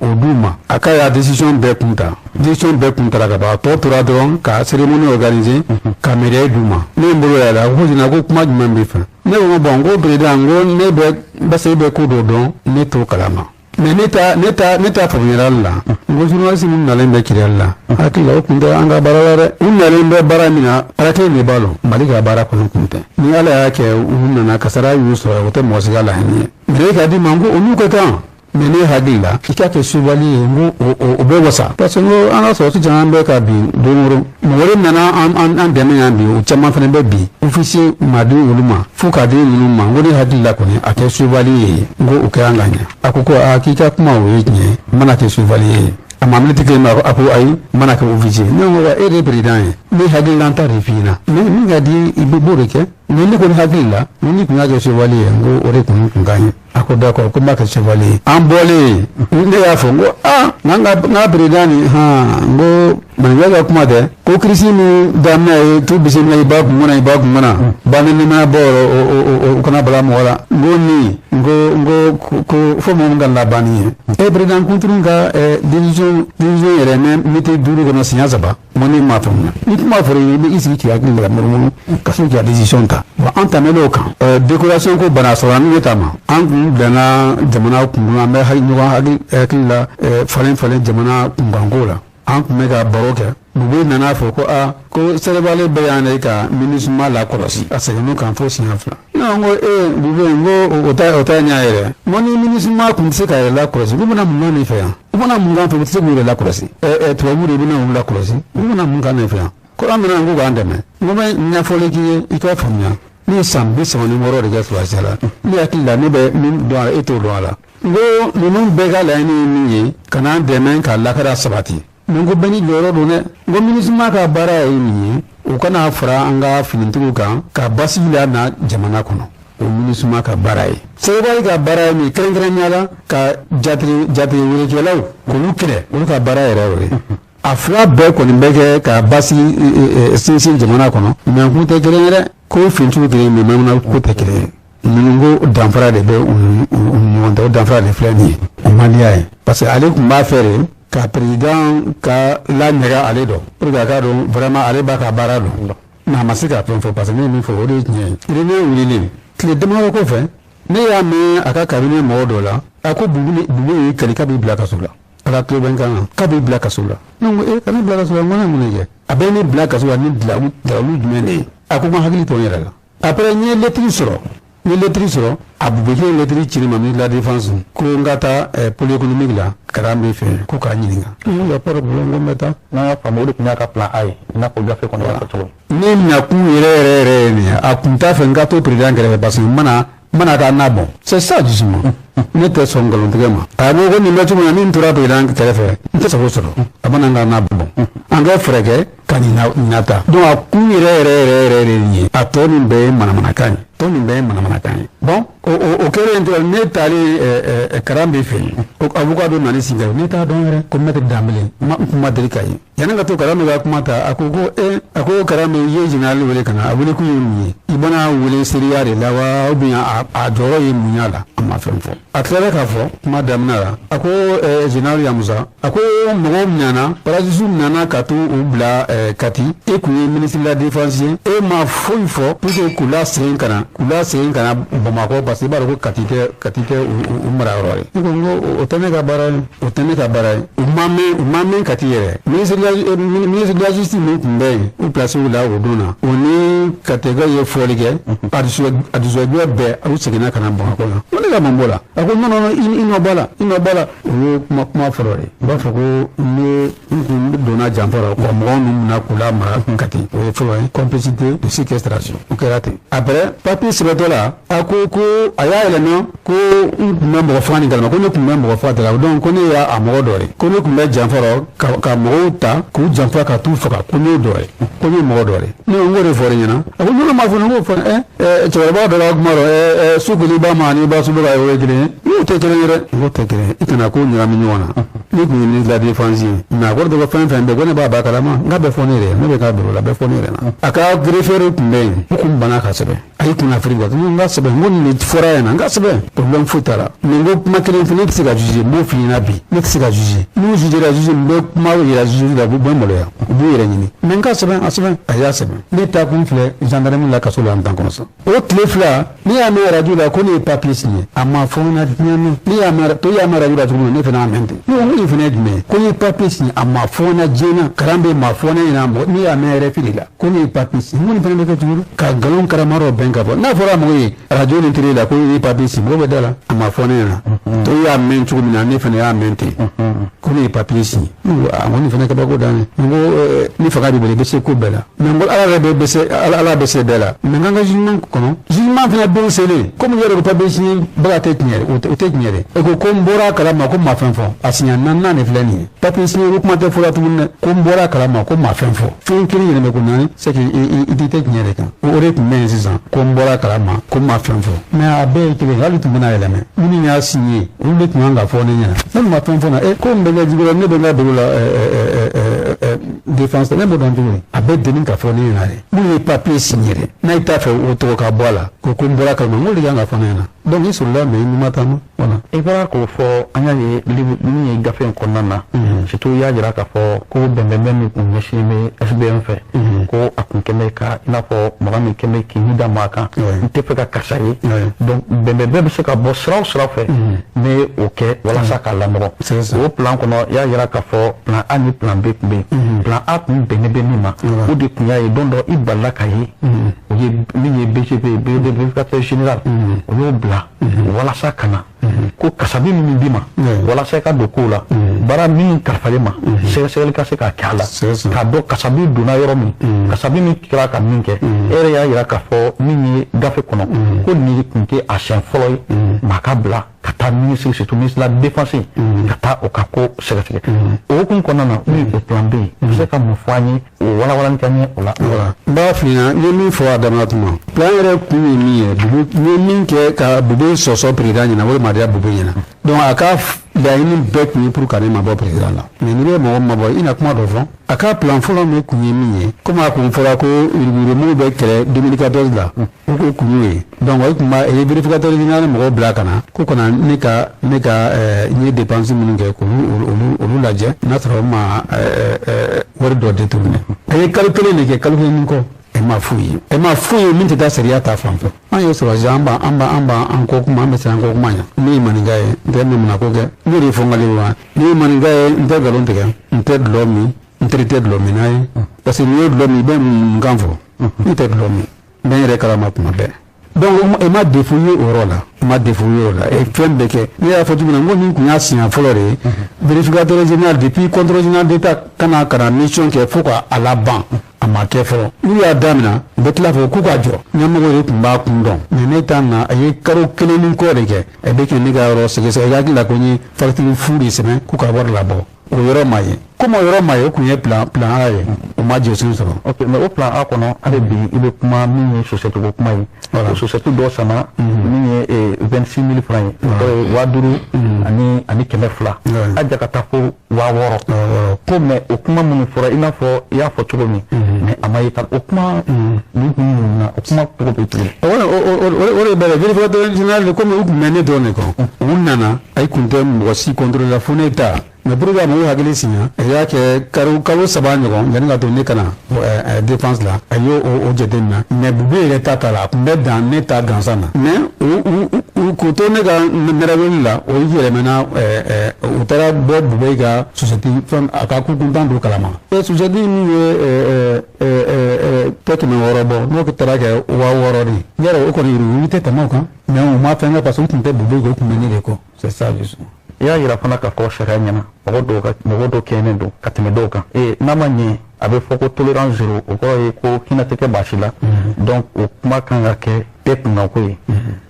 [SPEAKER 12] o d'u ma a ka y'a décision bɛɛ kun ta ka ban tɔ tora dɔrɔn ka cérémonie organiser ka médaille d'u ma ne ye n bolo yɛlɛ a ko jina ko kuma jumɛn b'i fɛ ne ko bon ko président ko ne bɛ ko dɔ dɔn ne t'o kalama mais ne ta faamuyala la n ko journaliste minnu nalen bɛ kiriyali la hakili la o kun tɛ an ka baara la dɛ u nalen bɛ baara min na ala kelen de b'a lɔ Mali ka baara kɔnɔ kun tɛ ni ala y'a kɛ u nana kasara y'u sɔrɔ o tɛ mɔgɔ si ka laɲini ye mais e ka di ma n ko olu ka kan mais ne hakili la i k'a kɛ suivali ye n ko o bɛ wasa parce que n ko an ka sɔrɔsi caman bɛ ka bin don o don mɔgɔ de nana an dɛmɛ yan bi o caman fana bɛ bi officier ma di olu ma fo k'a di ninnu ma n ko ne hakili la kɔni a kɛ suivali ye n ko o kɛ an ka ɲɛ a ko k'i ka kuma o ye tiɲɛ n mana kɛ suivali ye a ma miniti kelen ma a ko ayi n mana kɛ officier ne ko e de ye président ye ne hakili la n ta de f'i ɲɛna mais min ka di i b'o de kɛ mais ne kɔni hakili la ni kun y'a kɛ suivali ye n ko o de kun ka ɲi a ko d'accord ko n b'a kɛ suivali ye an bɔlen ne y'a fɔ n ko n ka président ni n ko maninka ka kuma tɛ ko kirisi min daminɛ ye tu bisimila i b'a kun kɔnɔ banenimaya bɔ o kana bala mɔgɔ la n ko fo mɔgɔ min ka labanni ye président kunturu ka division yɛrɛ mɛ miti 5 kɔnɔ siɲɛ 3 mo ni m'a faamuya ni kuma fɔra i bɛ i sigi k'i hakili la murumuru ka se k'i ka décision ta bon an tɛmɛnen o kan décoration ko bana sɔrɔ an ne ta ma an kun bilana jamana kunkan an bɛ ɲɔgɔn hakili la falen jamana kunkanko la an kun bɛ ka baro kɛ Bube nana fɔ ko ko sɛbɛnbali bɛ yan de ka MINUSMA lakɔlɔsi a seginn'o kan fo siɲɛ 2 ne ko Bube n ko o t'a ɲɛ yɛrɛ mo ni MINUSMA kun tɛ se ka yɛrɛ lakɔlɔsi u bɛna mun k'an fɛ yan u bɛna mun k'an fɛ u tɛ se k'u yɛrɛ lakɔlɔsi tubabu de bɛna u lakɔlɔsi u bɛna mun k'an fɛ yan ko an bɛna n ko k'an dɛmɛ n ko bɛ ɲɛfɔli k'i ye i k'a faamuya ne ye san 36 de kɛ sɔrɔdasiya la ne hakili la ne bɛ min dɔn a la e t'o dɔn a la n ko ninnu bɛɛ ka laɲini ye min ye ka n'an dɛmɛ ka lakara sabati mais n ko bɛɛ ni jɔyɔrɔ don dɛ n ko MINUSMA ka baara ye min ye o kana fara an ka finitigiw kan ka basigi la na jamana kɔnɔ o MINUSMA ka baara ye sɛbɛnbali ka baara ye min kɛrɛnkɛrɛnnenya la ka jatigi werekɛlaw k'olu kɛlɛ olu ka baara yɛrɛ o ye a fila bɛɛ kɔni bɛ kɛ ka basigi sinsin jamana kɔnɔ mais n kun tɛ kelen ye dɛ ko finitigiw kelen mais mamuna ko tɛ kelen ye ninnu ko danfara de bɛ u ɲɔgɔn tɛ o danfara de filɛ nin ye o man diya ye parce que ale kun b'a fɛ de ka président ka la ɲɛga ale dɔn pour que a ka dɔn vraiment ale b'a ka baara dɔn mais a ma se ka fɛn fɔ parce que ne ye min fɔ o de ye tiɲɛ ye Irénée wulilen tile damadɔ kɔfɛ ne y'a mɛn a ka cabinet mɔgɔ dɔ la a ko bubu ye kɛlɛ k'a b'i bila kaso la a ka tulo bɛ n kan na k'a b'i bila kaso la ne ko ka ne bila kaso la n ko ne mun de kɛ a bɛ ne bila kaso la ni dalalu jumɛn de ye a ko n ka hakili to n yɛrɛ la après n ye lettre sɔrɔ a bubekɛ ye lettre ci ma ministre de la défense ko n ka taa pôle économique la Karambe fɛ ko k'a ɲininka n ko pas de problème ko n bɛ taa
[SPEAKER 6] n'a y'a faamu o de tun y'a ka plan A ye i n'a fɔ gafe kɔnɔ y'a fɔ cogo
[SPEAKER 12] ne nakun yɛrɛ ye nin ye a tun t'a fɛ n ka to président kɛrɛfɛ parce que n mana taa n'a bɔ c'est ça justement ne tɛ sɔn nkalontigɛ ma a ko ko nin bɛ cogo min na ni n tora président kɛrɛfɛ n tɛ se k'o sɔrɔ a mana n ka n'a bɔ an ka fɛɛrɛ kɛ ka nin nata donc a kun yɛrɛ de ye a tɔ nin bɛɛ ye manamanakan ye bon o kɛlen tora ne taalen Karambe fɛ avocat dɔ nana sigi ne t'a dɔn yɛrɛ ko maître Dembélé n kuma deli ka ye yanni ka to Karambe ka kuma ta a ko Karambe i ye général wele ka na a wele kun ye mun ye i bɛna wele seereya de la wa ou bien a jɔyɔrɔ ye mun y'a la a ma fɛn fɔ a tilala k'a fɔ kuma daminɛ la a ko général Yamusa a ko mɔgɔw minɛna parasisu minɛna ka t'u bila Kati e kun ye ministre de la défense ye e ma foyi fɔ pour que k'u lasegin ka na Bamakɔ parce que i b'a dɔn ko Kati tɛ u marayɔrɔ ye ne ko n ko o tɛ ne ka baara ye u ma mɛn Kati yɛrɛ ministre de la justice min tun bɛ yen u place u la o don na o ni Katikɛ ye fɔli kɛ a dusujɛ bɛɛ u seginna ka na Bamakɔ la ko ne ka mun b'o la a ko non i nɔ b'a la o ye kuma fɔlɔ de i b'a fɔ ko n kun donna janfa la wa mɔgɔw ninnu minɛ k'u la mara Kati o ye fɔlɔ ye complicité de séquestration o kɛra ten après papier sɛbɛntɔ la a ko a y'a yɛlɛma ko n tun bɛ mɔgɔ faga nin kalama ko ne tun bɛ mɔgɔ faga de la donc ko ne y'a mɔgɔ dɔ ye ko ne tun bɛ janfa la ka mɔgɔw ta k'u janfa ka t'u faga ko ne ye dɔ ye ko ne ye mɔgɔ dɔ ye ne ko n k'o de fɔra ɲɛna a ko n'o ma fɔ ne k'o fɔ cɛkɔrɔba dɔ ka kuma dɔ sukuli ba ma ni ba suba ka o ye kelen ye n'o tɛ kelen ye dɛ n k'o tɛ kelen ye i kana ko ɲagami ɲɔgɔn na ne tun ye ministre de la défense ye mais a ko de ko fɛn bɛɛ ko ne b'a ba kalama n k'a bɛ fɔ ne yɛrɛ ne bɛ k'a bolo la bɛ fɔ ne yɛrɛ na a ka greffier tun bɛ yen u kun banna ka sɛbɛn a y'i kun afiri wa n ka sɛbɛn n ko nin de fɔra yan na n ka sɛbɛn problème foyi t'a la mais n ko kuma kelen fɛ ne tɛ se ka juger n b'o f'i ɲɛna bi ne tɛ se ka juger n'u jugera juge n bɛ kuma yira juge la u bɛ maloya u b'u yɛrɛ ɲini mais n ka sɛbɛn a y'a sɛbɛn ne taa kun filɛ gendarmerie la kaso la en temps comme ça o tile fila ne y'a mɛn radio la ko ne ye papier signé a ma fɔ n na diɲɛ na ne y'a mɛn radio la cogo min na ne fana y'a mɛn ten ne ko n ko nin fana ye jumɛn ye ko ne ye papier signé a ma fɔ n na diɲɛ na Karambe ma fɔ ne ɲɛna ne y'a mɛn RFI de la ko ne ye papier signé n ko nin fana bɛ kɛ cogo di ka nkalon karama dɔ bɛn ka fɔ n'a fɔra mɔgɔ ye radio ni télé la ko ne ye papier signé mɔgɔ bɛ da la a ma fɔ ne ɲɛna to y'a mɛn cogo min na ne fana y'a mɛn ten ko ne ye papier signé ne ko a ko nin fana kabako dan ye n ko ni fanga b'i bolo i bɛ se ko bɛɛ la mais n ko ala bɛ se bɛɛ la mais n ka jugement kɔnɔ jugement fana don selen komi n yɛrɛ ko papier signé baga tɛ tiɲɛ o tɛ tiɲɛ dɛ e ko n bɔra a kalama ko n ma fɛn fɔ a siɲɛ naaninan de filɛ nin ye papier signé ko kuma tɛ fɔ la tuguni dɛ ko n bɔra a kalama ko n ma fɛn fɔ fɛn kelen yɛlɛmɛ ko naani c'est que i tɛ tiɲɛ de kan o de tun bɛ yen sisan ko n bɔra a kalama ko n ma fɛn fɔ mais a bɛɛ ye kelen hali tun bɛna yɛlɛmɛ minnu y'a signé olu de tun kan ka fɔ ne ɲɛna ne tun ma fɛn fɔ na ko n bɛ kɛ jugu la ne bɛ n ka dugu la défense ne b'o dɔn cogo di a bɛ deni ka fɔ ne ɲɛna de minnu ye papier signé dɛ n'a y'i t'a fɛ o tɔgɔ ka bɔ a la ko n bɔra a kalama n k'o de kan ka fɔ ne ɲɛna donc i sɔrɔla mais i ma taa ma voilà.
[SPEAKER 6] I bɔra k'o fɔ an y'a ye min ye gafe in kɔnɔna na surtout i y'a jira k'a fɔ ko bɛnbɛnbɛn min kun ɲɛsinnen bɛ SBM fɛ ko a kun kɛmɛ ka i n'a fɔ mɔgɔ min kɛmɛ k'i ɲida maa kan n tɛ fɛ ka karisa ye donc bɛnbɛnbɛn bɛ se ka bɔ sira o sira fɛ ne o kɛ walasa k'a lamɔgɔ o plan kɔnɔ i y'a jira k'a fɔ plan A ni plan B tun bɛ yen plan A kun bɛnnen bɛ min ma o de tun y'a ye don dɔ i balila ka ye o ye min ye BGP vérificateur général o y'o bila walasa ka na ko kasabi min d'i ma walasa i ka don kow la baara min kalifalen ma sɛgɛsɛgɛli ka se k'a kɛ a la k'a dɔn kasabi donna yɔrɔ min kasabi min kɛra ka min kɛ e yɛrɛ y'a jira k'a fɔ min ye gafe kɔnɔ ko nin tun tɛ a siɲɛ fɔlɔ ye maa ka bila ka taa ministre surtout ministre de la défense ka taa o ka ko sɛgɛsɛgɛ o hukumu kɔnɔna na min ye o plan B ye i bɛ se ka mun fɔ an ye o walawalali kɛ an ye o la.
[SPEAKER 12] n b'a f'i ɲɛna n ye min fɔ a daminɛ tuma plan yɛrɛ kun ye min ye n ye min kɛ ka Bube sɔsɔ président ɲɛna o de ma diya Bube ɲɛna donc a ka laɲini bɛɛ tun ye pour k'ale mabɔ président la mais n'i bɛ mɔgɔ mabɔ i na kuma dɔ fɔ a ka plan fɔlɔ min kun ye min ye komi a kun fɔra ko yuruguyurugu bɛ kɛlɛ 2014 la o ko kun y'o ye donc o tun b'a ye vérificateur général mɔgɔw bila ka na ko kana ne ka n ye dépense minnu kɛ k'olu lajɛ n'a sɔrɔ o ma wari dɔ détourné a ye kalo kelen de kɛ kalo kelen kɔ e ma foyi ye min tɛ taa sariya ta fan fɛ an ye sɔrɔsi an b'an kɔ kuma an bɛ se an kɔ kuma ɲa ne ye maninka ye n tɛ nemuna ko kɛ n'o de ye fɔ n ka wa ne ye maninka ye n tɛ nkalon tigɛ n tɛ dulɔ min n tɛ dulɔ min n'a ye parce que n'i ye dulɔ min i bɛ mun kan fɔ n tɛ dulɔ min n bɛ n yɛrɛ kalama kuma bɛɛ donc e ma défouillé o yɔrɔ la e fɛn bɛɛ kɛ ne y'a fɔ cogo min na n ko nin kun y'a siɲɛ fɔlɔ de ye vérificateur général depuis contrôle général d'état kana mission kɛ fo k'a laban a ma kɛ fɔlɔ n'u y'a daminɛ u bɛ tila fɔ k'u ka jɔ ɲɛmɔgɔ de tun b'a kun dɔn mais ne t'a na a ye kalo kelen ni kɔ de kɛ a bɛ kɛ ne ka yɔrɔ sɛgɛsɛgɛ i hakili la ko n ye facture fu de sɛbɛn k'u ka wari labɔ o yɔrɔ ma ye comme o yɔrɔ ma ye o kun ye plan A ye o ma jɔsen sɔrɔ.
[SPEAKER 6] ok mais o plan A kɔnɔ hali bi i bɛ kuma min ye société ko kuma ye o société dɔ sama min ye 26 000 francs ye o ye 5000 ani 200 a ja ka taa fo 6000 ko mais o kuma minnu fɔra i n'a fɔ i y'a fɔ cogo min mais a ma ye o kuma nin kun na o kuma cogo bɛ cogo
[SPEAKER 12] o de bɛ vérificateur général de comme u kun bɛ ne dɔrɔn de kɔ u nana a kun tɛ mɔgɔ si contrôler la fo ne ta mais pour que mɔgɔw hakili siɲɛ a y'a kɛ kalo 3 ɲɔgɔn yanni ka to ne kana défense la a y'o jateminɛ mais Bube yɛrɛ ta t'a la a kun bɛ dan ne ta gansan na mais k'o to ne ka nɛrɛweli la o yɛlɛmɛna u taara bɔ Bube ka société fɛn a ka kuntan don kalama société min ye tɛ 600 bɔ n'o taara kɛ 6000 de yɛrɛ o kɔni yurugu tɛ tɛmɛ o kan mais u ma fɛn kɛ parce que u tun tɛ Bube kɛ o kun bɛ ne de kɔ c'est ça juste.
[SPEAKER 6] I y'a yira fana k'a fɔ sariya ɲɛna mɔgɔ dɔw kɛɲɛnen don ka tɛmɛ dɔw kan n'a ma ɲɛ a bɛ fɔ ko tolérance zéro o kɔrɔ ye ko hinɛ tɛ kɛ baasi la donc o kuma kan ka kɛ bɛɛ kunnako ye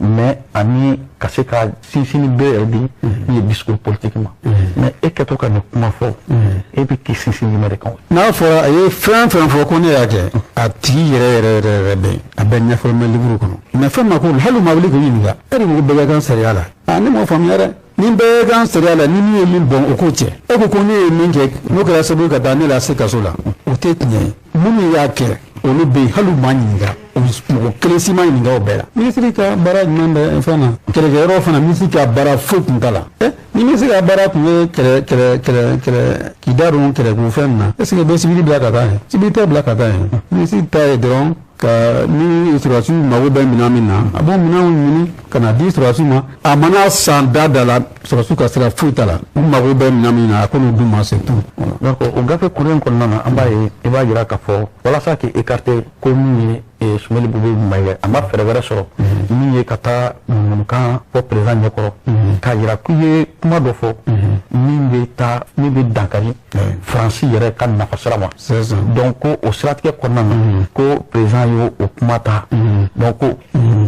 [SPEAKER 6] mais ani ka se ka sinsinni bɛɛ yɛrɛ di min ye discours politique ma mais e kɛtɔ ka nin kuma fɔ e bɛ k'i sinsin jumɛn de kan.
[SPEAKER 12] n'a fɔra a ye fɛn fɛn fɔ ko ne y'a kɛ a tigi yɛrɛ bɛ a bɛ ɲɛfɔ mɛ livre kɔnɔ mais fɛn ma ko hali u ma wuli k'o ɲininka e de ko bɛɛ ka kan sariya la ne m'o faamuya dɛ. ni bɛɛ kan sariya la ni min ye min bɔn o k'o cɛ e ko ne ye min kɛ n'o kɛra sababu ka taa ne la se kaso la o tɛ tiɲɛ ye minnu y'a kɛ olu bɛ yen hali u ma ɲininka mɔgɔ kelen si ma ɲininka o bɛɛ la minisiri ka baara jumɛn bɛ fɛn na kɛlɛkɛyɔrɔ fana minisiri ka baara foyi tun t'a la ni minisiri ka baara tun ye kɛlɛ k'i da don kɛlɛko fɛn na est ce que bɛ sibiri bila ka taa yen sibiri tɛ bila ka taa yen minisiri ta ye dɔrɔn ka ni sɔrɔdasiw mago bɛ minɛn min na a b'o minɛnw ɲini ka na di sɔrɔdasiw ma a mana san da la sɔrɔdasiw ka sira foyi t'a la u mago bɛ minɛn min na a k'olu d'u ma c'est tout.
[SPEAKER 6] donc o gafe kuru in kɔnɔna na an b'a ye i b'a jira k'a fɔ walasa k'i écarter ko min ye Sumani Bube Mayiga a ma fɛɛrɛ wɛrɛ sɔrɔ min ye ka taa ɲumankan fɔ président ɲɛkɔrɔ k'a jira k'u ye kuma dɔ fɔ min bɛ dankari Faransi yɛrɛ ka nafasira ma donc ko o siratigɛ kɔnɔna na ko président y'o kuma ta donc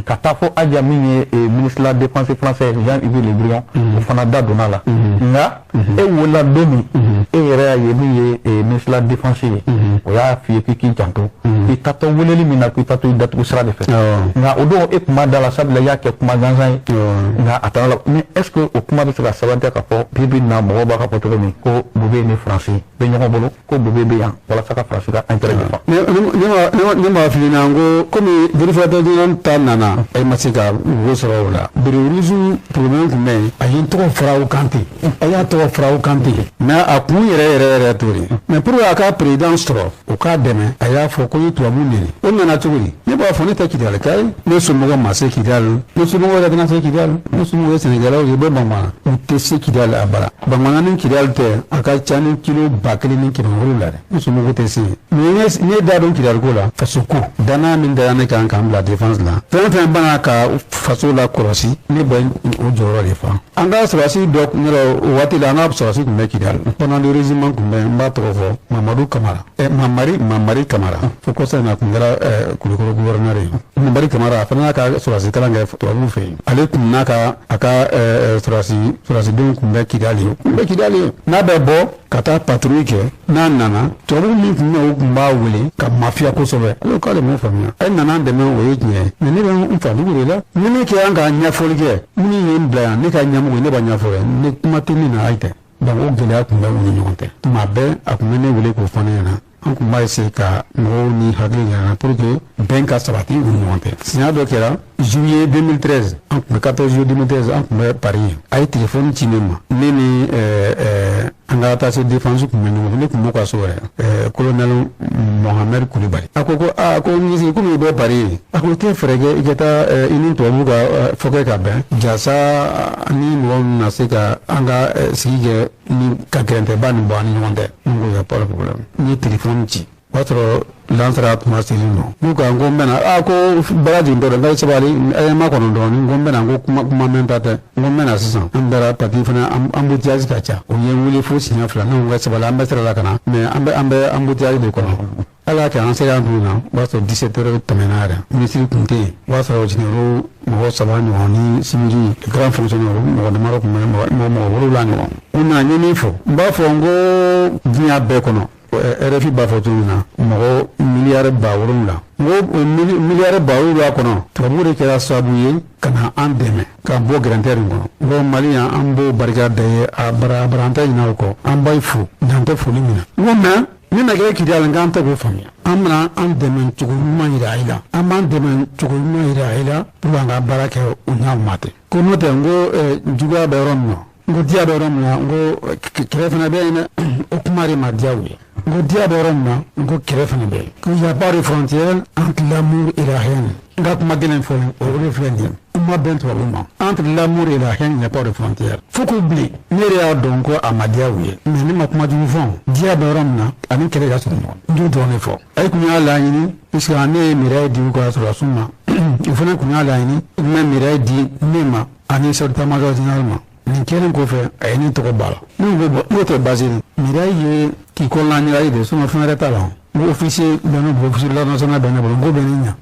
[SPEAKER 6] ka taa fɔ Aja min ye ministre de la défense français Jean-Yves Le Drian o fana da donna la nka e wolola don min e yɛrɛ y'a ye min ye ministre de la défense ye o y'a f'i ye k'i janto i tatɔ weleli min na k'i tatɔ i datugu sira de fɛ nka o don e kuma da la sabula i y'a kɛ kuma gansan ye nka a taara la mais est ce que o kuma bɛ se ka sabatiya ka fɔ bi na mɔgɔw b'a ka fɔ cogo min ko Bube ni Faransi bɛ ɲɔgɔn bolo ko Bube bɛ yan walasa ka Faransi ka intérêt défend.
[SPEAKER 12] ne m'a fili na n ko komi vérificateur général ta nana e ma se ka wo sɔrɔ o la Bereuruzu problème tun bɛ yen a ye n tɔgɔ fara o kan ten a y'a tɔgɔ fara o kan ten mais a kun yɛrɛ t'o de mais pour a ka président sɔrɔ o k'a dɛmɛ a y'a fɔ ko n ye tubabu neni o nana cogo di ne b'a fɔ ne tɛ Kidali ka ye ne somɔgɔ ma se Kidali ne somɔgɔ yɛrɛ tɛna se Kidali ne somɔgɔ ye Sɛnɛgalɛw ye bɛ Bamana u tɛ se Kidali a bara Bamana ni Kidali tɛ a ka ca ni kilo 1700 la dɛ ne somɔgɔ tɛ se mais ne da dɔn Kidali ko la faso ko danaya min da ne kan k'an bila défense la fɛn fɛn bana ka faso la kɔlɔsi ne bɛ o jɔyɔrɔ de fa an ka sɔrɔdasi dɔ tun yɛrɛ o waati la an ka sɔrɔdasi tun bɛ Kidali pendant le régiment tun bɛ n b'a tɔgɔ fɔ Mamadu Kamara Mamari Kamara fo kɔsa in na a tun kɛra Kulukɔrɔ gouverneur ye Mamari Kamara fana ka surasi kalan kɛ tubabu fɛ yen ale tun n'a ka a ka surasidenw tun bɛ Kidali n'a bɛ bɔ ka taa patrouille kɛ n'a nana tubabu min tun bɛ u tun b'a wele ka mafiya kosɛbɛ ale k'ale m'o faamuya e nana an dɛmɛ o ye tiɲɛ ye mais ne bɛ n fa dugu de la ni ne kɛ an ka ɲɛfɔli kɛ minnu ye n bila yan ne ka ɲɛmɔgɔ ne b'a ɲɛfɔ ye ne kuma tɛ ne na ayi tɛ donc o gɛlɛya tun bɛ u ni ɲɔgɔn tɛ tuma bɛɛ a tun bɛ ne wele k'o fɔ ne ɲɛna an tun b'a essayer ka mɔgɔw ni hakili yɛlɛma pour que bɛn ka sabati u ni ɲɔgɔn tɛ siɲɛ dɔ kɛra juillet 2013 an tun bɛ 14 juillet 2013 an tun bɛ Paris a ye téléphone ci ne ma ne ni an ka attaché défense tun bɛ ɲɔgɔn fɛ ne tun b'o ka so yɛrɛ colonel Mohamed Kulibali a ko ko ministre komi i bɛ Paris a ko i tɛ fɛɛrɛ kɛ i ka taa i ni tubabu ka fɔkɛ ka bɛn jasa ni mɔgɔ min na se ka an ka sigi kɛ ni ka gɛrɛntɛba nin bɔ an ni ɲɔgɔn tɛ n ko y a pas de problème n ye téléphone ci o y'a sɔrɔ lansara tuma selen don n'u ko n bɛna ko baraji dɔ n ka sabali ma kɔnɔ dɔɔnin n ko n bɛna n ko kuma mɛn ta tɛ n ko n bɛna sisan an bɛra pati fana embouteillage ka ca o ye n wele fo siɲɛ 2 ne ko n ka sabali an bɛ sira la ka na mais an bɛ embouteillage de kɔnɔ ala y'a kɛ an sera an dugu na o b'a sɔrɔ 17 heures tɛmɛna yɛrɛ ministre tun tɛ yen o b'a sɔrɔ généraux mɔgɔ 3 ɲɔgɔn ni civils grand fonctionnaire mɔgɔ damadɔ tun bɛ mɔgɔ 7 ɲɔgɔn o na n ye min fɔ n b'a fɔ n ko diɲɛ bɛɛ kɔnɔ RFI b'a fɔ cogo min na mɔgɔ miliyari 7,000 n ko miliyari 7,000 kɔnɔ tubabu de kɛra sababu ye ka na an dɛmɛ k'an bɔ gɛrɛntɛri in kɔnɔ n ko Mali yan an b'o barika da ye a bara an tɛ ɲinɛ o kɔ an b'a fo n'an tɛ foli min na n ko mais ni na kɛ Kidali nk'an tɛ k'o faamuya an bɛna an dɛmɛ cogo ɲuman yira i la an b'an dɛmɛ cogo ɲuman yira i la pour que an ka baara kɛ u ɲa ma ten ko n'o tɛ n ko juguya bɛ yɔrɔ min na n ko diya bɛ yɔrɔ min na n ko kɛlɛ fana bɛ yen dɛ o kuma de ma diya u ye n ko diya bɛ yɔrɔ min na n ko kɛlɛ fana bɛ yen ko y a pas de frontière entre l'amour et la haine n ka kuma gɛlɛn fɔ o de filɛ nin ye n ma bɛn tubabu ma entre l'amour et la haine y a pas de frontière fo k'u bilen ne yɛrɛ y'a dɔn ko a ma diya u ye mais ne ma kuma jugu fɔ diya bɛ yɔrɔ min na ani kɛlɛ ka sɔrɔ ɲɔgɔn n t'o dɔrɔn de fɔ a ye kun y'a laɲini puisque ne ye miiriya di u ka sɔrɔdasiw ma o fana kun y'a laɲini n bɛ miiriya di ne ma ani chef d'état-major général ma nin kɛlen kɔfɛ a ye ne tɔgɔ b'a la n'o tɛ basi ye miiriya ye k'i kɔnɔna ɲɛna de sinon fɛn wɛrɛ t'a la n ko officier bɛ ne bolo officier de la nationale bɛ ne bolo n ko bɛ ne ɲa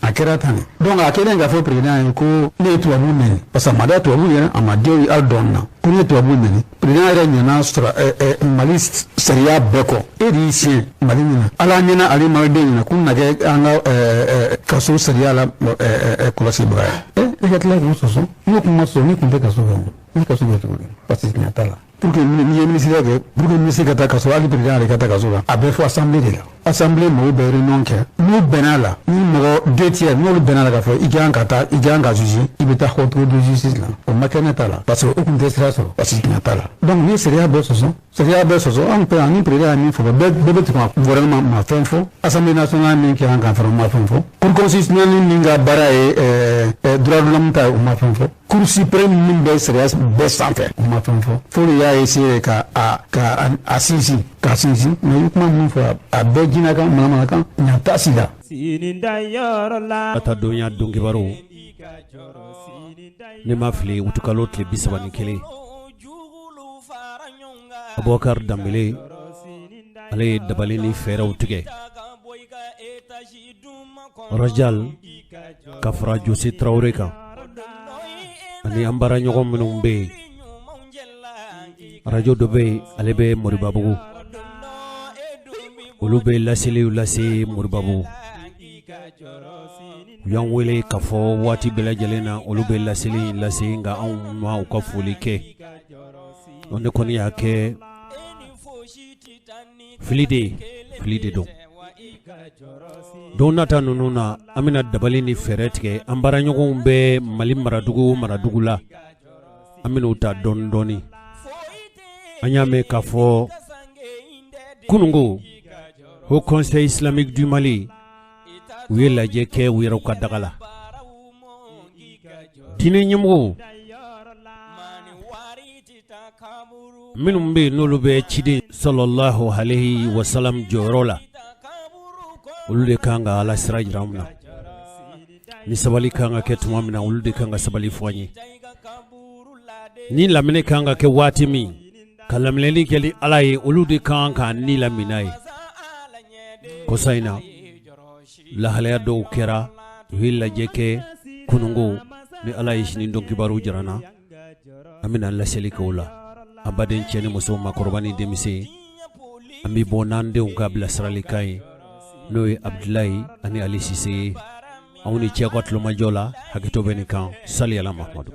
[SPEAKER 12] a kɛra tan de donc a kɛlen k'a fɔ président ye ko ne ye tubabu nɛni parce que a ma da tubabu ye a ma diya hali dɔɔnin na ko ne ye tubabu nɛni président yɛrɛ ɲɛna sɔrɔ Mali sariya bɛɛ kɔ e de y'i siɲɛ Mali ɲɛna ala ɲɛna ale maliden ɲɛna ko na kɛ an ka kaso sariya la kɔlɔsibaga ye e ka tila k'u sɔsɔ n'o kun ma sɔsɔ ne kun tɛ kaso kɛ ne kaso kɛ cogo di parce que tiɲɛ t'a la pour que n'i ye ministre kɛ pour que ministre ka taa kaso hali président yɛrɛ ka taa kaso la a bɛ fɔ assemblée de la assemblée mɔgɔw bɛ réunion kɛ n'u bɛnna la ni mɔgɔ 2 tiers n'olu bɛnna la k'a fɔ i kan ka juger i bɛ taa haute cour de justice la o ma kɛ ne ta la parce que o tun tɛ sira sɔrɔ parce que tiɲɛ t'a la donc ni sariya bɛ sɔsɔ an fɛ yan ni président ye min fɔ bɛɛ bɛ tugu gouvernement ma fɛn fɔ assemblée nationale min kɛ an kan fana o ma fɛn fɔ cour constitutionnelle min ka baara ye droit de l'homme ta o ma fɛn fɔ cour suprême min bɛ sariya bɛɛ sanfɛ o ma fɛn fɔ fo de y'a essayer ka sinsin mais i kuma min fɔ a bɛɛ jinɛ kan manamana kan ɲa t'a si la
[SPEAKER 1] ka taa dɔnya dɔn kibaru ne ma fili utukalo tile 31 Abubakar Dambele ale ye dabali ni fɛɛrɛw tigɛ Rajal ka fara Jose Traoré kan ani an baara ɲɔgɔn minnu bɛ yen radio dɔ bɛ yen ale bɛ Moribabugu olu bɛ laseliw lase Moribabugu u y'an wele k'a fɔ waati bɛɛ lajɛlen na olu bɛ laseli lase nka anw ma u ka foli kɛ o ne kɔni y'a kɛ fili de don don nata ninnu na an bɛna dabali ni fɛɛrɛ tigɛ an baara ɲɔgɔnw bɛ Mali maradugu la an bɛna u ta dɔɔni dɔɔni an y'a mɛn k'a fɔ kunungo Haut Conseil islamique du Mali u ye lajɛ kɛ u yɛrɛw ka daga la diinɛ ɲɛmɔgɔw minnu bɛ yen n'olu bɛ ciden sallallahu alayhi wa sallam jɔyɔrɔ la olu de kan ka ala sira jira an na ni sabali kan ka kɛ tuma min na olu de kan ka sabali fɔ an ye ni lamɛnni kan ka kɛ waati min ka lamɛnni kɛ ni ala ye olu de kan ka ni lamina ye kosa in na lahalaya dɔw kɛra hilla jeke kunungo ni ala yishni ndon kibaru jarana amina la selikola abaden chene muso makorbani demise ambi bonande ungabla sralikai noy abdullahi ani ali sisi awni chekot lo majola hakito benikan sali ala mahmadu